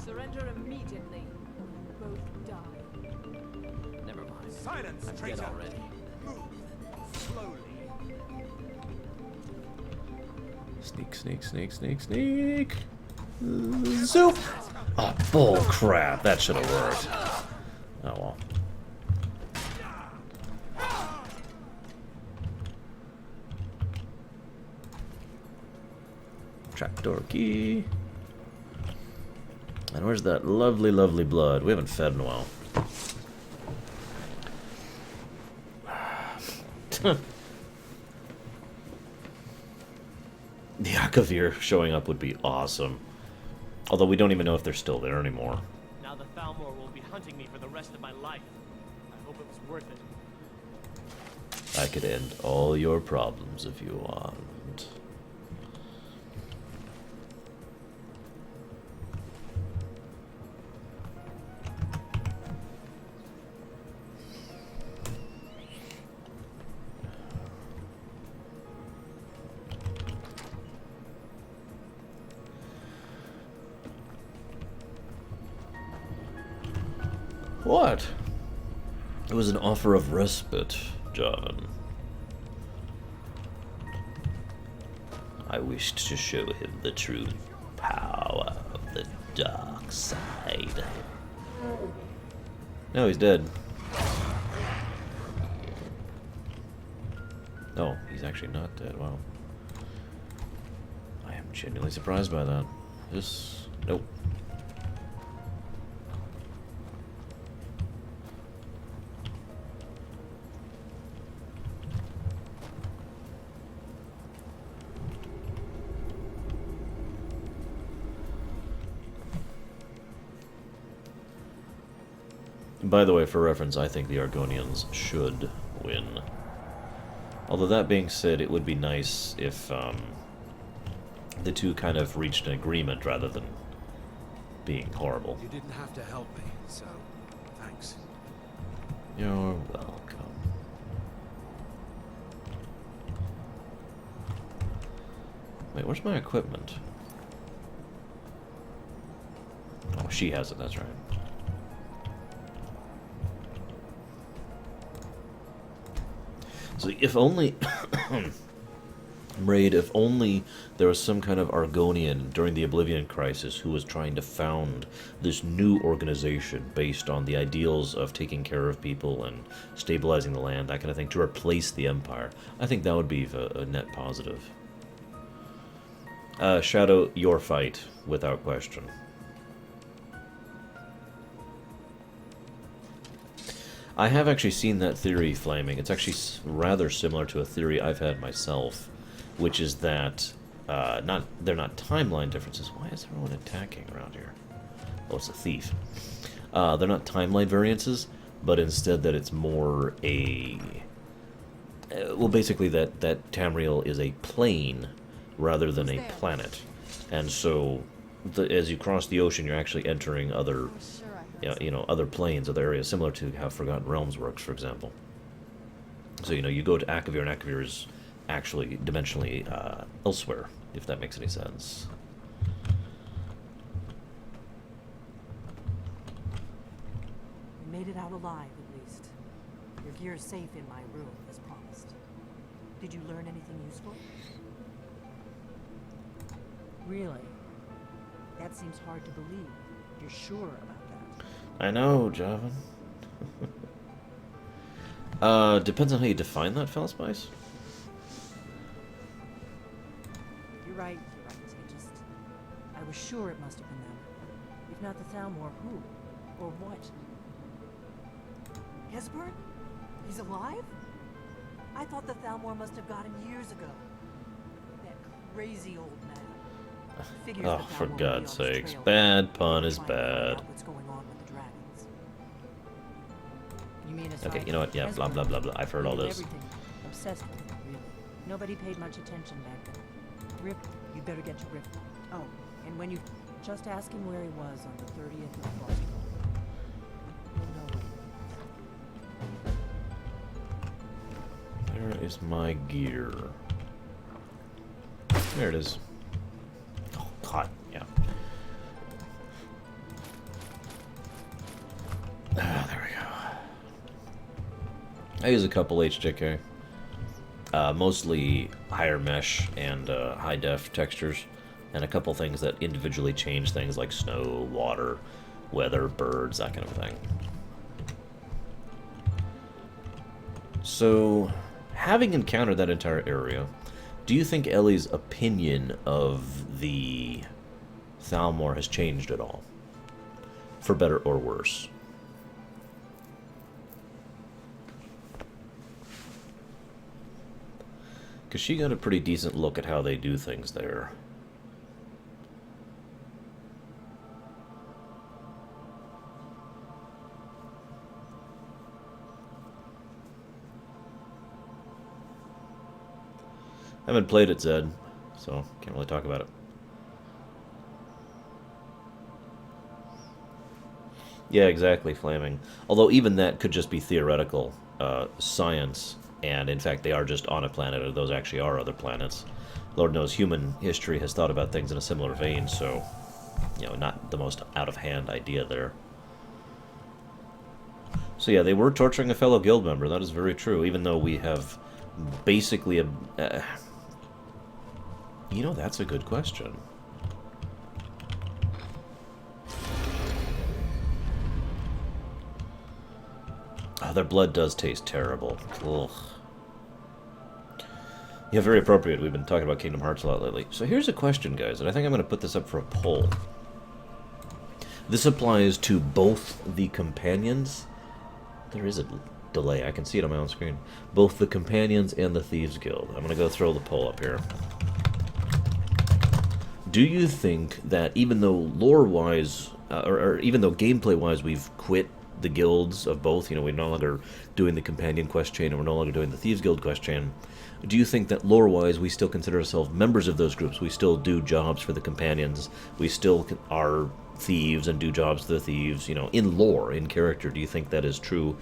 Surrender immediately, or you both die. Never mind. Silence, I'm dead traitor. already. Move slowly. sneak, sneak, sneak, sneak, sneak. Zoop! Oh, bull crap! That should have worked. Oh well. Trapdoor key. And where's that lovely, lovely blood? We haven't fed in a while. The Akavir showing up would be awesome. Although we don't even know if they're still there anymore. Now the Thalmor will be hunting me for the rest of my life. I hope it was worth it. I could end all your problems if you want. What? It was an offer of respite, John. I wished to show him the true power of the dark side. No, he's dead. Oh, he's actually not dead. Wow. I am genuinely surprised by that. This... Nope. By the way, for reference, I think the Argonians should win. Although that being said, it would be nice if the two kind of reached an agreement rather than being horrible. You didn't have to help me, so thanks. You're welcome. Wait, where's my equipment? Oh, she has it, that's right. So if only... Raid, if only there was some kind of Argonian during the Oblivion Crisis who was trying to found this new organization based on the ideals of taking care of people and stabilizing the land, that kind of thing, to replace the Empire. I think that would be a net positive. Shadow, your fight, without question. I have actually seen that theory flaming. It's actually rather similar to a theory I've had myself, which is that they're not timeline differences. Why is everyone attacking around here? Oh, it's a thief. They're not timeline variances, but instead that it's more a... well, basically that Tamriel is a plane rather than a planet. And so, as you cross the ocean, you're actually entering other... other planes, other areas, similar to how Forgotten Realms works, for example. So, you go to Akavir, and Akavir is actually dimensionally elsewhere, if that makes any sense. You made it out alive, at least. Your gear's safe in my room, as promised. Did you learn anything useful? Really? That seems hard to believe. You're sure about that? I know, Javan. Depends on how you define that, Felspice. You're right, I was sure it must have been them. If not the Thalmor, who? Or what? Hesburn? He's alive? I thought the Thalmor must have got him years ago. That crazy old man. Figures Oh, for God's sakes. Bad pun is bad. What's going on with the dragons? You mean Okay, you know what? Yeah, blah, blah, blah, blah. I've heard all this. Obsessed with it, really. Nobody paid much attention back then. Rip, you'd better get to Rip. Oh, and when you just ask him where he was on the 30th of August. You'll know where. Where is my gear? There it is. Oh, God, yeah. Ah, there we go. I use a couple HJK. Mostly higher mesh and high def textures, and a couple things that individually change things like snow, water, weather, birds, that kind of thing. So, having encountered that entire area, do you think Ellie's opinion of the Thalmor has changed at all? For better or worse? Because she got a pretty decent look at how they do things there. I haven't played it, Zed, so can't really talk about it. Yeah, exactly, Flaming. Although even that could just be theoretical science. And in fact, they are just on a planet, or those actually are other planets. Lord knows human history has thought about things in a similar vein, so, not the most out-of-hand idea there. So yeah, they were torturing a fellow guild member, that is very true, even though we have basically that's a good question. Oh, their blood does taste terrible. Ugh. Yeah, very appropriate. We've been talking about Kingdom Hearts a lot lately. So here's a question, guys, and I think I'm going to put this up for a poll. This applies to both the companions. There is a delay. I can see it on my own screen. Both the companions and the Thieves Guild. I'm going to go throw the poll up here. Do you think that even though lore-wise, or even though gameplay-wise we've quit the guilds of both, you know, we're no longer doing the companion quest chain and we're no longer doing the Thieves Guild quest chain, do you think that lore-wise we still consider ourselves members of those groups? We still do jobs for the companions, we still are thieves and do jobs for the thieves, you know, in lore, in character? Do you think that is true,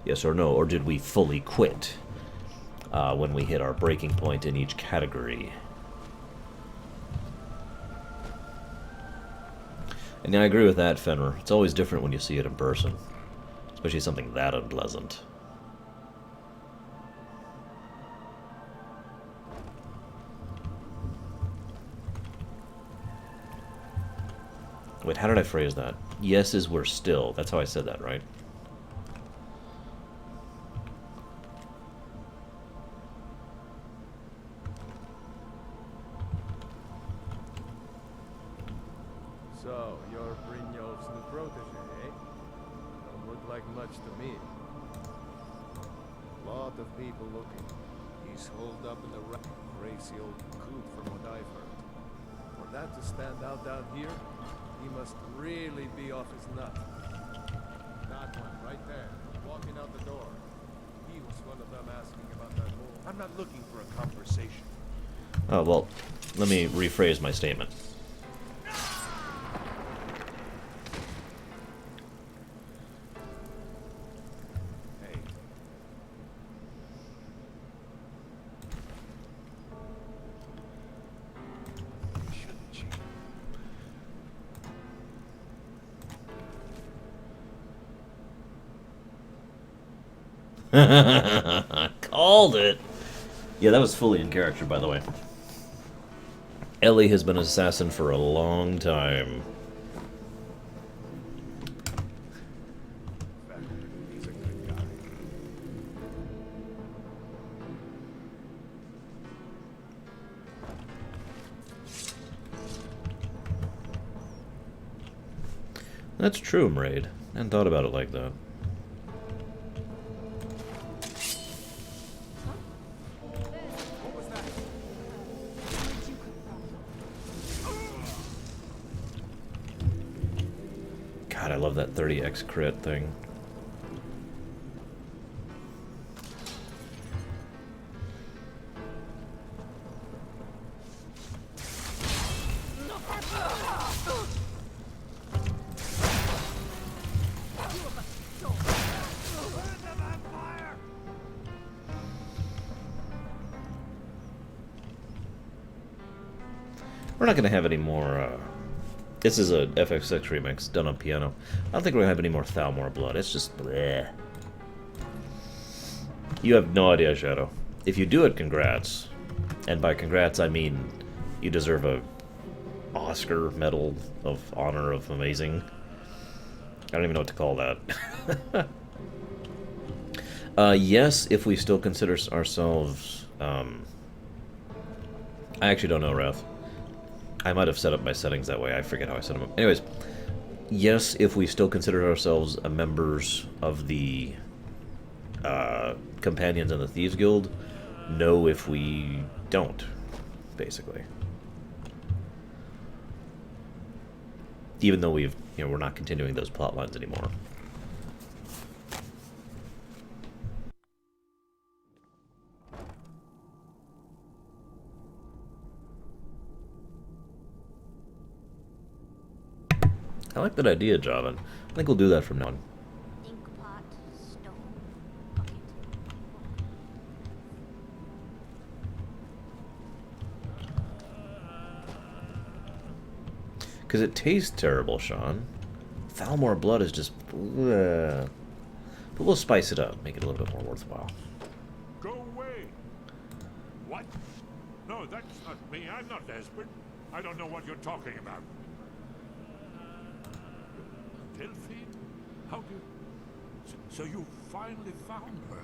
yes or no? Or did we fully quit when we hit our breaking point in each category? And yeah, I agree with that, Fenrir. It's always different when you see it in person. Especially something that unpleasant. Wait, how did I phrase that? Yes is we're still. That's how I said that, right? So, you're Brynjolf's new protege, eh? Don't look like much to me. Lot of people looking. He's holed up in the crazy old coot from what I've heard. For that to stand out down here, he must really be off his nut. That one, right there, walking out the door. He was one of them asking about that whole... I'm not looking for a conversation. Oh, well, let me rephrase my statement. Called it! Yeah, that was fully in character, by the way. Ellie has been an assassin for a long time. He's a good guy. That's true, Mraid. I hadn't thought about it like that. God, I love that 30x crit thing. We're not going to have any more, this is a FX6 remix done on piano. I don't think we're going to have any more Thalmor blood. It's just bleh. You have no idea, Shadow. If you do it, congrats. And by congrats, I mean you deserve a Oscar Medal of Honor of Amazing. I don't even know what to call that. Yes, if we still consider ourselves... I actually don't know, Wrath. I might have set up my settings that way. I forget how I set them up. Anyways, yes, if we still consider ourselves members of the companions in the Thieves Guild. No, if we don't, basically. Even though we've, we're not continuing those plot lines anymore. I like that idea, Javan. I think we'll do that from now on. Inkpot, stone, bucket. Because it tastes terrible, Sean. Thalmor blood is just... But we'll spice it up, make it a little bit more worthwhile. Go away! What? No, that's not me. I'm not desperate. I don't know what you're talking about. Delphine? How do... So you finally found her.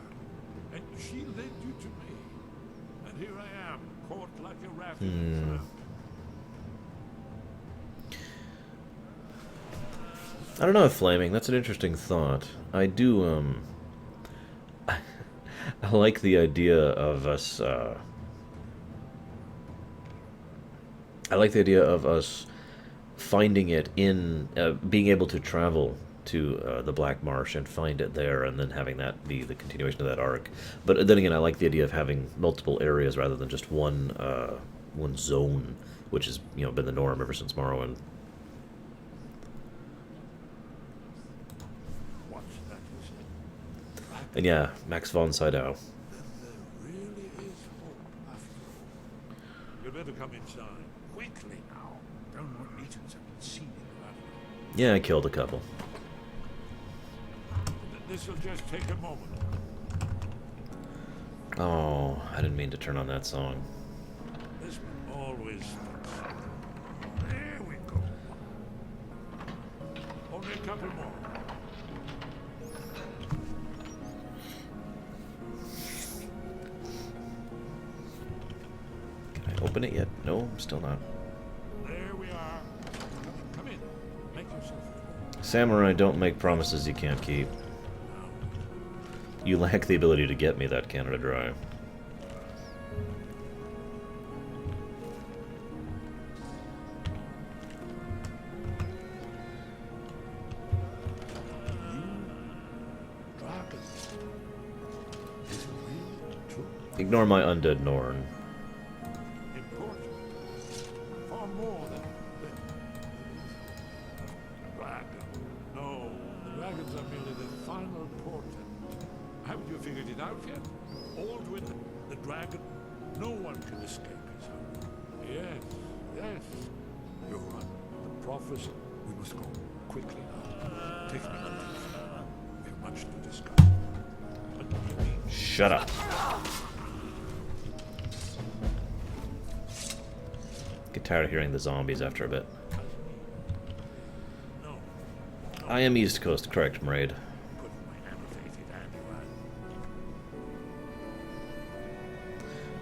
And she led you to me. And here I am, caught like a rat in a trap. I don't know, Flaming. That's an interesting thought. I do, I like the idea of us, I like the idea of us finding it in, being able to travel to the Black Marsh and find it there, and then having that be the continuation of that arc. But then again, I like the idea of having multiple areas rather than just one zone, which has been the norm ever since Morrowind. And yeah, Max von Sydow. Really is hope after all. You better come inside quickly now. Don't want Legions have been seen in the valley. Yeah, I killed a couple. This'll just take a moment. Oh, I didn't mean to turn on that song. This one always starts. There we go. Only a couple more. Can I open it yet? No, I'm still not. There we are. Come in. Make yourself at home. Samurai don't make promises you can't keep. You lack the ability to get me that Canada Dry. Ignore my undead Norn. Important. Far more than dragon. No, the dragons are merely the final portent. Haven't you figured it out yet? Alduin, the dragon, no one can escape his hope. Yes, yes. You're right. The prophecy. We must go quickly now. Take me with you. We have much to discuss. But you need... Shut up. Get tired of hearing the zombies after a bit. I am East Coast, correct, Meridia.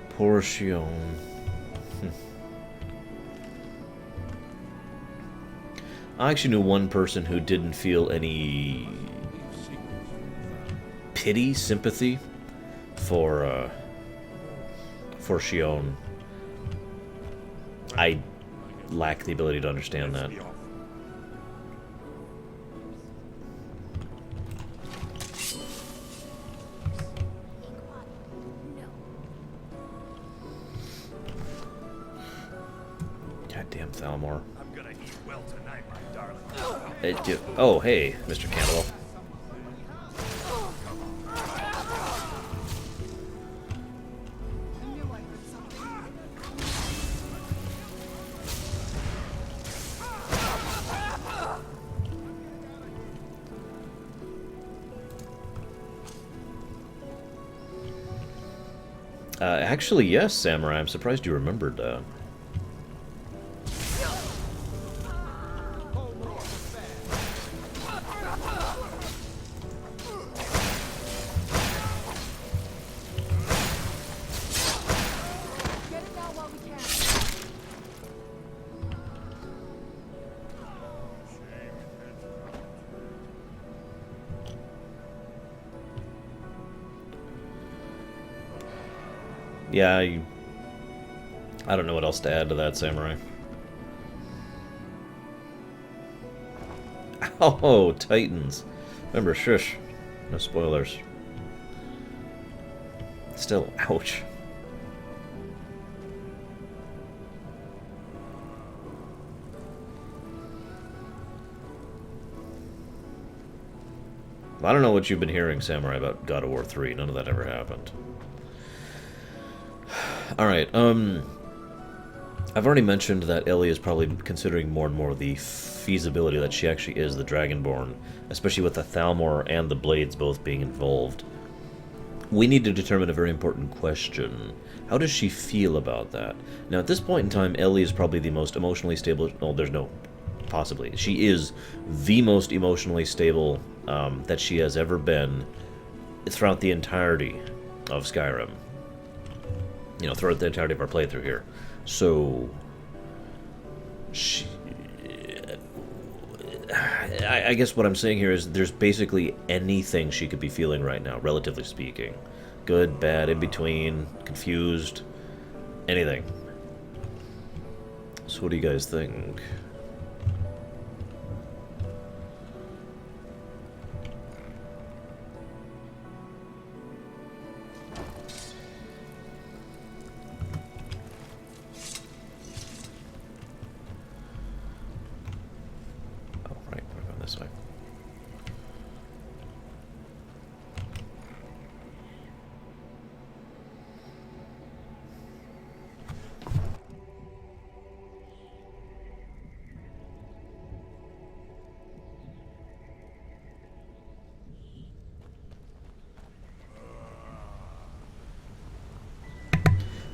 Portion. I actually knew one person who didn't feel any pity, sympathy for Shion. I lack the ability to understand that. Goddamn Thalmor. I'm gonna eat well tonight, my darling. Oh, hey, Mr. Cantwell. Actually, yes, Samurai. I'm surprised you remembered that. Yeah, I don't know what else to add to that, Samurai. Oh, Titans. Remember, shush. No spoilers. Still, ouch. I don't know what you've been hearing, Samurai, about God of War 3. None of that ever happened. Alright, I've already mentioned that Ellie is probably considering more and more the feasibility that she actually is the Dragonborn, especially with the Thalmor and the Blades both being involved. We need to determine a very important question. How does she feel about that? Now, at this point in time, Ellie is probably the most emotionally stable... Oh, there's no... Possibly. She is the most emotionally stable that she has ever been throughout the entirety of Skyrim. You know, throughout the entirety of our playthrough here. So, I guess what I'm saying here is there's basically anything she could be feeling right now, relatively speaking. Good, bad, in between, confused, anything. So what do you guys think?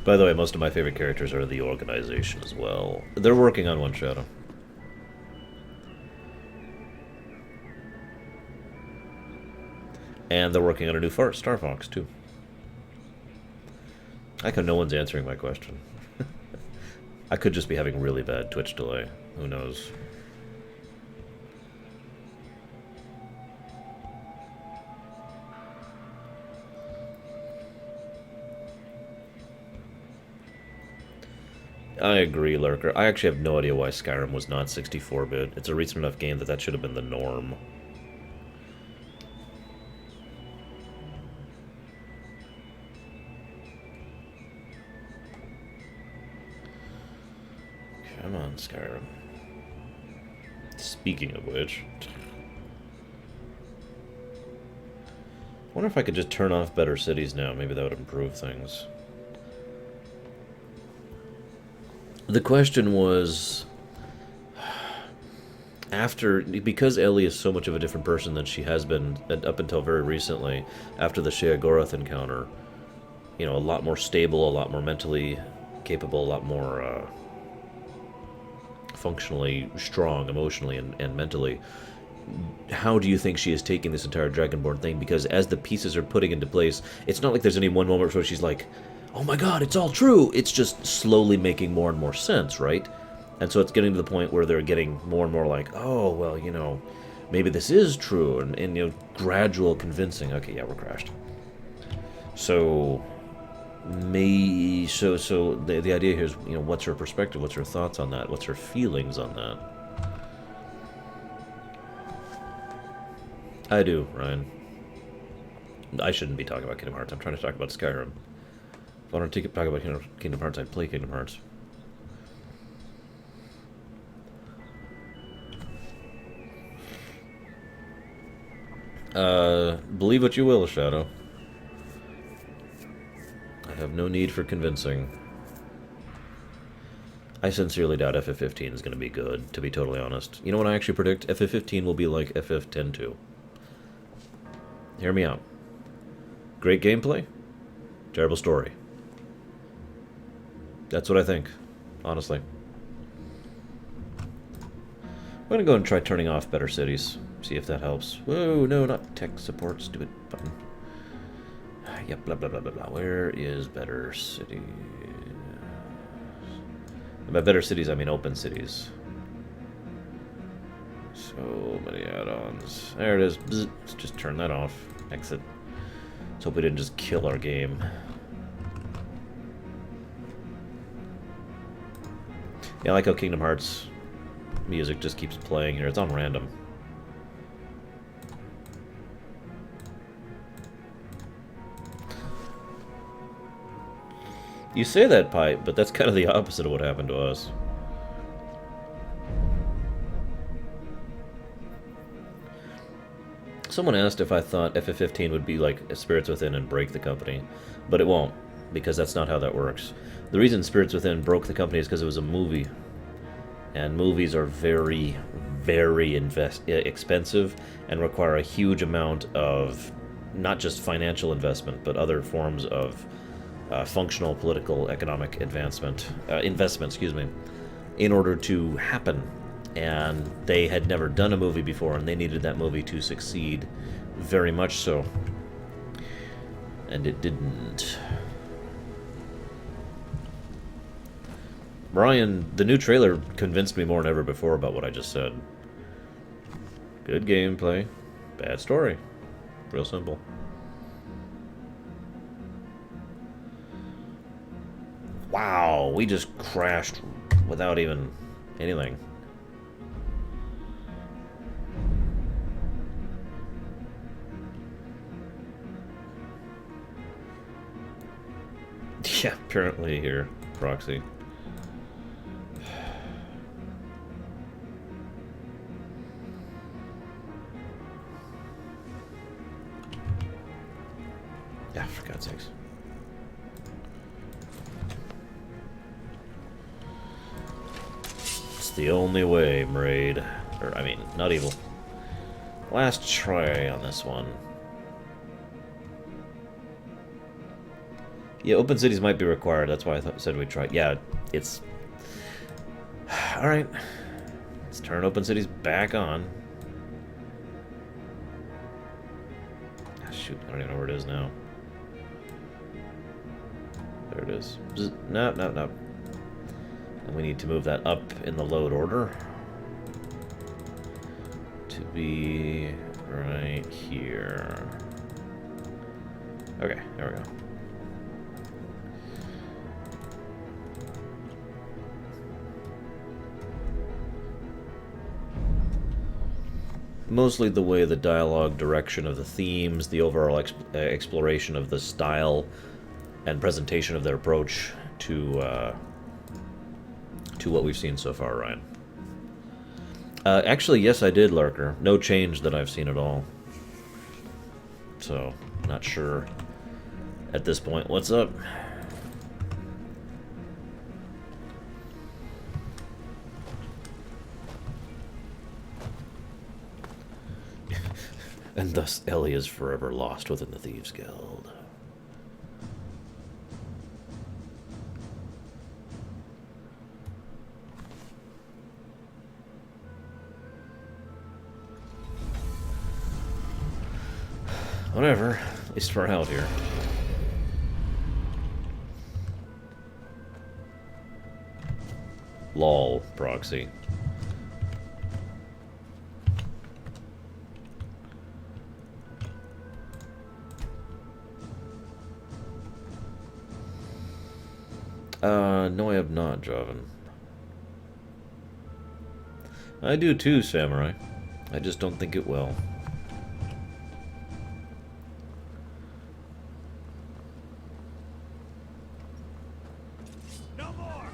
By the way, most of my favorite characters are the organization as well. They're working on one Shadow. And they're working on a new Star Fox, too. I know one's answering my question. I could just be having really bad Twitch delay. Who knows? I agree, Lurker. I actually have no idea why Skyrim was not 64-bit. It's a recent enough game that that should have been the norm. Come on, Skyrim. Speaking of which... I wonder if I could just turn off better cities now. Maybe that would improve things. The question was... because Ellie is so much of a different person than she has been up until very recently, after the Sheogorath encounter, you know, a lot more stable, a lot more mentally capable, a lot more functionally strong, emotionally and mentally. How do you think she is taking this entire Dragonborn thing? Because as the pieces are putting into place, it's not like there's any one moment where she's like, oh my god, it's all true! It's just slowly making more and more sense, right? And so it's getting to the point where they're getting more and more like, oh, well, you know, maybe this is true, and you know, gradual convincing. Okay, yeah, we're crashed. So, the idea here is, you know, what's her perspective, what's her thoughts on that, what's her feelings on that? I do, Ryan. I shouldn't be talking about Kingdom Hearts, I'm trying to talk about Skyrim. If I want to talk about Kingdom Hearts, I'd play Kingdom Hearts. Believe what you will, Shadow. I have no need for convincing. I sincerely doubt FF15 is going to be good, to be totally honest. You know what I actually predict? FF15 will be like FF10-2. Hear me out. Great gameplay, terrible story. That's what I think, honestly. I'm going to go and try turning off Better Cities. See if that helps. Whoa, no, not tech support. Stupid button. Yep, blah, blah, blah, blah, blah. Where is Better Cities? And by Better Cities, I mean open cities. So many add-ons. There it is. Bzz. Let's just turn that off. Exit. Let's hope we didn't just kill our game. Yeah, I like how Kingdom Hearts music just keeps playing here. It's on random. You say that, Pipe, but that's kind of the opposite of what happened to us. Someone asked if I thought FF15 would be like Spirits Within and break the company, but it won't, because that's not how that works. The reason Spirits Within broke the company is because it was a movie, and movies are very, very expensive and require a huge amount of not just financial investment, but other forms of functional, political, economic investment, in order to happen. And they had never done a movie before, and they needed that movie to succeed very much so. And it didn't. Brian, the new trailer convinced me more than ever before about what I just said. Good gameplay, bad story. Real simple. Wow, we just crashed without even anything. Yeah, apparently here, Proxy. Yeah, for God's sakes. It's the only way, Meridia. Or, I mean, not evil. Last try on this one. Yeah, open cities might be required. That's why I said we'd try. Yeah, it's... Alright. Let's turn open cities back on. Ah, shoot, I don't even know where it is now. There it is. No. And we need to move that up in the load order. To be right here. Okay, there we go. Mostly the way the dialogue direction of the themes, the overall exploration of the style and presentation of their approach to what we've seen so far, Ryan. Actually, yes, I did, Lurker. No change that I've seen at all. So, not sure at this point what's up. And thus Ellie is forever lost within the Thieves' Guild. Whatever, at least we're out here. LOL, proxy. No, I have not, Joven. I do too, Samurai. I just don't think it will. No more.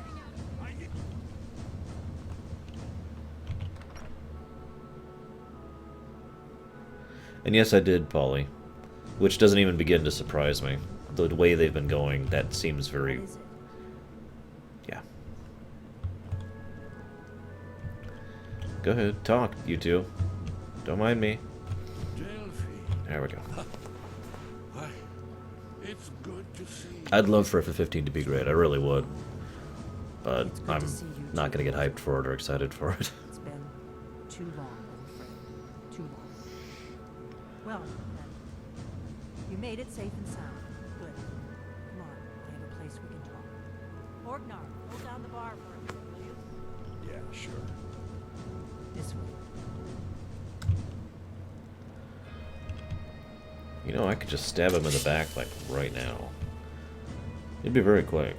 And yes, I did, Polly. Which doesn't even begin to surprise me. The way they've been going, that seems very... Yeah. Go ahead, talk, you two. Don't mind me. There we go. It's good to see. I'd love for FF15 to be great, I really would. But I'm not going to get hyped for it or excited for it. It's been too long, I'm afraid. Too long. Well, then, you made it safe and sound. Good. Come on, I have a place we can talk. Orgnar, hold down the bar for a minute, will you? Yeah, sure. This way. You know, I could just stab him in the back, like, right now. It'd be very quick.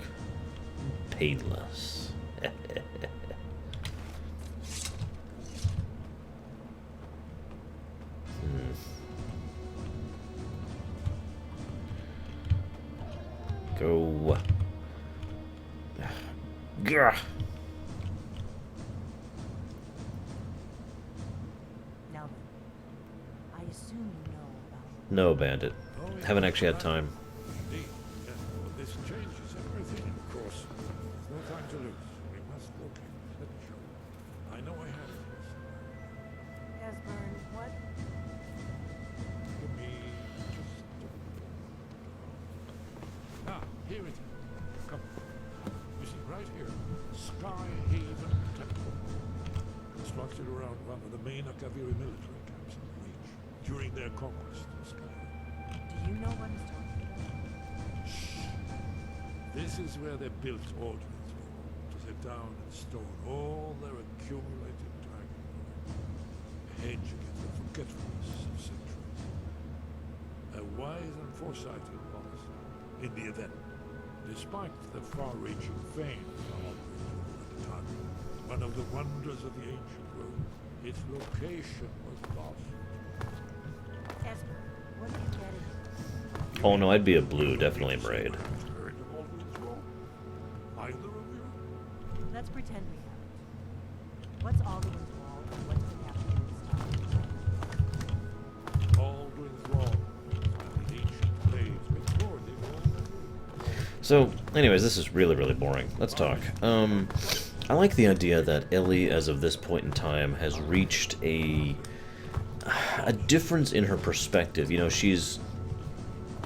Painless. Go. Gah. Now then, I assume you know about... No, Bandit. Haven't actually had time. Indeed. Yes, well, this changes everything, of course. There's no time to lose. We must locate the treasure. I know I have it here somewhere. Esbern, what? Give me just a... Ah, here it is. Come. You see, right here, Sky Haven Temple. Constructed around one of the main Akaviri military camps in the Reach during their conquest of Skyrim. Do you know what he's talking about? Shh. This is where they built Alduin's Wall, to set down and store all their accumulated dragon lore. A hedge against the forgetfulness of centuries. A wise and foresighted policy. In the event, despite the far-reaching fame of Alduin's Wall at the time, one of the wonders of the ancient world, its location was lost. Esbern, what are you getting? Oh no, I'd be a blue, definitely a raid. Heard of Alduin's Wall? Either of you? Let's pretend we haven't. What's Alduin's Wall and what does it have to do with Skyrim? Alduin's Wall. The ancient blades before the wall. So, anyways, this is really, really boring. Let's talk. I like the idea that Ellie, as of this point in time, has reached a difference in her perspective. You know, she's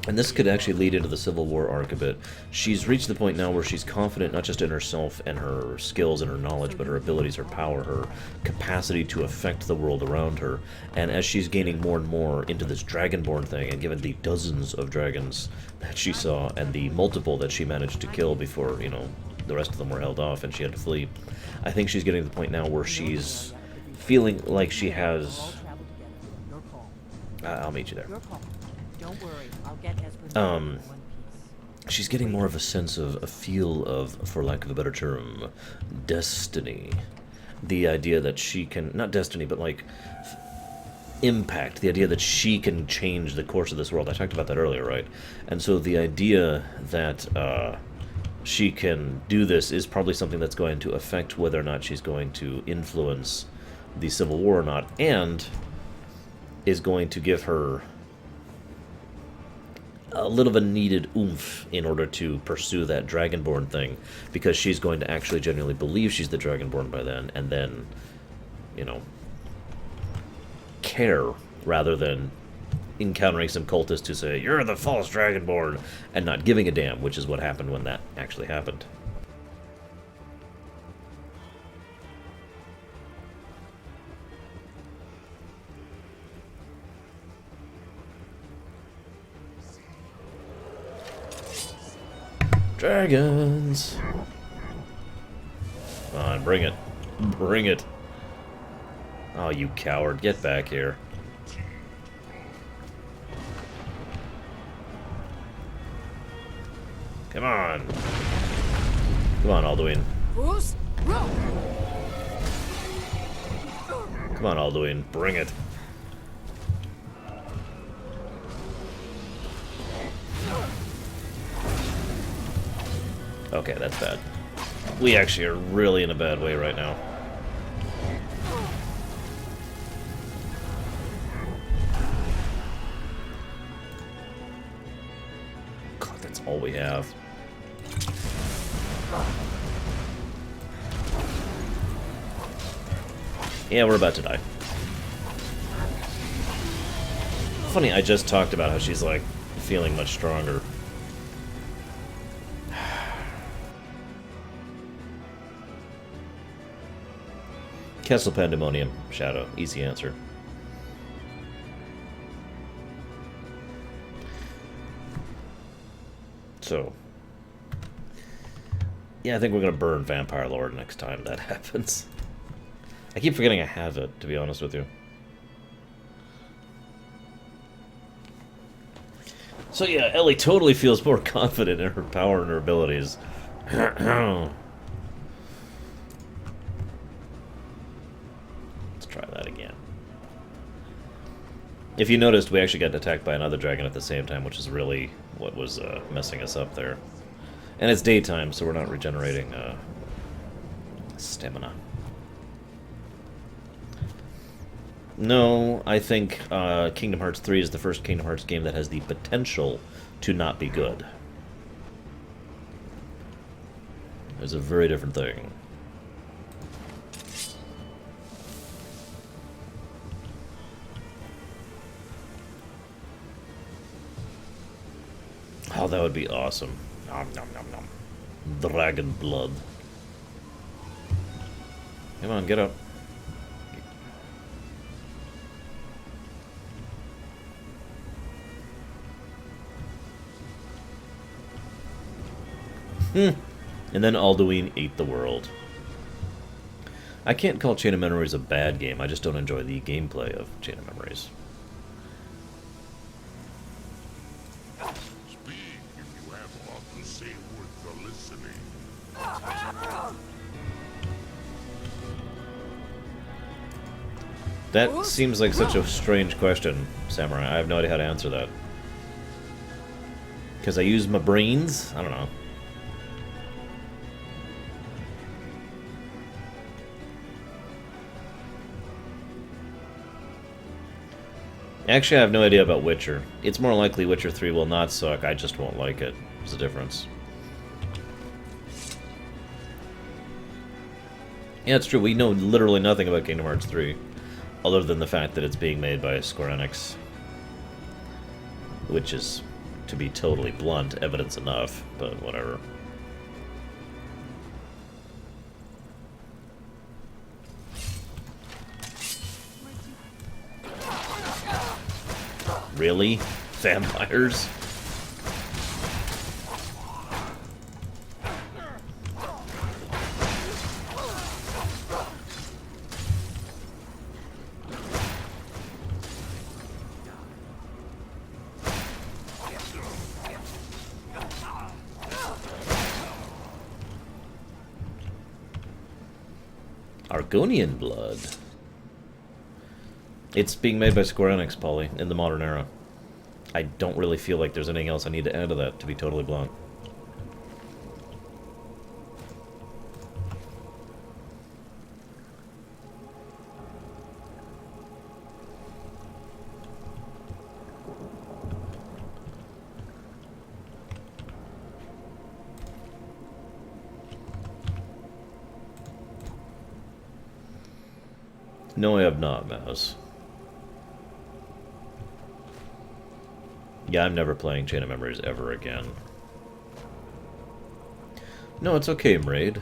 And this could actually lead into the Civil War arc a bit. She's reached the point now where she's confident not just in herself and her skills and her knowledge, but her abilities, her power, her capacity to affect the world around her. And as she's gaining more and more into this Dragonborn thing, and given the dozens of dragons that she saw, and the multiple that she managed to kill before, you know, the rest of them were held off and she had to flee, I think she's getting to the point now where she's feeling like she has... I'll meet you there. Don't worry, I'll get Esmeralda in one piece. She's getting more of a sense of, a feel of, for lack of a better term, destiny. The idea that she can, not destiny, but like impact, the idea that she can change the course of this world. I talked about that earlier, right? And so the idea that she can do this is probably something that's going to affect whether or not she's going to influence the Civil War or not, and is going to give her a little of a needed oomph in order to pursue that Dragonborn thing, because she's going to actually genuinely believe she's the Dragonborn by then, and then, you know, care, rather than encountering some cultist who say, "You're the false Dragonborn," and not giving a damn, which is what happened when that actually happened. Dragons! Come on, bring it. Bring it. Oh, you coward. Get back here. Come on. Come on, Alduin. Come on, Alduin. Bring it. Okay, that's bad. We actually are really in a bad way right now. God, that's all we have. Yeah, we're about to die. Funny, I just talked about how she's, like, feeling much stronger. Castle Pandemonium, Shadow. Easy answer. So, yeah, I think we're going to burn Vampire Lord next time that happens. I keep forgetting I have it, to be honest with you. So yeah, Ellie totally feels more confident in her power and her abilities. Try that again. If you noticed, we actually got attacked by another dragon at the same time, which is really what was messing us up there. And it's daytime, so we're not regenerating stamina. No, I think Kingdom Hearts 3 is the first Kingdom Hearts game that has the potential to not be good. It's a very different thing. Oh, that would be awesome. Nom, nom, nom, nom. Dragon blood. Come on, get up. And then Alduin ate the world. I can't call Chain of Memories a bad game, I just don't enjoy the gameplay of Chain of Memories. That seems like such a strange question, Samurai. I have no idea how to answer that. Because I use my brains? I don't know. Actually, I have no idea about Witcher. It's more likely Witcher 3 will not suck, I just won't like it. There's a difference. Yeah, it's true. We know literally nothing about Kingdom Hearts 3. Other than the fact that it's being made by Square Enix. Which is to be totally blunt, evidence enough, but whatever. Really? Vampires? Argonian blood. It's being made by Square Enix, Polly, in the modern era. I don't really feel like there's anything else I need to add to that, to be totally blunt. No, I have not, Mouse. Yeah, I'm never playing Chain of Memories ever again. No, it's okay, Mraid.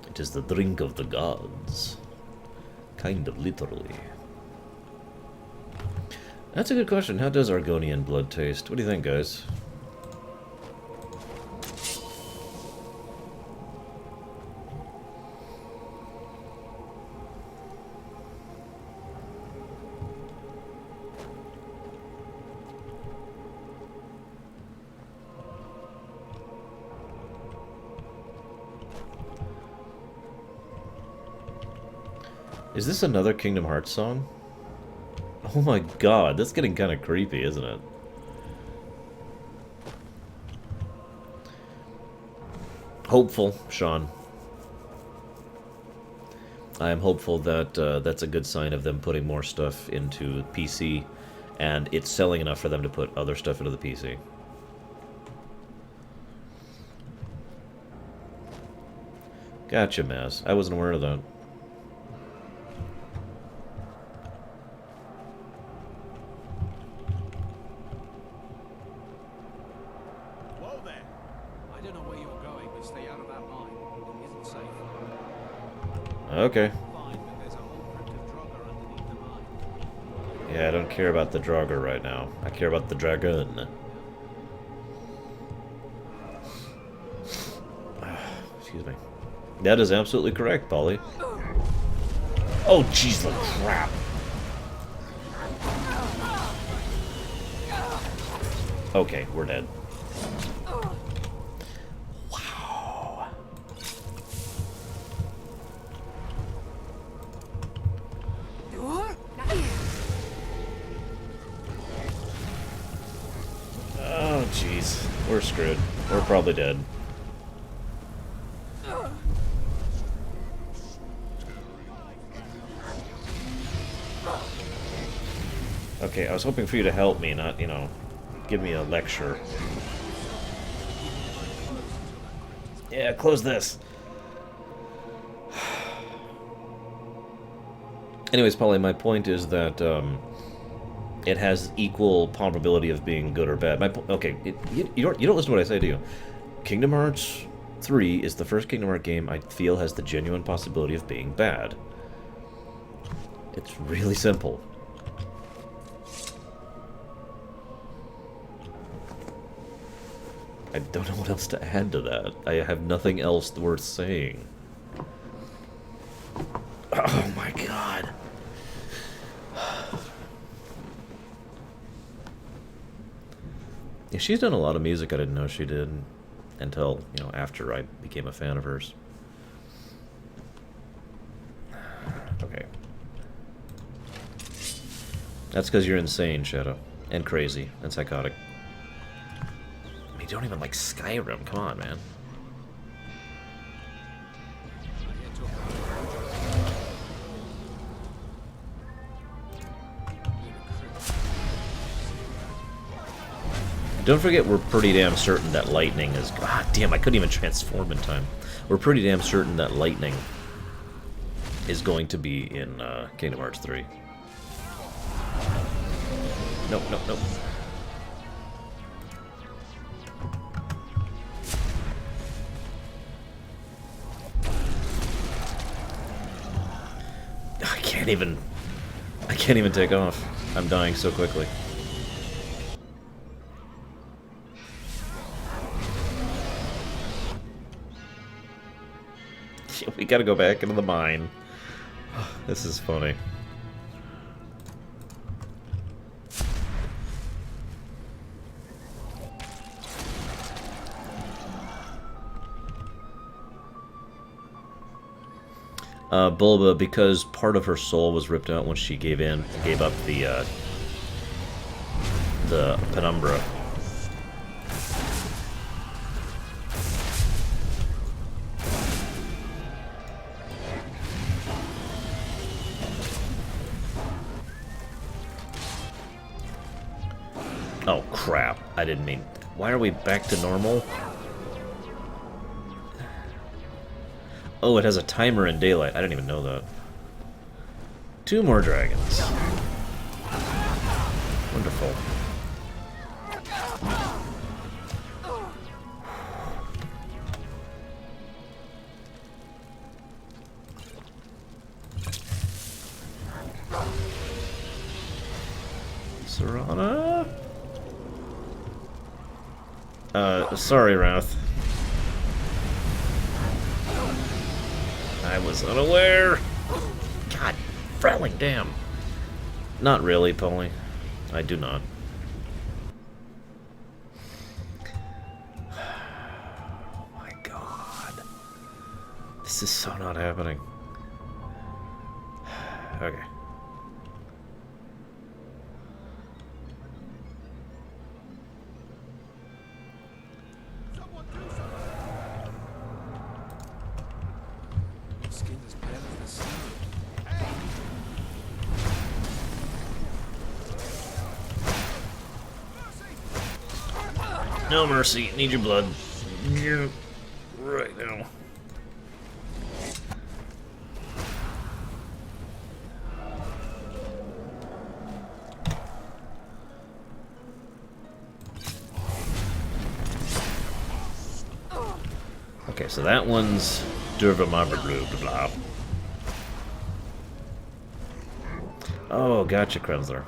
It is the drink of the gods. Kind of literally. That's a good question. How does Argonian blood taste? What do you think, guys? Is this another Kingdom Hearts song? Oh my god, that's getting kind of creepy, isn't it? Hopeful, Sean. I am hopeful that that's a good sign of them putting more stuff into PC, and it's selling enough for them to put other stuff into the PC. Gotcha, Maz. I wasn't aware of that. Okay. Yeah, I don't care about the Draugr right now. I care about the Dragon. Excuse me. That is absolutely correct, Polly. Oh, jeez, the crap. Okay, we're dead. We're screwed. We're probably dead. Okay, I was hoping for you to help me, not, you know, give me a lecture. Yeah, close this. Anyways, Polly, my point is that, it has equal probability of being good or bad. Okay, you don't listen to what I say, do you? Kingdom Hearts 3 is the first Kingdom Hearts game I feel has the genuine possibility of being bad. It's really simple. I don't know what else to add to that. I have nothing else worth saying. Oh my god. Yeah, she's done a lot of music I didn't know she did until, you know, after I became a fan of hers. Okay. That's because you're insane, Shadow. And crazy. And psychotic. I mean, you don't even like Skyrim. Come on, man. Don't forget, we're pretty damn certain that lightning is... God damn, I couldn't even transform in time. We're pretty damn certain that lightning is going to be in Kingdom Hearts 3. Nope, nope, nope. can't even take off. I'm dying so quickly. We gotta go back into the mine. This is funny. Bulba, because part of her soul was ripped out when she gave up the penumbra. Oh crap! I didn't mean. Why are we back to normal? Oh, it has a timer in daylight. I didn't even know that. 2 more dragons. Wonderful. Serana? Sorry, Wrath. I was unaware. God, frowning damn. Not really, Polly. I do not. Oh my god. This is so not happening. Okay. No mercy, need your blood. Right now. Okay, so that one's Durvamabra blah blah blah. Oh, gotcha, Krenzler.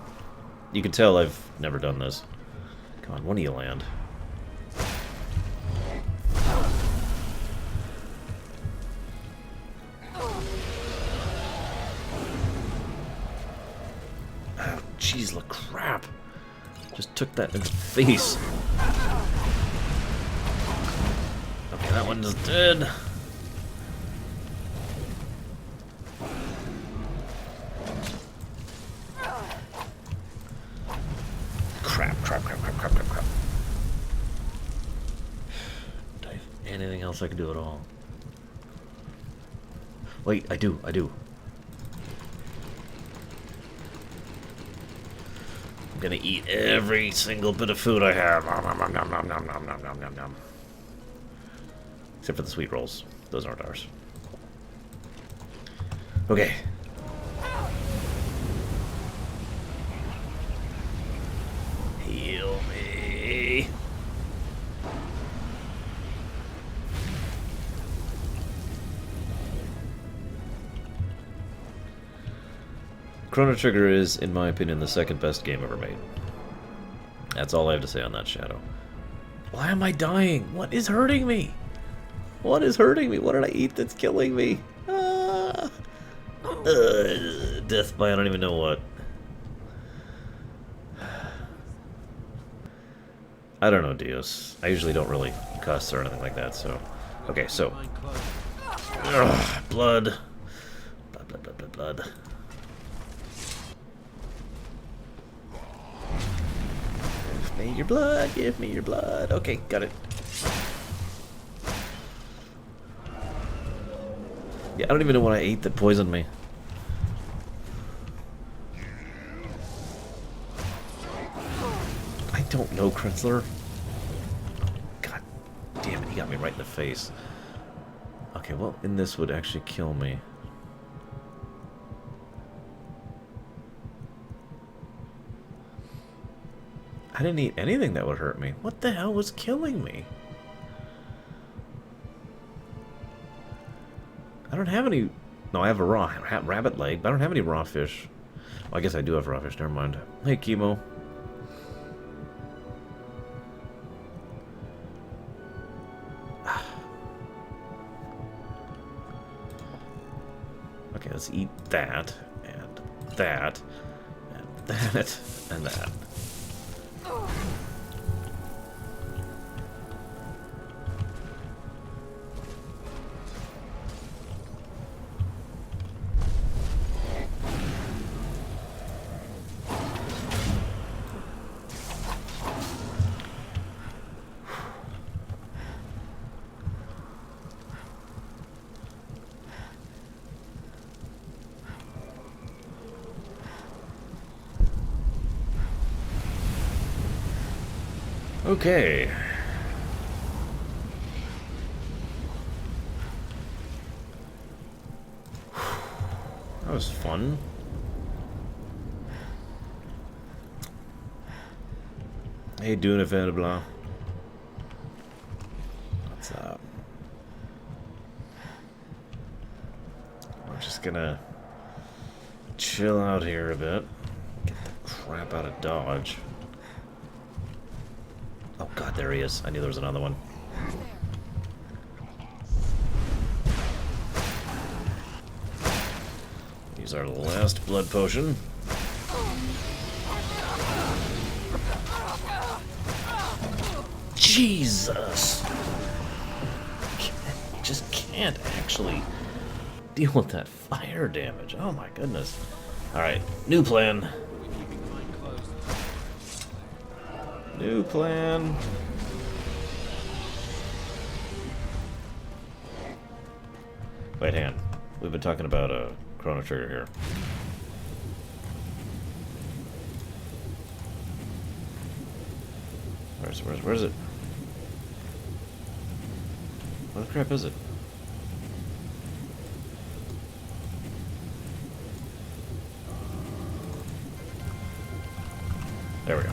You can tell I've never done this. Come on, one of you land. Oh, jeez, look, crap. Just took that in the face. Okay, that one's dead. Crap. Do I have anything else I can do at all? Wait, I do. I'm gonna eat every single bit of food I have. Nom. Except for the sweet rolls. Those aren't ours. Okay. Heal me. Chrono Trigger is, in my opinion, the second best game ever made. That's all I have to say on that, Shadow. Why am I dying? What is hurting me? What is hurting me? What did I eat that's killing me? Death by I don't even know what. I don't know, Dios. I usually don't really cuss or anything like that, so... Okay, so... Ugh, blood. Blood. Give me your blood, give me your blood. Okay, got it. Yeah, I don't even know what I ate that poisoned me. I don't know, Krenzler. God damn it, he got me right in the face. Okay, well, in this would actually kill me. I didn't eat anything that would hurt me. What the hell was killing me? I don't have any No, I have a raw rabbit leg, but I don't have any raw fish. Well, I guess I do have raw fish, never mind. Hey, Chemo. Okay, let's eat that, and that, and that, and that. Okay. That was fun. Hey, doing it, blah. What's up? We're just gonna chill out here a bit. Get the crap out of Dodge. Oh god, there he is. I knew there was another one. Use our last blood potion. Jesus! Just can't actually deal with that fire damage. Oh my goodness. Alright, new plan. New plan. Wait, hang on. We've been talking about a Chrono Trigger here. Where's it? What the crap is it? There we go.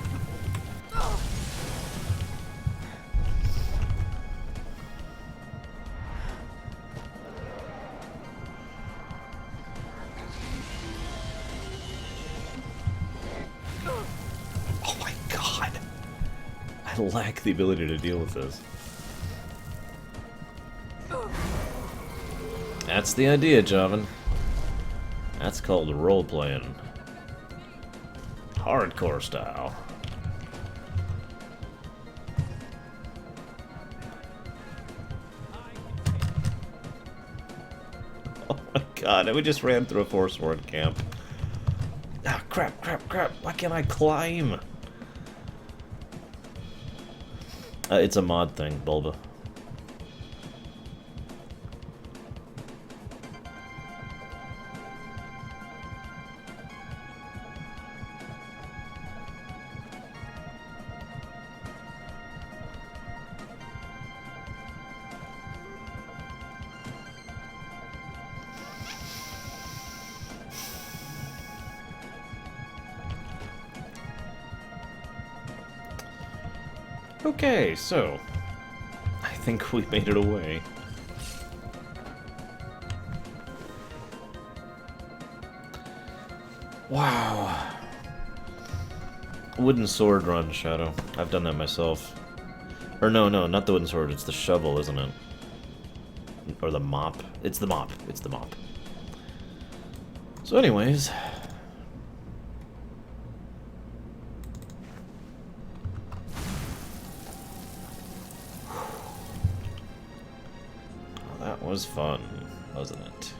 Oh my god! I lack the ability to deal with this. That's the idea, Jovan. That's called role-playing. Hardcore style. Oh my god, and we just ran through a Forsworn camp. Ah, crap. Why can't I climb? It's a mod thing, Bulba. Okay, so I think we made it away. Wow. Wooden sword run, Shadow. I've done that myself. Or no, not the wooden sword, it's the shovel, isn't it? Or the mop. It's the mop. So anyways, that was fun, wasn't it?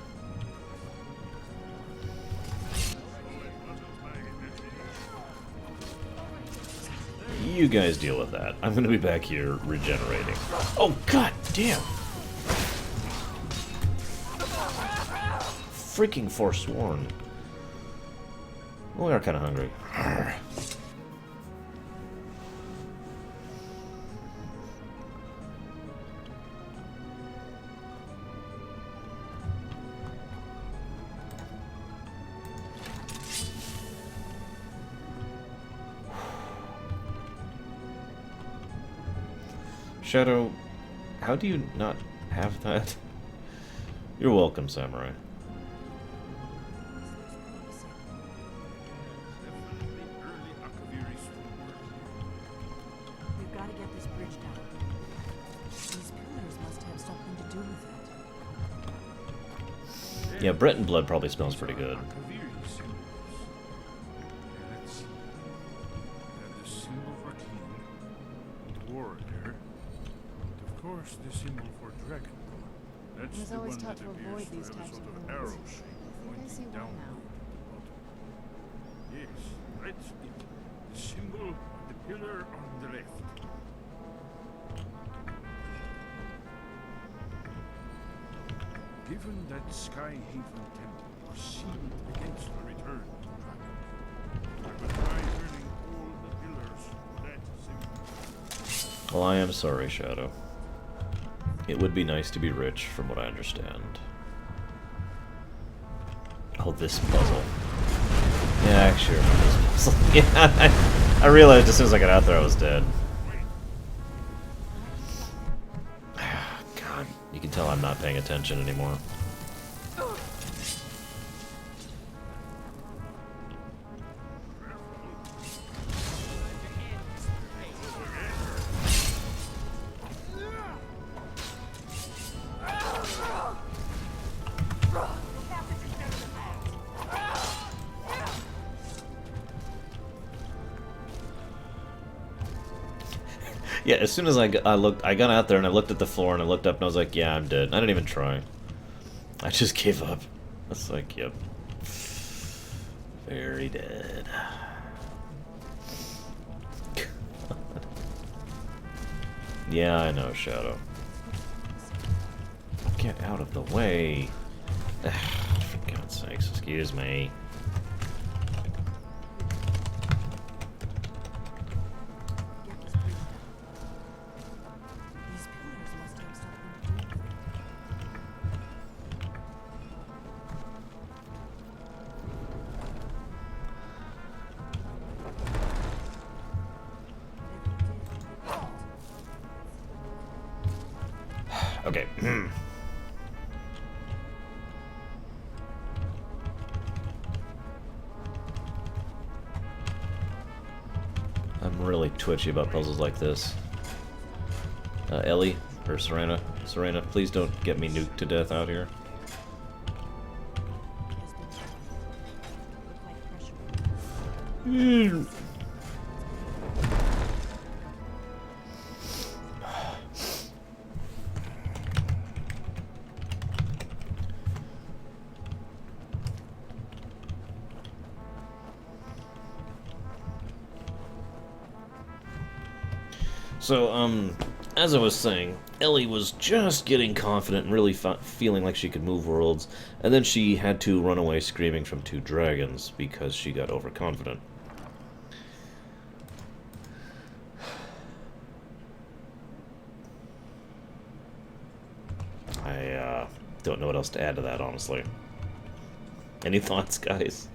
You guys deal with that. I'm gonna be back here regenerating. Oh god damn! Freaking Forsworn. Well, we are kind of hungry. Shadow, how do you not have that? You're welcome, Samurai. Yeah, Breton blood probably smells pretty good. Let's see. We have the symbol for king, warrior. Of course, the symbol for dragon. That's I was the always one taught that to appears avoid to these have a types sort of of things. arrow I shape think I pointing see why down. now. Yes, that's it. The symbol of the pillar on the left. Given that Skyhaven temple was sealed against the return of the dragon, I will try turning all the pillars to that symbol. Well, I am sorry, Shadow. It would be nice to be rich, from what I understand. Oh, this puzzle. Yeah, I actually remember this puzzle. Yeah, I realized as soon as I got out there I was dead. God, you can tell I'm not paying attention anymore. Yeah, as soon as I got out there and I looked at the floor and I looked up and I was like, yeah, I'm dead. I didn't even try. I just gave up. I was like, yep. Very dead. Yeah, I know, Shadow. Get out of the way. For God's sakes, excuse me. Okay. I'm really twitchy about puzzles like this. Ellie, or Serena, please don't get me nuked to death out here. So, as I was saying, Ellie was just getting confident and really feeling like she could move worlds, and then she had to run away screaming from 2 dragons because she got overconfident. I don't know what else to add to that, honestly. Any thoughts, guys?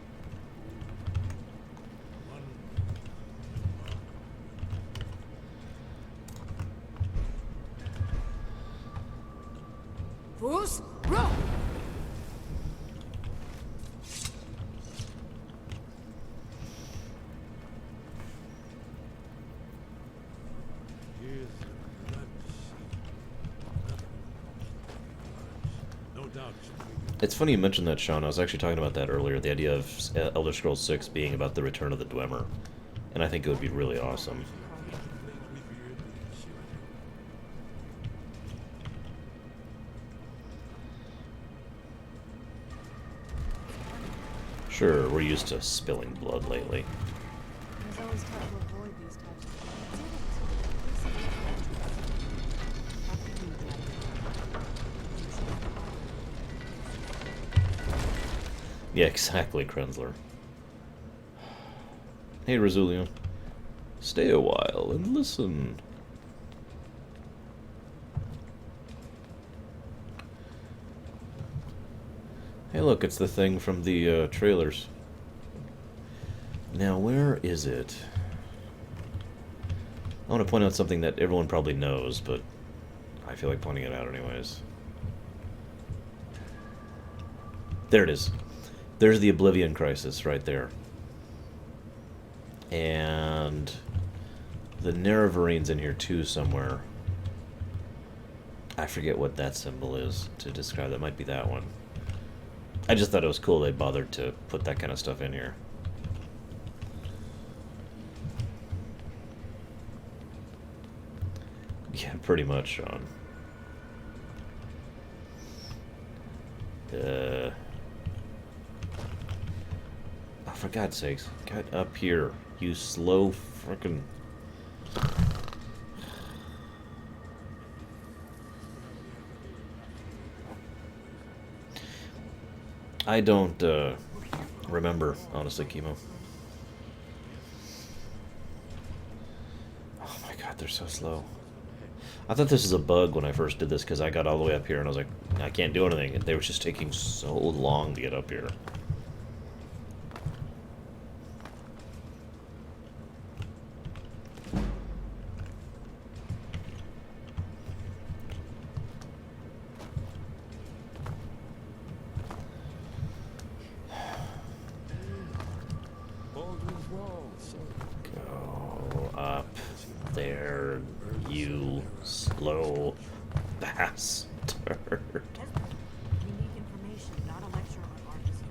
Fools, roll! Here's the blood sea. No doubt. It's funny you mentioned that, Sean. I was actually talking about that earlier, the idea of Elder Scrolls 6 being about the return of the Dwemer. And I think it would be really awesome. Sure, we're used to spilling blood lately. I was always taught to avoid these types of Yeah, exactly, Krenzler. Hey, Razulio. Stay a while and listen. Hey, look, it's the thing from the trailers. Now, where is it? I want to point out something that everyone probably knows, but I feel like pointing it out anyways. There it is. There's the Oblivion Crisis right there. And the Nerevarene's in here too somewhere. I forget what that symbol is to describe. That might be that one. I just thought it was cool they bothered to put that kind of stuff in here. Yeah, pretty much, Sean. Oh, for God's sakes, get up here, you slow frickin'... I don't, remember, honestly, Chemo. Oh my God, they're so slow. I thought this was a bug when I first did this, because I got all the way up here and I was like, I can't do anything. And they were just taking so long to get up here. Go up there, you slow bastard. We need information, not a lecture on artists.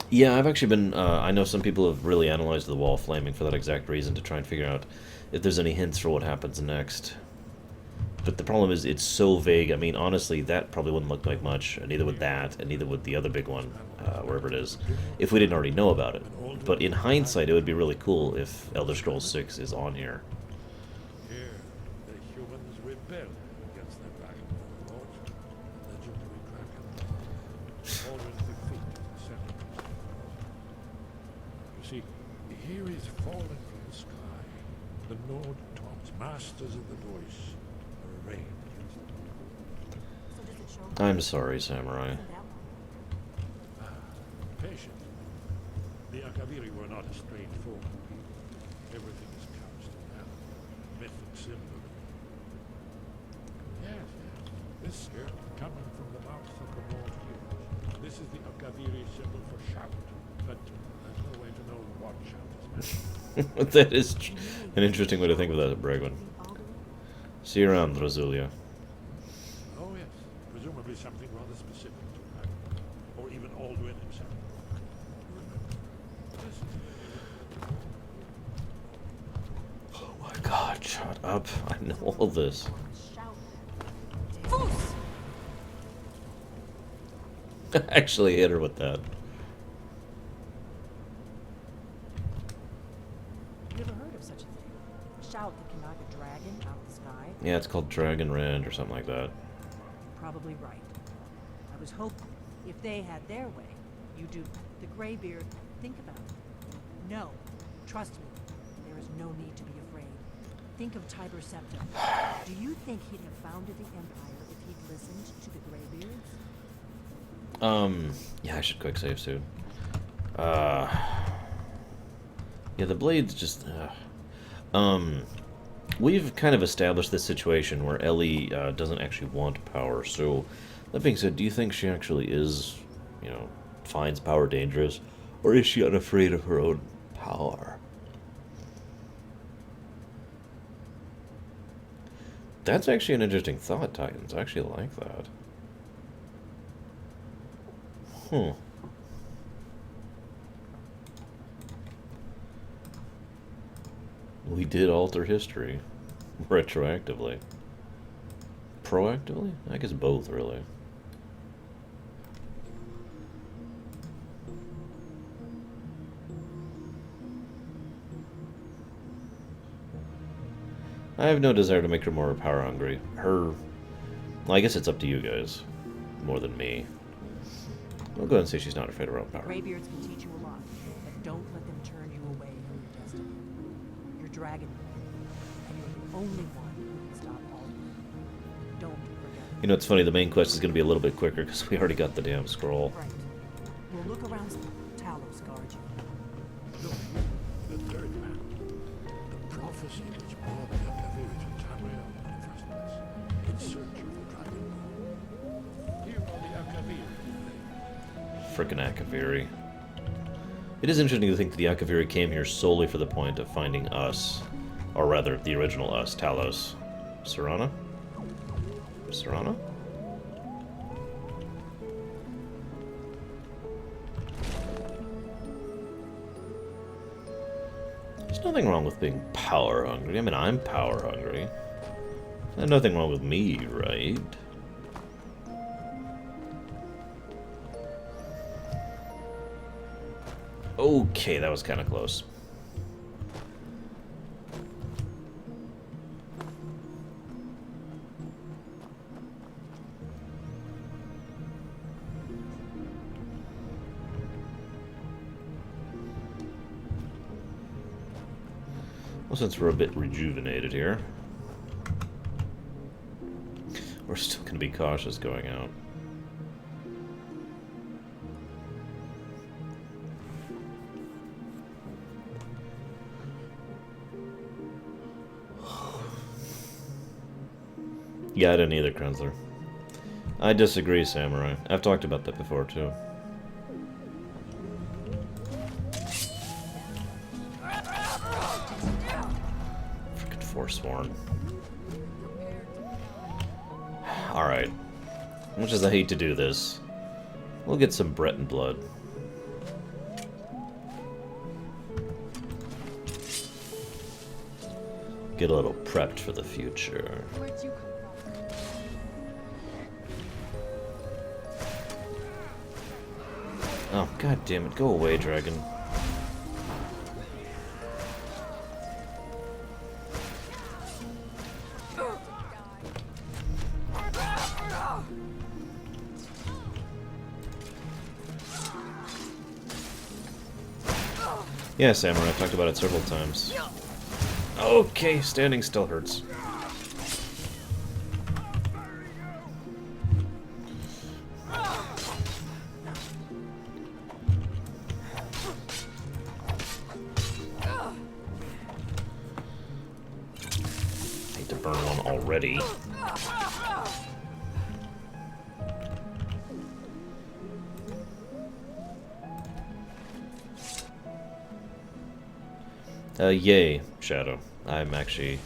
Yeah, I've actually been, I know some people have really analyzed the wall flaming for that exact reason, to try and figure out if there's any hints for what happens next. But the problem is, it's so vague. I mean, honestly, that probably wouldn't look like much, and neither would that, and neither would the other big one, wherever it is, if we didn't already know about it. But in hindsight, it would be really cool if Elder Scrolls 6 is on here. Here, the humans rebel against their dragon lords, legendary dragon. Always defeat the center. You see, here is falling from the sky. The Nord Tops, masters of the voice, are arrayed against them. I'm sorry, Samurai. Patient. The Akaviri were not a straightforward people. Everything is couched in that mythic symbol. Yes, yes. This here, coming from the mouth of the North Hills. This is the Akaviri symbol for shout, but there's no way to know what shout is meant. That is an interesting way to think of that, Bregman. See you around, Rosulia. Oh yes, presumably something rather specific to Dragon, or even Alduin himself. Oh my God, shut up. I know all this. Actually hit her with that. You ever heard of such a thing? A shout that can knock a dragon out of the sky? Yeah, it's called Dragon Rend or something like that. Probably right. I was hoping if they had their way, you do. The Greybeard, think about it. No, trust me, there is no need to be afraid. Think of Tiber Septim. Do you think he'd have founded the Empire if he'd listened to the Greybeards? Yeah, I should quick save soon. Yeah, the blades just, we've kind of established this situation where Ellie, doesn't actually want power, so, that being said, do you think she actually is, you know, finds power dangerous, or is she unafraid of her own power? That's actually an interesting thought, Titans. I actually like that. We did alter history. Retroactively. Proactively? I guess both, really. I have no desire to make her more power hungry. Well, I guess it's up to you guys. More than me. We'll go ahead and say she's not afraid of her own power. Greybeards can teach you a lot, but don't let them turn you away from your destiny. You're dragon, and you're the only one who can stop Alduin. Don't forget. You know, it's funny, the main quest is going to be a little bit quicker because we already got the damn scroll. Right. We'll look around. Talos guard you. Look, the third man. The prophecy which brought the Akaviri to Tamriel in the first place, in search of the dragon. Here are the Akaviri. Frickin' Akaviri. It is interesting to think that the Akaviri came here solely for the point of finding us. Or rather, the original us, Talos. Serana? Serana? There's nothing wrong with being power hungry. I mean, I'm power hungry. There's nothing wrong with me, right? Okay, that was kind of close. Well, since we're a bit rejuvenated here, we're still going to be cautious going out. Yeah, I didn't either, Krenzler. I disagree, Samurai. I've talked about that before, too. Freaking Forsworn. Alright. Much as I hate to do this, we'll get some Breton blood. Get a little prepped for the future. Where'd you come from? Oh, god damn it. Go away, dragon. Yeah, Samurai, I've talked about it several times. Okay, standing still hurts. Hate to burn one already. Yay, Shadow. I'm actually...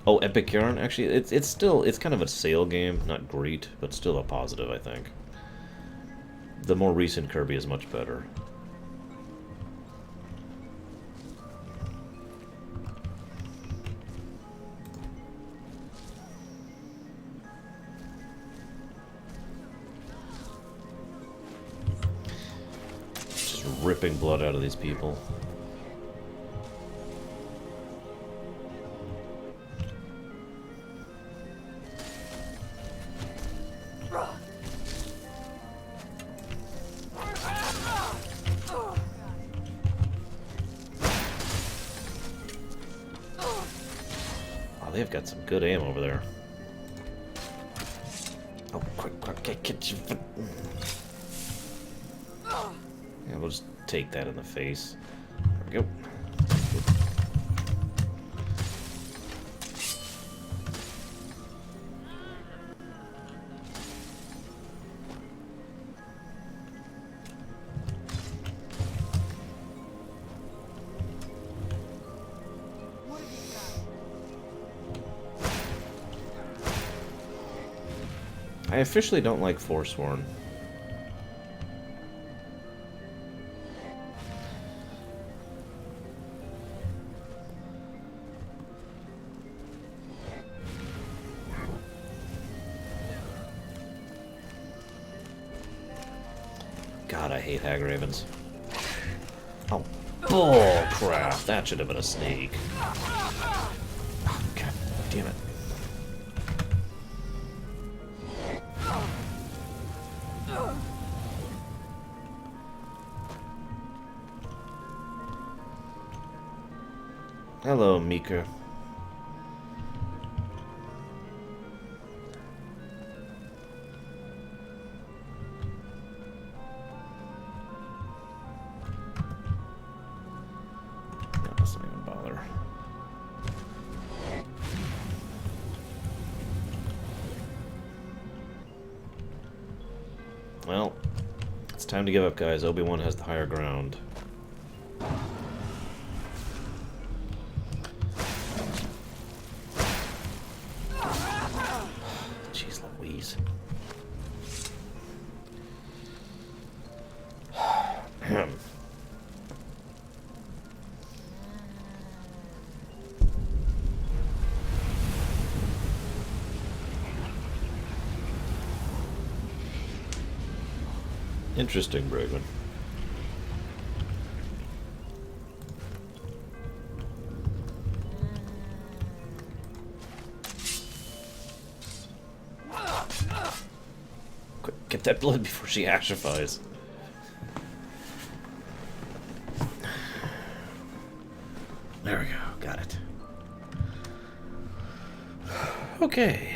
Oh, Epic Yarn? Actually, it's still... It's kind of a sale game. Not great, but still a positive, I think. The more recent Kirby is much better. Just ripping blood out of these people. They've got some good aim over there. Oh, quick, get you. Yeah, we'll just take that in the face. There we go. I officially don't like Forsworn. God, I hate Hag Ravens. Oh, bull crap! That should have been a snake. Oh, God damn it. Hello, Mika. No, let's not even bother. Well, it's time to give up, guys. Obi-Wan has the higher ground. Jeez. Interesting, Bregman. Quick, get that blood before she ashifies. There we go, got it. Okay.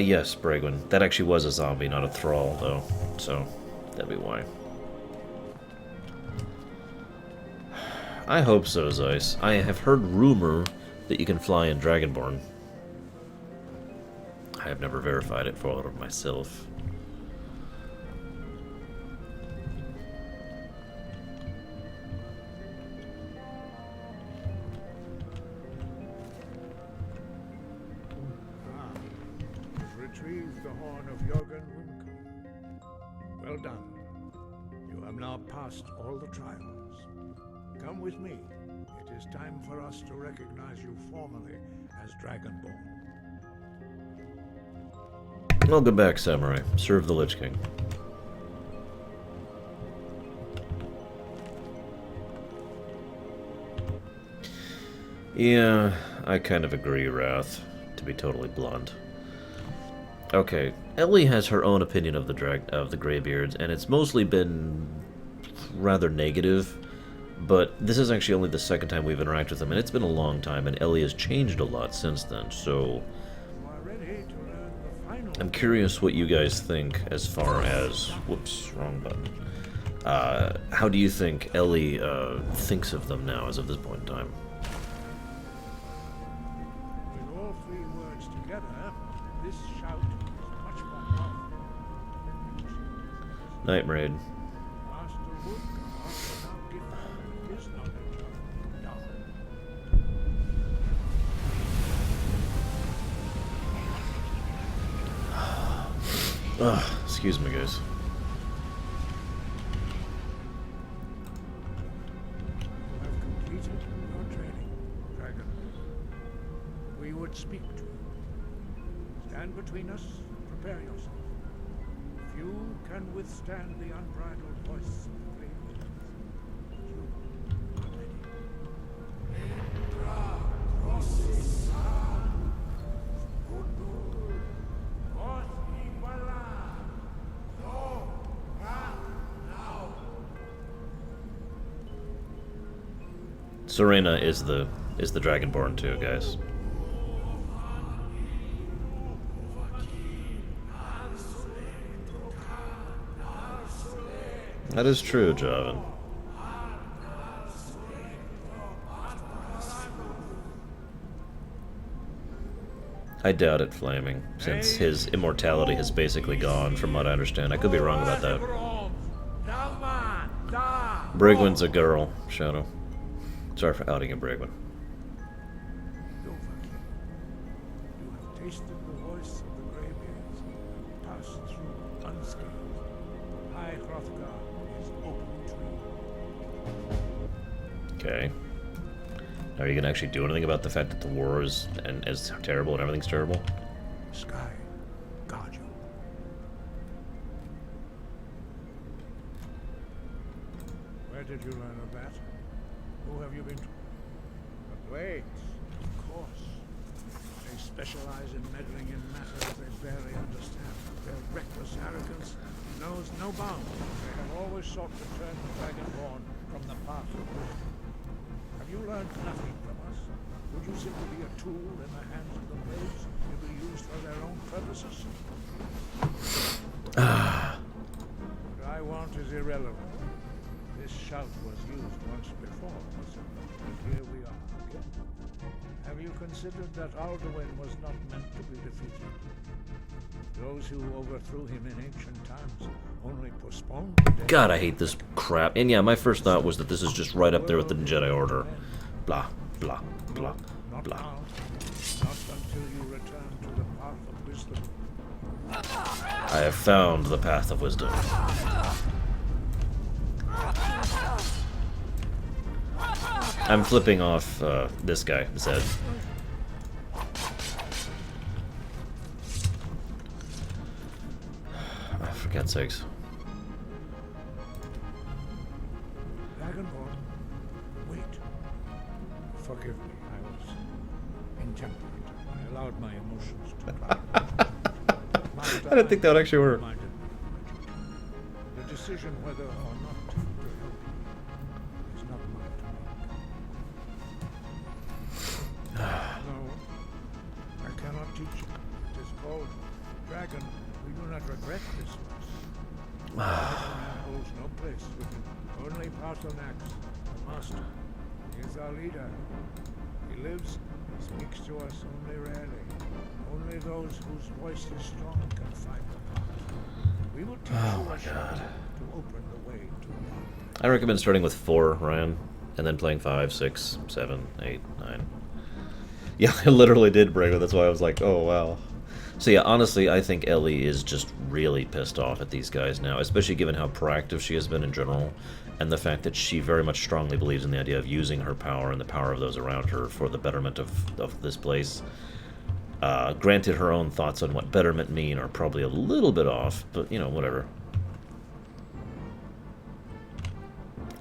Yes, Bregwin. That actually was a zombie, not a thrall, though. So, that'd be why. I hope so, Zeiss. I have heard rumor that you can fly in Dragonborn. I have never verified it for myself. Retrieved the horn of Jorgen Wimkum. Well done. You have now passed all the trials. Come with me. It is time for us to recognize you formally as Dragonborn. Welcome back, Samurai. Serve the Lich King. Yeah, I kind of agree, Wrath, to be totally blunt. Okay, Ellie has her own opinion of the Greybeards, and it's mostly been rather negative, but this is actually only the second time we've interacted with them, and it's been a long time, and Ellie has changed a lot since then, so I'm curious what you guys think as far as... Whoops, wrong button. How do you think Ellie thinks of them now, as of this point in time? With all three words together, this shout is much more powerful. Night Raid. Master Woodguard will now give them his knowledge of Dawn. Excuse me, guys. You have completed your training, Dragon. We would speak to you. Stand between us and prepare yourself. Few can withstand the unbridled voice of the Greybeards. You are ready. Serena is the Dragonborn too, guys. That is true, Javan. I doubt it, Flaming, since his immortality has basically gone, from what I understand. I could be wrong about that. Brigwin's a girl, Shadow. Sorry for outing a Brigwin. You have tasted the voice of the Greybeards and passed through unscathed. High Hrothgar is open to you. Okay. Are you gonna actually do anything about the fact that the war is terrible and everything's terrible? Sky, guard you. Where did you learn of that? Who have you been to? But wait, of course. They specialize in meddling in matters they barely understand. Their reckless arrogance knows no bounds. They have always sought to turn the Dragonborn from the path of wisdom. Have you learned nothing from us? Would you simply be a tool in the hands of the blades to be used for their own purposes? What I want is irrelevant. This shout was used once before, was it? And here we are again. Have you considered that Alduin was not meant to be defeated? Those who overthrew him in ancient times only postponed the day. God, I hate this crap. And yeah, my first thought was that this is just right up there with the Jedi Order. Blah, blah, blah, Not blah. now. Not until you return to the path of wisdom. I have found the path of wisdom. I'm flipping off this guy, this head. Oh, for God's sakes. Dragonborn, wait. Forgive me, I was intemperate. I allowed my emotions to I didn't think that would actually work. The decision whether or not to help you is not mine to make. No, I cannot teach you. It is called Dragon. We do not regret this loss. Man holds no place with him. Only Patronax, the master. He is our leader. He lives, speaks to us only rarely. Only those whose voice is strong can find the path. We will teach you a shadow to open the way to the path. I recommend starting with 4, Ryan, and then playing 5, 6, 7, 8, 9. Yeah, I literally did, Brago. That's why I was like, oh, wow. So yeah, honestly, I think Ellie is just really pissed off at these guys now, especially given how proactive she has been in general, and the fact that she very much strongly believes in the idea of using her power and the power of those around her for the betterment of this place. Granted, her own thoughts on what betterment mean are probably a little bit off, but, you know, whatever.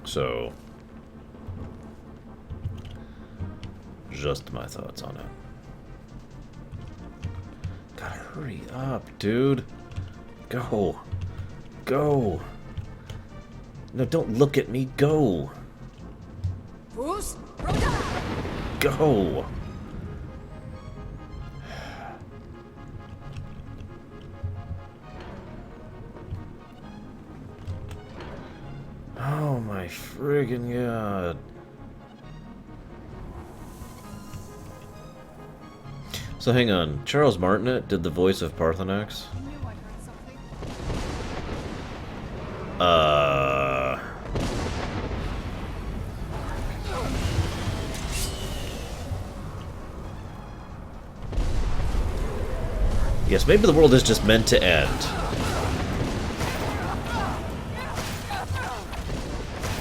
So, just my thoughts on it. God, hurry up, dude. Go. Go. No, don't look at me. Go. Go. Oh my friggin' god. So hang on, Charles Martinet did the voice of Parthenax? Yes, maybe the world is just meant to end.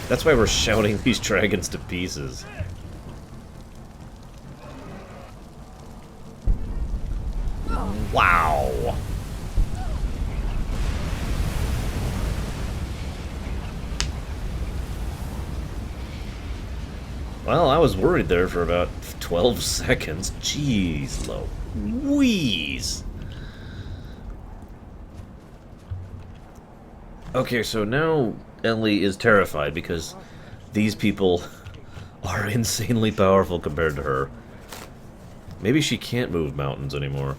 That's why we're shouting these dragons to pieces. Wow. Well, I was worried there for about 12 seconds. Jeez Louise. Okay, so now Ellie is terrified because these people are insanely powerful compared to her. Maybe she can't move mountains anymore.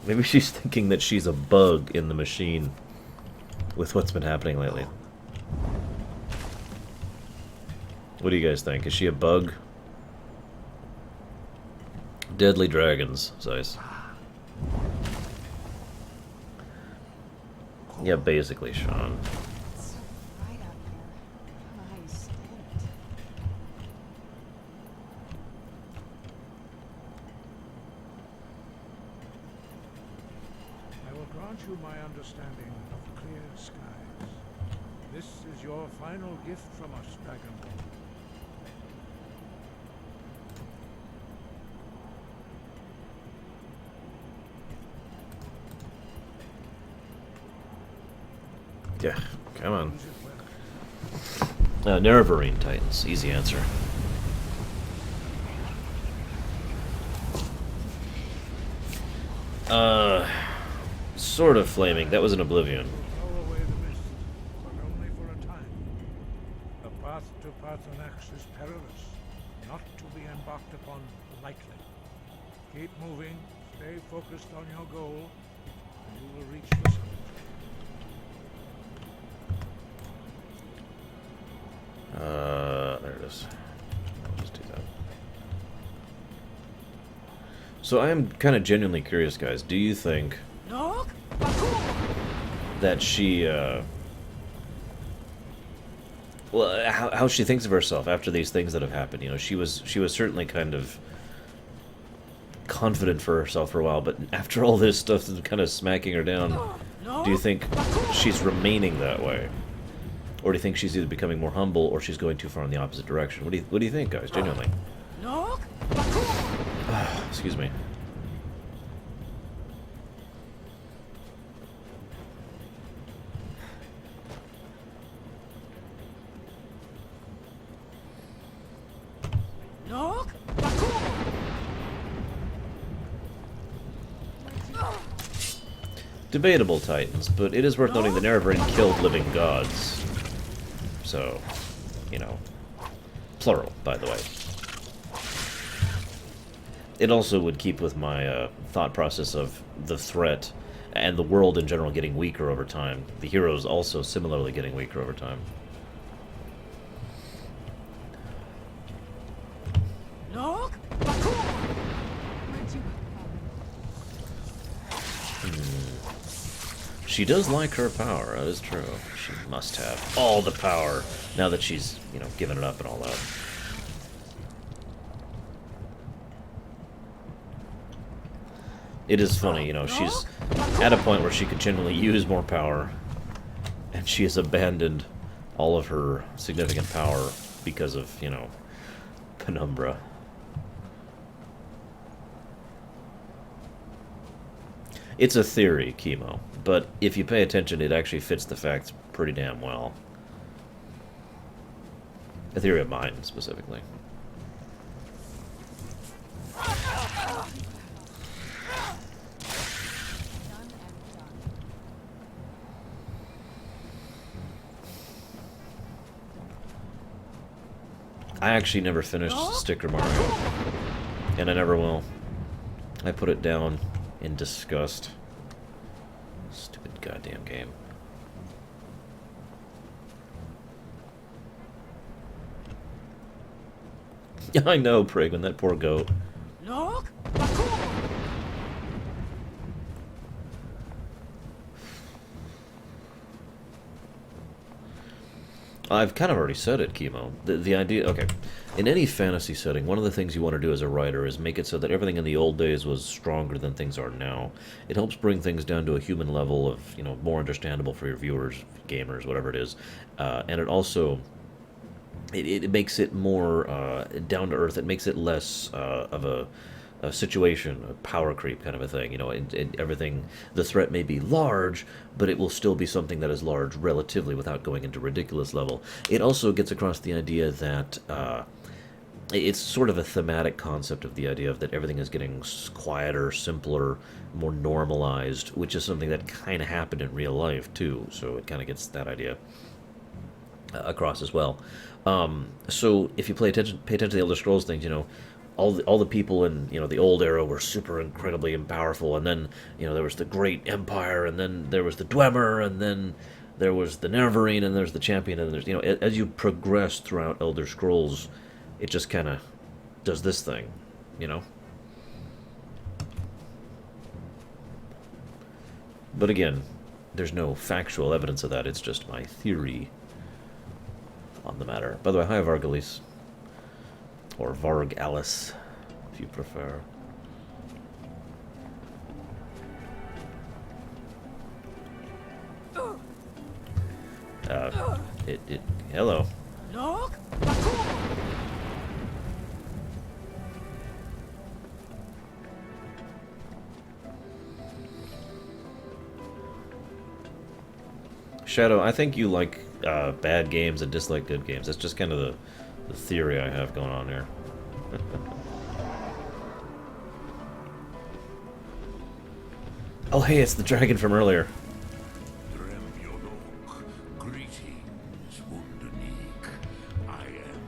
Maybe she's thinking that she's a bug in the machine with what's been happening lately. What do you guys think? Is she a bug? Deadly dragons, Zeiss. Yeah, basically, Sean. I will grant you my understanding of clear skies. This is your final gift from us, Dragonborn. Yeah, come on. Nerevarine Titans, easy answer. Sort of flaming. That was an Oblivion. Blow away the mist, but only for a time. The path to Parthenax is perilous, not to be embarked upon lightly. Keep moving, stay focused on your goal, and you will reach the summit. this. I'll just do that. So I am kind of genuinely curious, guys. Do you think that she, well, how she thinks of herself after these things that have happened? You know, she was certainly kind of confident for herself for a while, but after all this stuff is kind of smacking her down, do you think she's remaining that way? Or do you think she's either becoming more humble or she's going too far in the opposite direction? What do you think, guys, genuinely? Excuse me. Debatable, Titans, but it is worth noting that Nerevarine killed living gods. So, you know, plural, by the way. It also would keep with my thought process of the threat and the world in general getting weaker over time. The heroes also similarly getting weaker over time. She does like her power, that is true. She must have all the power now that she's, you know, given it up and all that. It is funny, you know, she's at a point where she could genuinely use more power, and she has abandoned all of her significant power because of, you know, penumbra. It's a theory, Chemo, but if you pay attention, it actually fits the facts pretty damn well. A theory of mine, specifically. I actually never finished Sticker Mario, and I never will. I put it down in disgust. Stupid goddamn game. Yeah, I know, Prigman, that poor goat. I've kind of already said it, Chemo. The idea... Okay. In any fantasy setting, one of the things you want to do as a writer is make it so that everything in the old days was stronger than things are now. It helps bring things down to a human level of, you know, more understandable for your viewers, gamers, whatever it is. And it also... It makes it more down to earth. It makes it less of a situation, a power creep kind of a thing, you know, and everything, the threat may be large, but it will still be something that is large relatively without going into ridiculous level. It also gets across the idea that it's sort of a thematic concept of the idea of that everything is getting quieter, simpler, more normalized, which is something that kind of happened in real life too, so it kind of gets that idea across as well. So if you pay attention to the Elder Scrolls things, you know, all the people in, you know, the old era were super incredibly powerful, and then, you know, there was the Great Empire, and then there was the Dwemer, and then there was the Nerevarine, and there's the Champion, and there's, you know, as you progress throughout Elder Scrolls, it just kind of does this thing, you know? But again, there's no factual evidence of that, it's just my theory on the matter. By the way, hi Vargalis. Or Varg Alice, if you prefer. Hello. Shadow, I think you like bad games and dislike good games. That's just kind of the theory I have going on here. Oh hey, it's the dragon from earlier. Greetings, Wunderneek. I am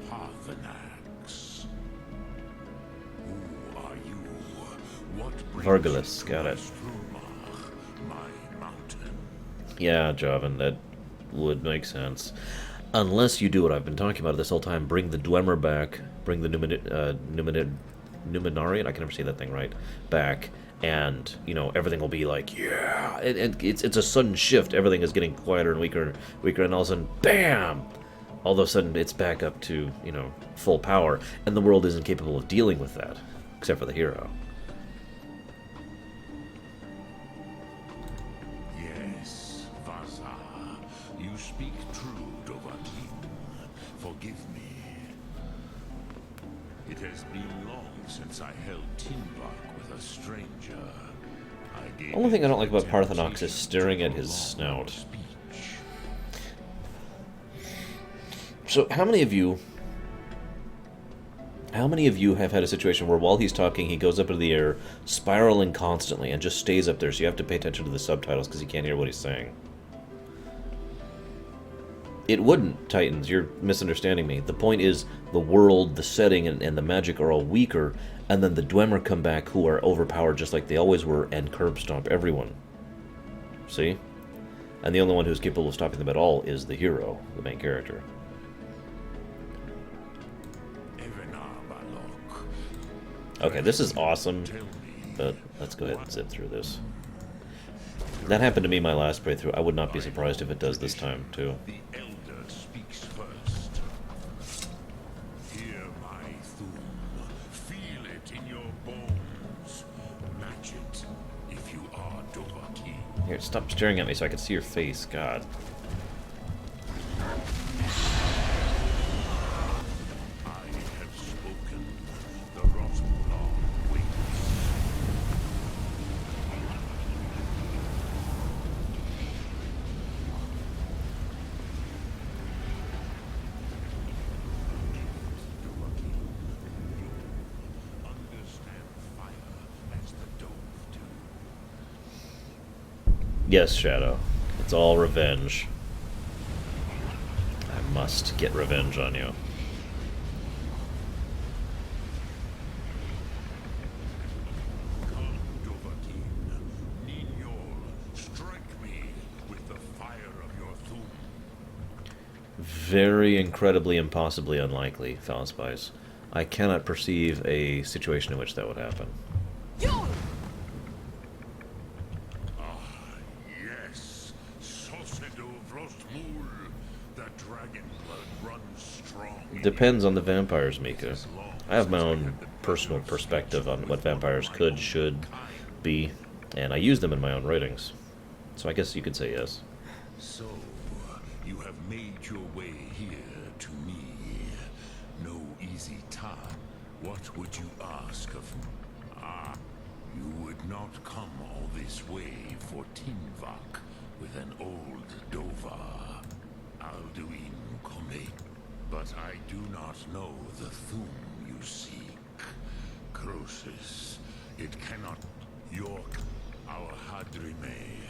Parthenax. Who are you? What Vargalis, got it. my mountain? Yeah, Javan, that would make sense. Unless you do what I've been talking about this whole time, bring the Dwemer back, bring the Numenarian, I can never say that thing right, back, and, you know, everything will be like, yeah, and it's a sudden shift, everything is getting quieter and weaker, and all of a sudden, BAM! All of a sudden, it's back up to, you know, full power, and the world isn't capable of dealing with that, except for the hero. Yes, Vaza, you speak true, Dovahkiin. Forgive me. It has been long since I held Tinvak with a stranger. The only thing I don't like about Parthenox is staring at his snout. So, how many of you have had a situation where while he's talking, he goes up into the air, spiraling constantly, and just stays up there, so you have to pay attention to the subtitles because you can't hear what he's saying? It wouldn't, Titans. You're misunderstanding me. The point is, the world, the setting, and the magic are all weaker, and then the Dwemer come back who are overpowered just like they always were, and curb stomp everyone. See? And the only one who's capable of stopping them at all is the hero, the main character. Okay, this is awesome, but let's go ahead and zip through this. That happened to me my last playthrough. I would not be surprised if it does this time, too. The Elder speaks first. Hear my thum. Feel it in your bones. Match it if you are Dovahkiin. Here, stop staring at me so I can see your face, God. Yes, Shadow. It's all revenge. I must get revenge on you. Come, Dovahkiin. Ninyol, strike me with the fire of your thum. Very incredibly impossibly unlikely, Falspice. I cannot perceive a situation in which that would happen. Depends on the vampires, Mika. I have my own personal perspective on what vampires could, should be, and I use them in my own writings. So I guess you could say yes. So, you have made your way here to me. No easy time. What would you ask of me? You would not come all this way for Tinvak with an old Dova. Alduin Kome. But I do not know the thum you seek. Croesus, it cannot. York, our Hadrime,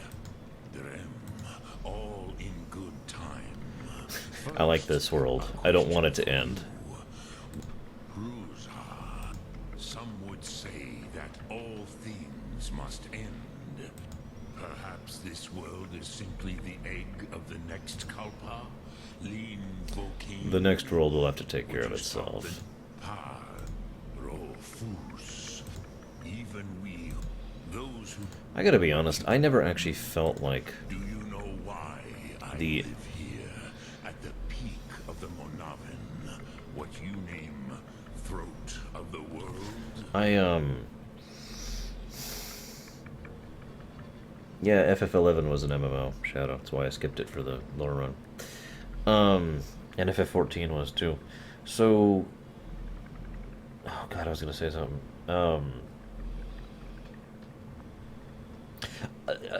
Drem, all in good time. I like this world. I don't want it to end. Ruzha, some would say that all things must end. Perhaps this world is simply the egg of the next Kalpa? The next world will have to take care of itself. I gotta be honest, I never actually felt like the at the peak of the Monavan, what you name throat of the world. Yeah, FF11 was an MMO, Shadow. That's why I skipped it for the lore run. And FF14 was too. So, oh god, I was gonna say something.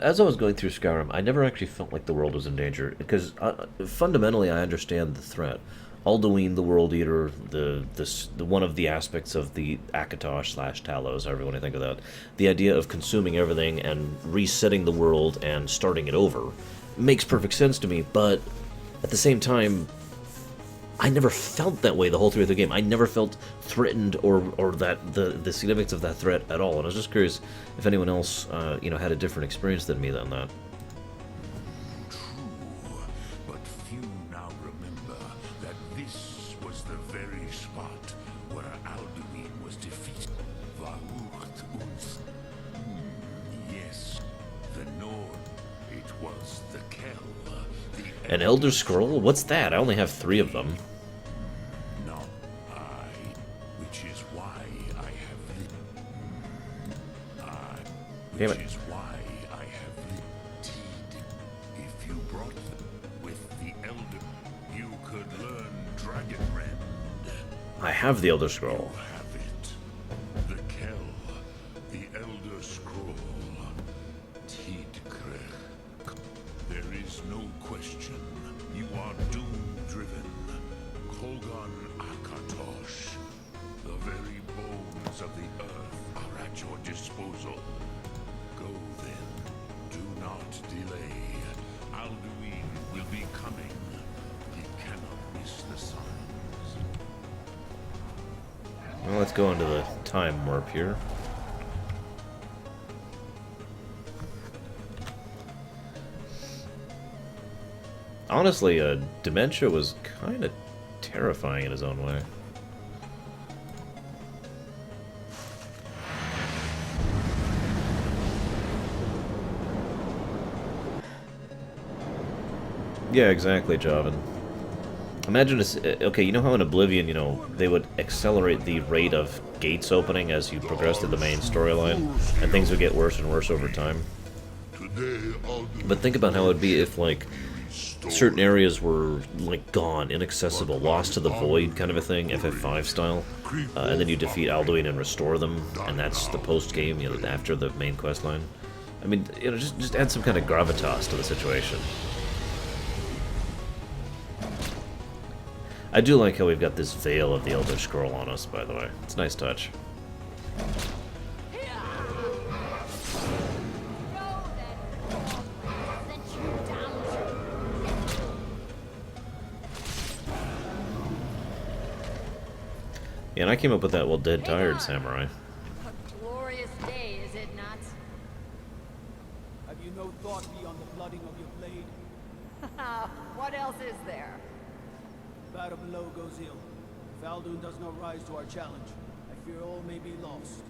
As I was going through Skyrim, I never actually felt like the world was in danger, because fundamentally I understand the threat. Alduin, the World Eater, the one of the aspects of the Akatosh / Talos, however you want to think of that, the idea of consuming everything and resetting the world and starting it over makes perfect sense to me, but at the same time, I never felt that way the whole through the game. I never felt threatened or that the significance of that threat at all. And I was just curious if anyone else, had a different experience than me on that. True, but few now remember that this was the very spot where Alduin was defeated. Varucht uns. Yes, the Nord. It was the Kell. An Elder Scroll? What's that? I only have 3 of them. Not I, which is why I have Damn it. which is why I have lived. If you brought them with the Elder, you could learn Dragonrend. I have the Elder Scroll. Have it. The Kell, the Elder Scroll. Tidkrech. There is no question. You are doom-driven. Kolgon Akatosh. The very bones of the earth are at your disposal. Go then. Do not delay. Alduin will be coming. He cannot miss the signs. Well, let's go into the time warp here. Honestly, Dementia was kind of terrifying in his own way. Yeah, exactly, Javan. Imagine this. Okay, you know how in Oblivion, you know, they would accelerate the rate of gates opening as you progress through the main storyline, and things would get worse and worse over time. But think about how it would be if, like, certain areas were, like, gone, inaccessible, lost to the void kind of a thing, FF5 style, and then you defeat Alduin and restore them, and that's the post-game, you know, after the main quest line. I mean, you know, just add some kind of gravitas to the situation. I do like how we've got this veil of the Elder Scroll on us, by the way. It's a nice touch. Yeah, and I came up with that while dead tired, Samurai. A glorious day, is it not? Have you no thought beyond the blooding of your blade? What else is there? Battle below goes ill. If Alduin does not rise to our challenge, I fear all may be lost.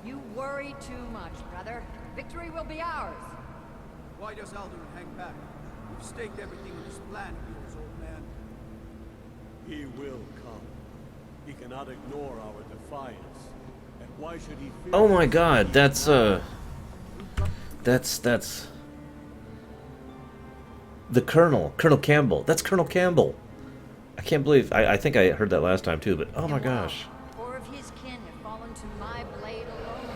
You worry too much, brother. Victory will be ours. Why does Alduin hang back? You've staked everything on this plan of yours, old man. He will come. He cannot ignore our defiance. And why should he fear? Oh my god, that's the Colonel Campbell. That's Colonel Campbell. I can't believe, I think I heard that last time too, but oh my gosh. Or of his kin have fallen to my blade alone.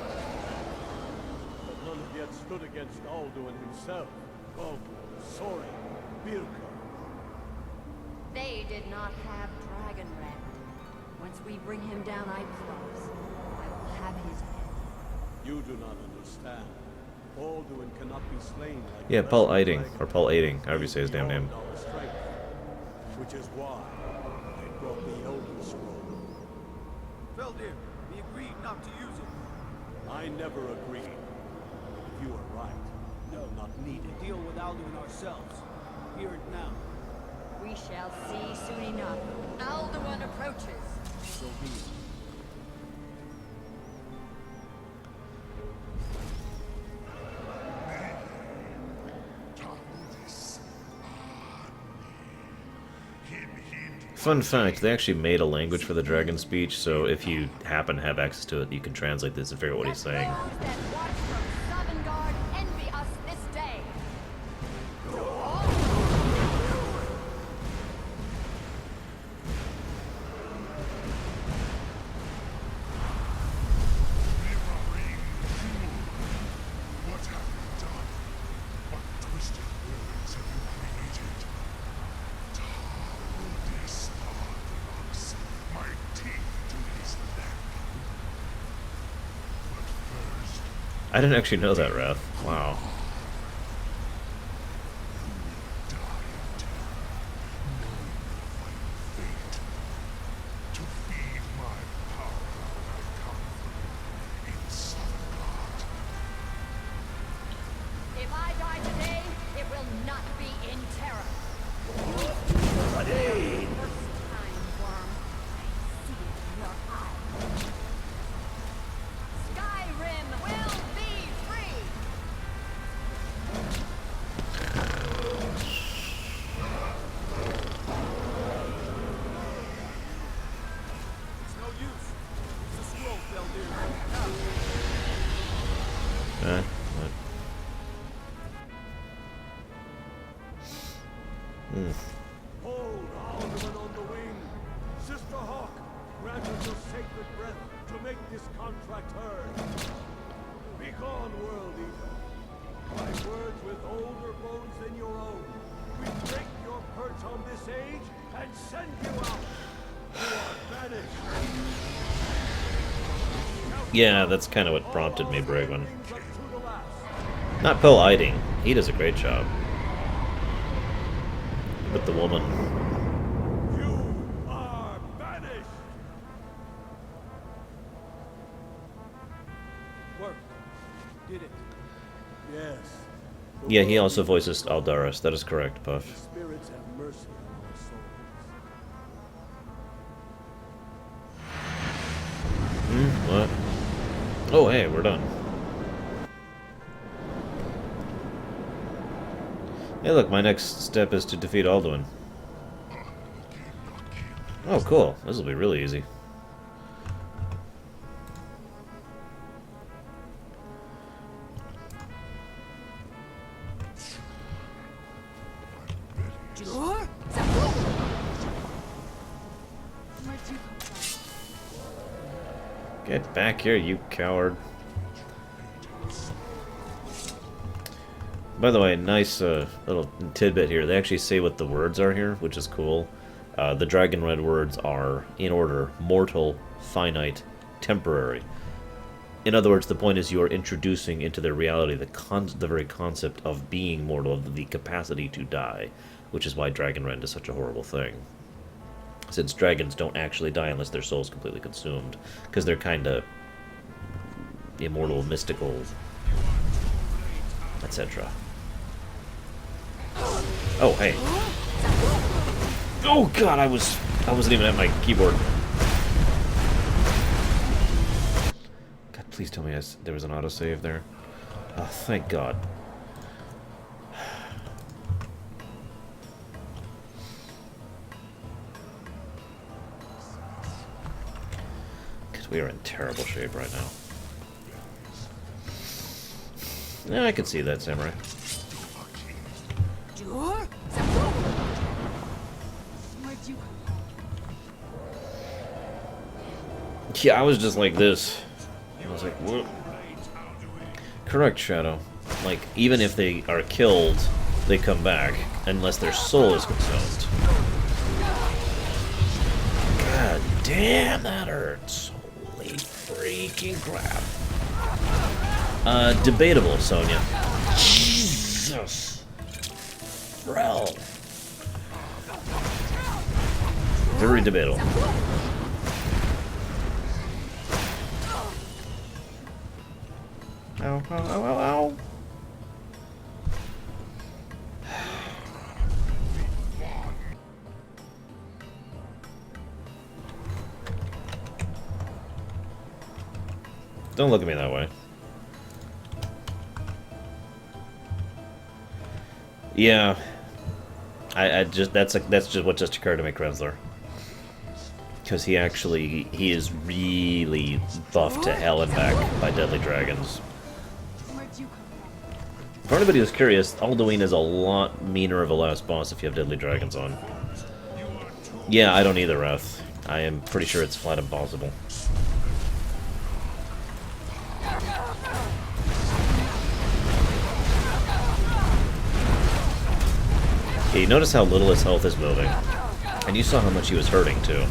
But none have yet stood against Alduin himself. Oh, sorry, Birka. They did not have Dragonrend. Once we bring him down, I promise, I will have his head. You do not understand. Alduin cannot be slain like Yeah, Paul Eiting, or Paul Eiting, however you say his damn name. Which is why they brought the Elder Scroll. Feldir, we agreed not to use it. I never agreed. If you are right, no, not needed. Deal with Alduin ourselves. Hear it now. We shall see soon enough. Alduin approaches. So be it. Fun fact, they actually made a language for the dragon speech, so if you happen to have access to it, you can translate this and figure out what he's saying. Envy us this day. What have you done? What twisted words have you created? My teeth to his neck. But first, I didn't actually know that, Wrath. Wow. to feed my power when I come from in Sovngarde. If I die today, it will not be in terror. sacred breath to make this contract heard. Begone, World Eater. By words with older bones than your own, we break your perch on this age and send you out. You are banished. Yeah, that's kind of what prompted me, Brigman. Not polliting. He does a great job. But the woman. You are banished. Worked. Did it. Yes. Yeah, he also voices Aldaris. That is correct, Puff. Spirits have mercy on our souls. What? Oh, hey, we're done. Hey, look, my next step is to defeat Alduin. Oh, cool. This will be really easy. Get back here, you coward. By the way, nice little tidbit here. They actually say what the words are here, which is cool. The Dragon Red words are, in order, mortal, finite, temporary. In other words, the point is you are introducing into their reality the very concept of being mortal, of the capacity to die, which is why Dragon Rend is such a horrible thing. Since dragons don't actually die unless their soul's completely consumed, because they're kind of immortal, mystical, etc. Oh, hey. Oh god, I wasn't even at my keyboard. God, please tell me there was an autosave there. Oh, thank god. Because we are in terrible shape right now. Yeah, I can see that, Samurai. Yeah, I was just like this. I was like, whoa. Correct, Shadow. Like, even if they are killed, they come back, unless their soul is consumed. God damn, that hurts. Holy freaking crap. Debatable, Sonya. Jesus. Bro. Very debatable. Ow, ow, ow, ow, ow. Don't look at me that way. Yeah. I just that's just what just occurred to me, Krensler. Because he is really buffed to hell and back by deadly dragons. For anybody who's curious, Alduin is a lot meaner of a last boss if you have deadly dragons on. Yeah, I don't either, Wrath. I am pretty sure it's flat impossible. Okay, you notice how little his health is moving. And you saw how much he was hurting, too.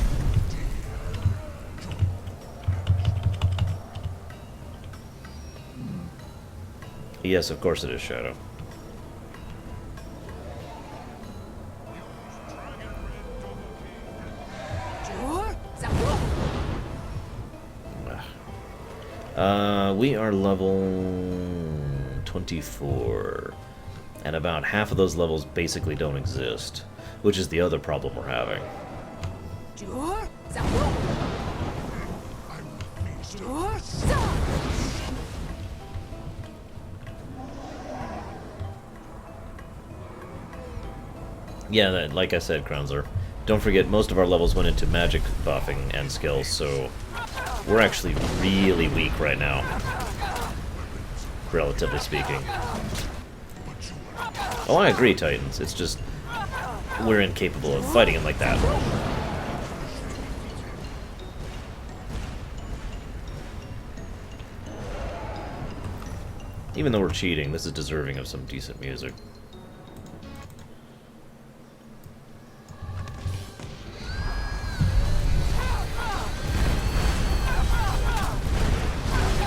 Yes, of course it is, Shadow. We are level 24. And about half of those levels basically don't exist, which is the other problem we're having. Yeah, like I said, Kronsler, don't forget most of our levels went into magic buffing and skills, so we're actually really weak right now, relatively speaking. Oh, I agree, Titans. It's just we're incapable of fighting him like that. Even though we're cheating, this is deserving of some decent music.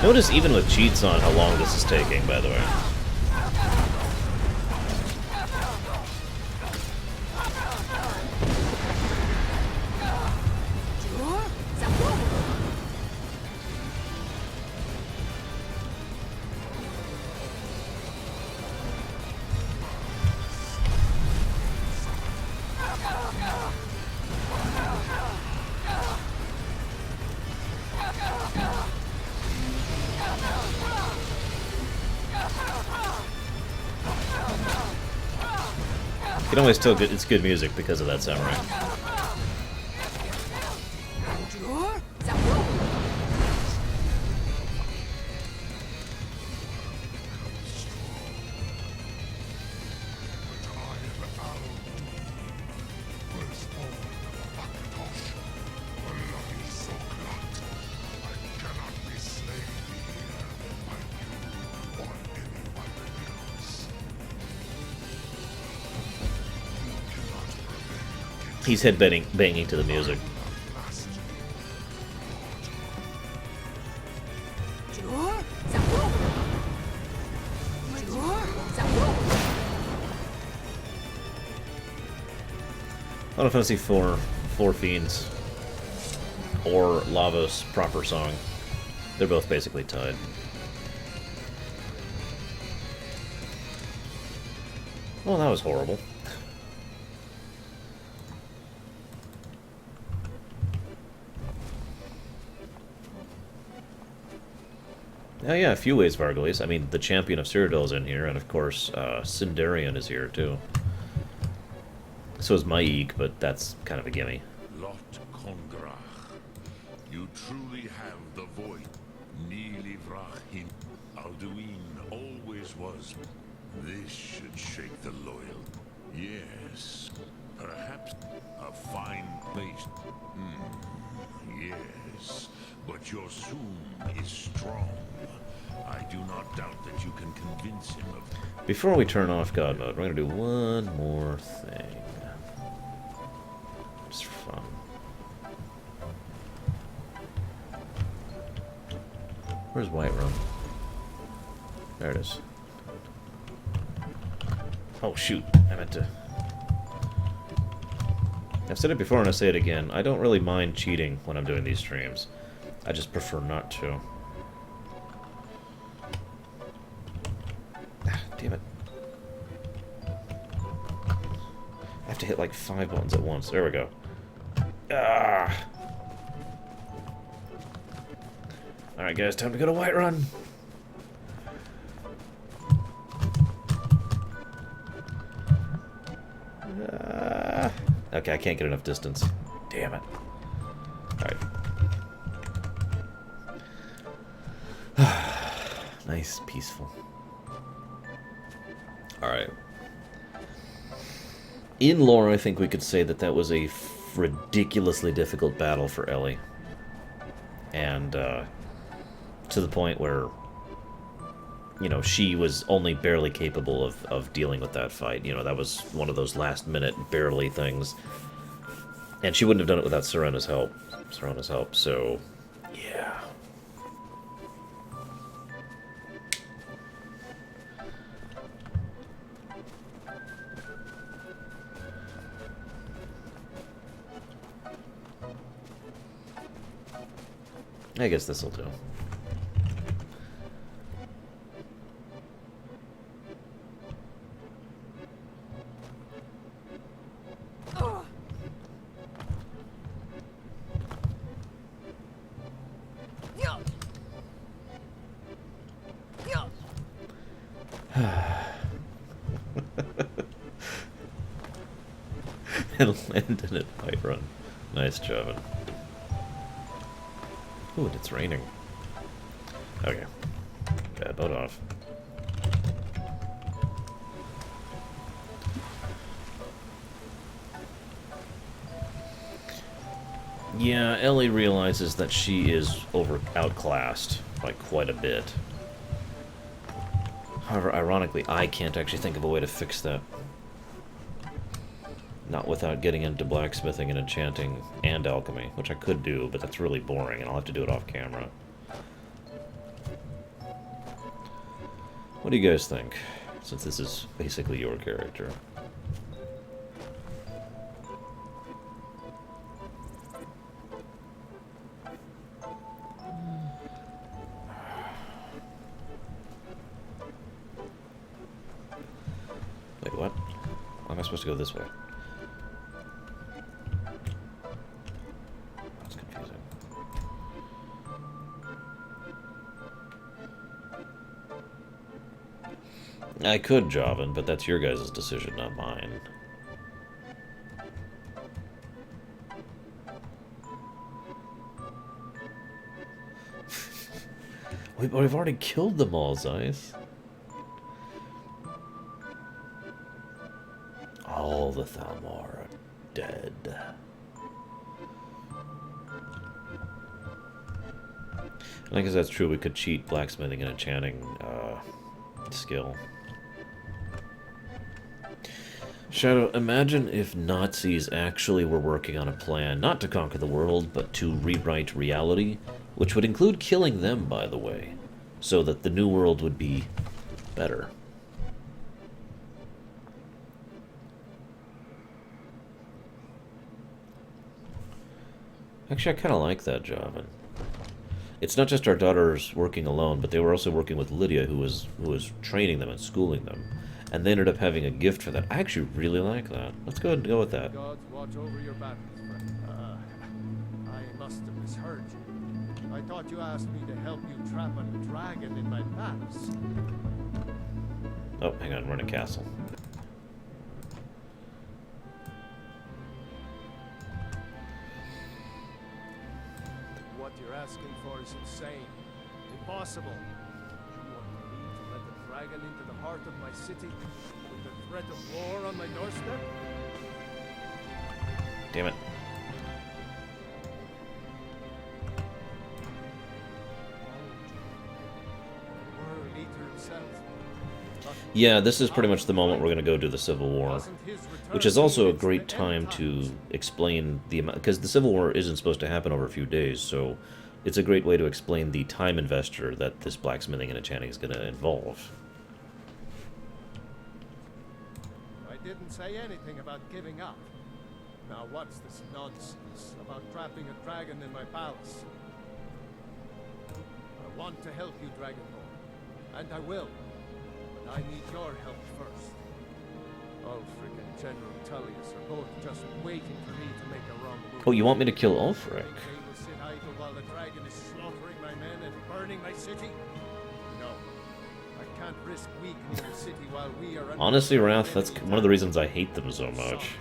Notice even with cheats on how long this is taking, by the way. You can always tell it's good music because of that samurai. He's banging to the music. Final Fantasy IV, Four Fiends, or Lavos proper song. They're both basically tied. Well, that was horrible. Oh yeah, a few ways, Vargles. I mean, the champion of Cyrodiil's in here, and of course, Sindarian is here too. So is Maik, but that's kind of a gimme. Lot Kongrach. You truly have the voice. Nili Vrachin. Alduin always was. This should shake the loyal. Yes. Perhaps a fine place. Yes. But your Soom is strong. I do not doubt that you can convince him of... Before we turn off God Mode, we're going to do one more thing. Just for fun. Where's Whiterun? There it is. Oh shoot, I meant to... I've said it before and I'll say it again. I don't really mind cheating when I'm doing these streams. I just prefer not to. Ah, damn it. I have to hit like 5 buttons at once. There we go. Ah! Alright guys, time to go to Whiterun. Okay, I can't get enough distance. Damn it. Alright. Nice, peaceful. Alright. In lore, I think we could say that that was a ridiculously difficult battle for Ellie. And, to the point where, you know, she was only barely capable of dealing with that fight. You know, that was one of those last-minute, barely things. And she wouldn't have done it without Serana's help. So, yeah. I guess this'll do. And landed at Whiterun. Nice job. Ooh, and it's raining. Okay. Bad boat off. Yeah, Ellie realizes that she is outclassed by quite a bit. However, ironically, I can't actually think of a way to fix that. Not without getting into blacksmithing and enchanting and alchemy, which I could do, but that's really boring, and I'll have to do it off camera. What do you guys think, since this is basically your character? Wait, what? Why am I supposed to go this way? That's confusing. I could, Javan, but that's your guys' decision, not mine. We've already killed them all, Zeiss. All the Thalmor are dead. And I guess that's true, we could cheat blacksmithing and enchanting skill. Shadow, imagine if Nazis actually were working on a plan not to conquer the world, but to rewrite reality, which would include killing them, by the way, so that the new world would be better. Actually, I kind of like that, Javan. It's not just our daughters working alone, but they were also working with Lydia, who was training them and schooling them. And they ended up having a gift for that. I actually really like that. Let's go ahead and go with that. Gods watch over your battles, friend. I must have misheard you. I thought you asked me to help you trap a dragon in my palace. Oh, hang on, we're in a castle. What you're asking for is insane. Impossible. You want me to let the dragon into the heart of my city with the threat of war on my doorstep? Damn it. World Eater himself. Yeah, this is pretty much the moment we're going to go to the Civil War, which is also a great time to explain the amount, because the Civil War isn't supposed to happen over a few days, so it's a great way to explain the time investor that this blacksmithing and enchanting is going to involve. I didn't say anything about giving up. Now what's this nonsense about trapping a dragon in my palace? I want to help you, Dragonborn, and I will. But I need your help first. Ulfric and General Tullius are both just waiting for me to make a wrong move. Oh, you want me to kill Ulfric? They will sit idle while the dragon is slaughtering my men and burning my city? No. I can't risk weakening the city while we are under... Honestly, Wrath, that's one of the reasons I hate them so much.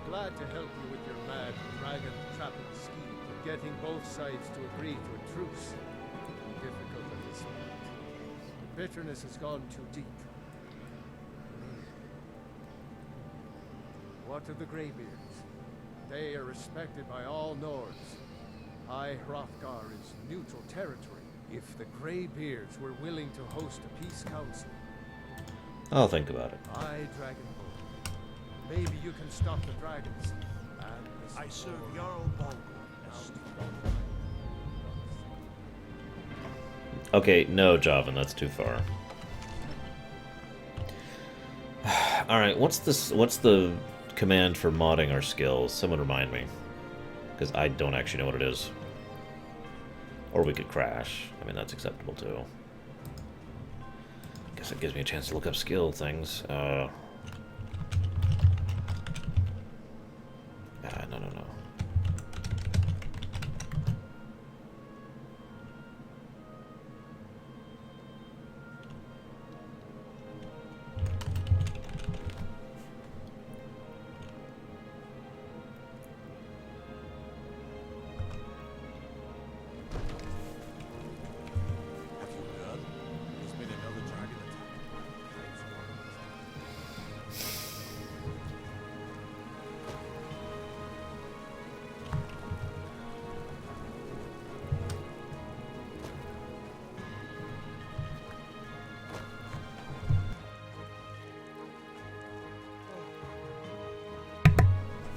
Glad to help you with your mad dragon trapping scheme, but getting both sides to agree to a truce is difficult at this point. The bitterness has gone too deep. What of the Greybeards? They are respected by all Nords. High Hrothgar is neutral territory. If the Greybeards were willing to host a peace council, I'll think about it. Dragonborn. Maybe you can stop the dragons. I serve Jarl Balgor. Okay, no, Javan, that's too far. Alright, what's the command for modding our skills? Someone remind me. Because I don't actually know what it is. Or we could crash. I mean, that's acceptable too. Guess it gives me a chance to look up skill things. No.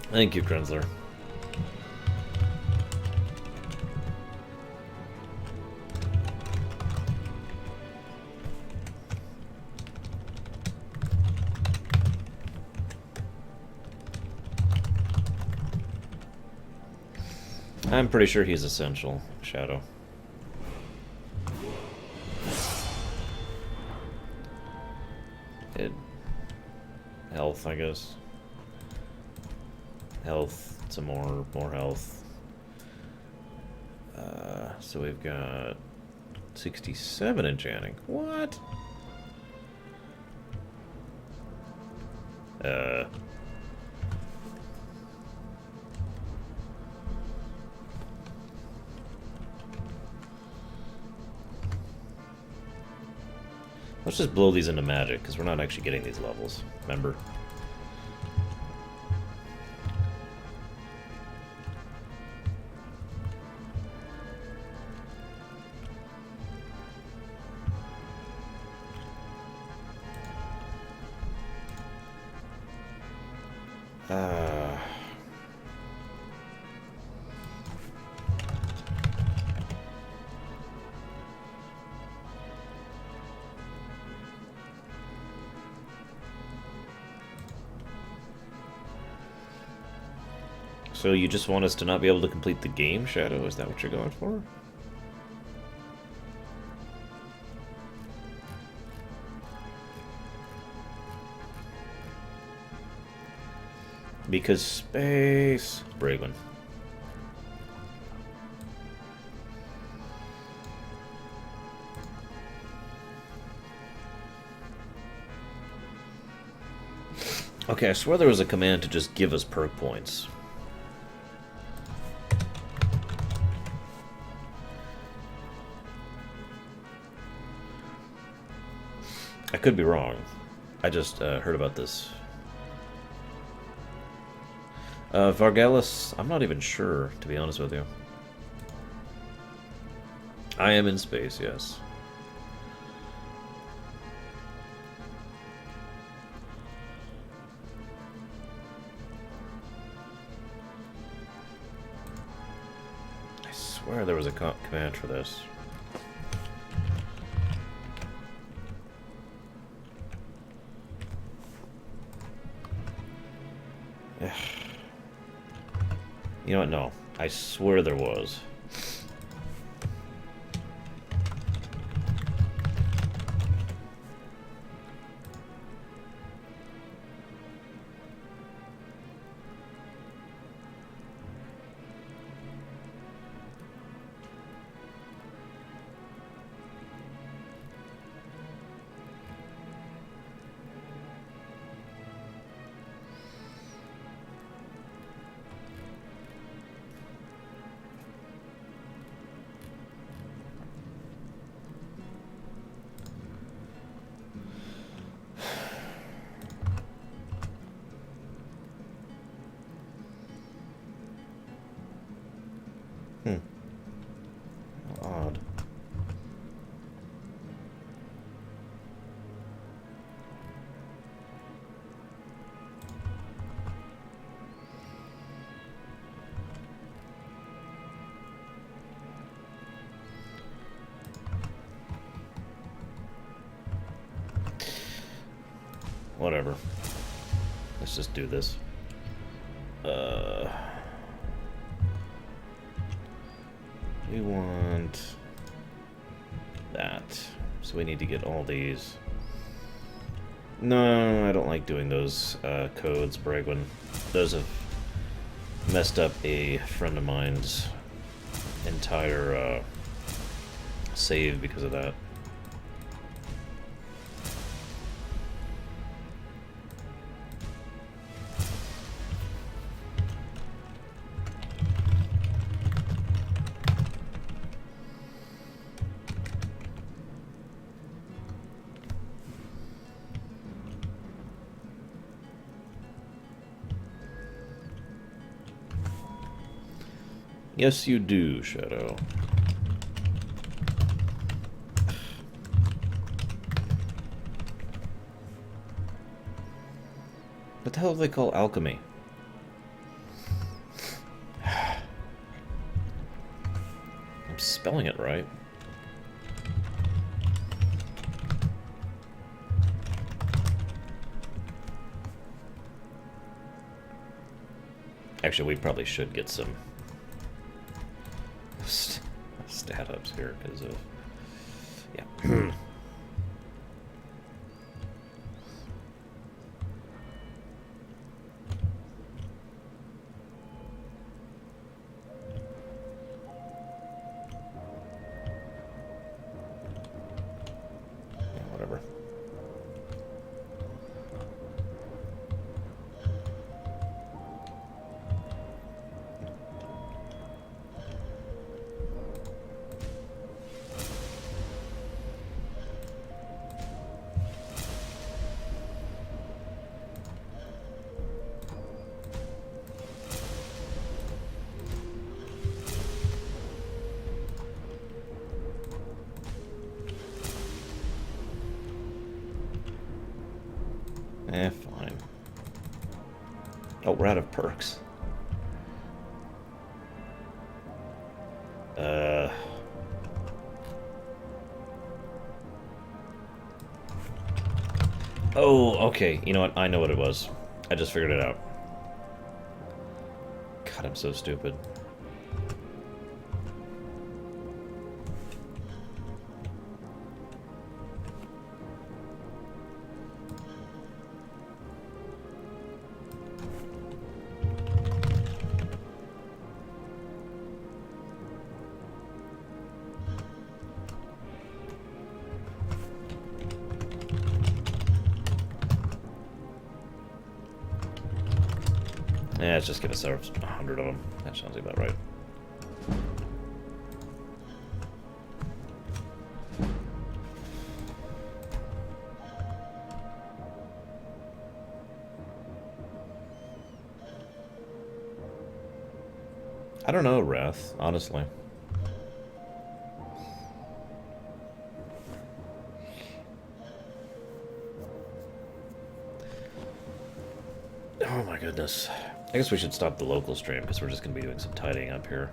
Thank you, Krenzler. I'm pretty sure he's essential, Shadow. Health, I guess. Health, some more health. So we've got 67 enchanting. What? Let's just blow these into magic, because we're not actually getting these levels, remember? So you just want us to not be able to complete the game, Shadow? Is that what you're going for? Because space... Braylon. Okay, I swear there was a command to just give us perk points. I could be wrong. I just heard about this. Vargalis, I'm not even sure, to be honest with you. I am in space, yes. I swear there was a command for this. You know what? No. I swear there was. Odd. Whatever. Let's just do this. We want that. So we need to get all these. No, I don't like doing those codes, Bregwin. Those have messed up a friend of mine's entire save because of that. Yes, you do, Shadow. What the hell do they call alchemy? spelling it right. Actually, we probably should get some stat ups here because of yeah. Whatever. Fine. Oh, we're out of perks. Oh, okay. You know what? I know what it was. I just figured it out. God, I'm so stupid. Yeah, let's just give us 100 of them. That sounds about right. I don't know, Wrath, honestly. Oh my goodness. I guess we should stop the local stream because we're just going to be doing some tidying up here.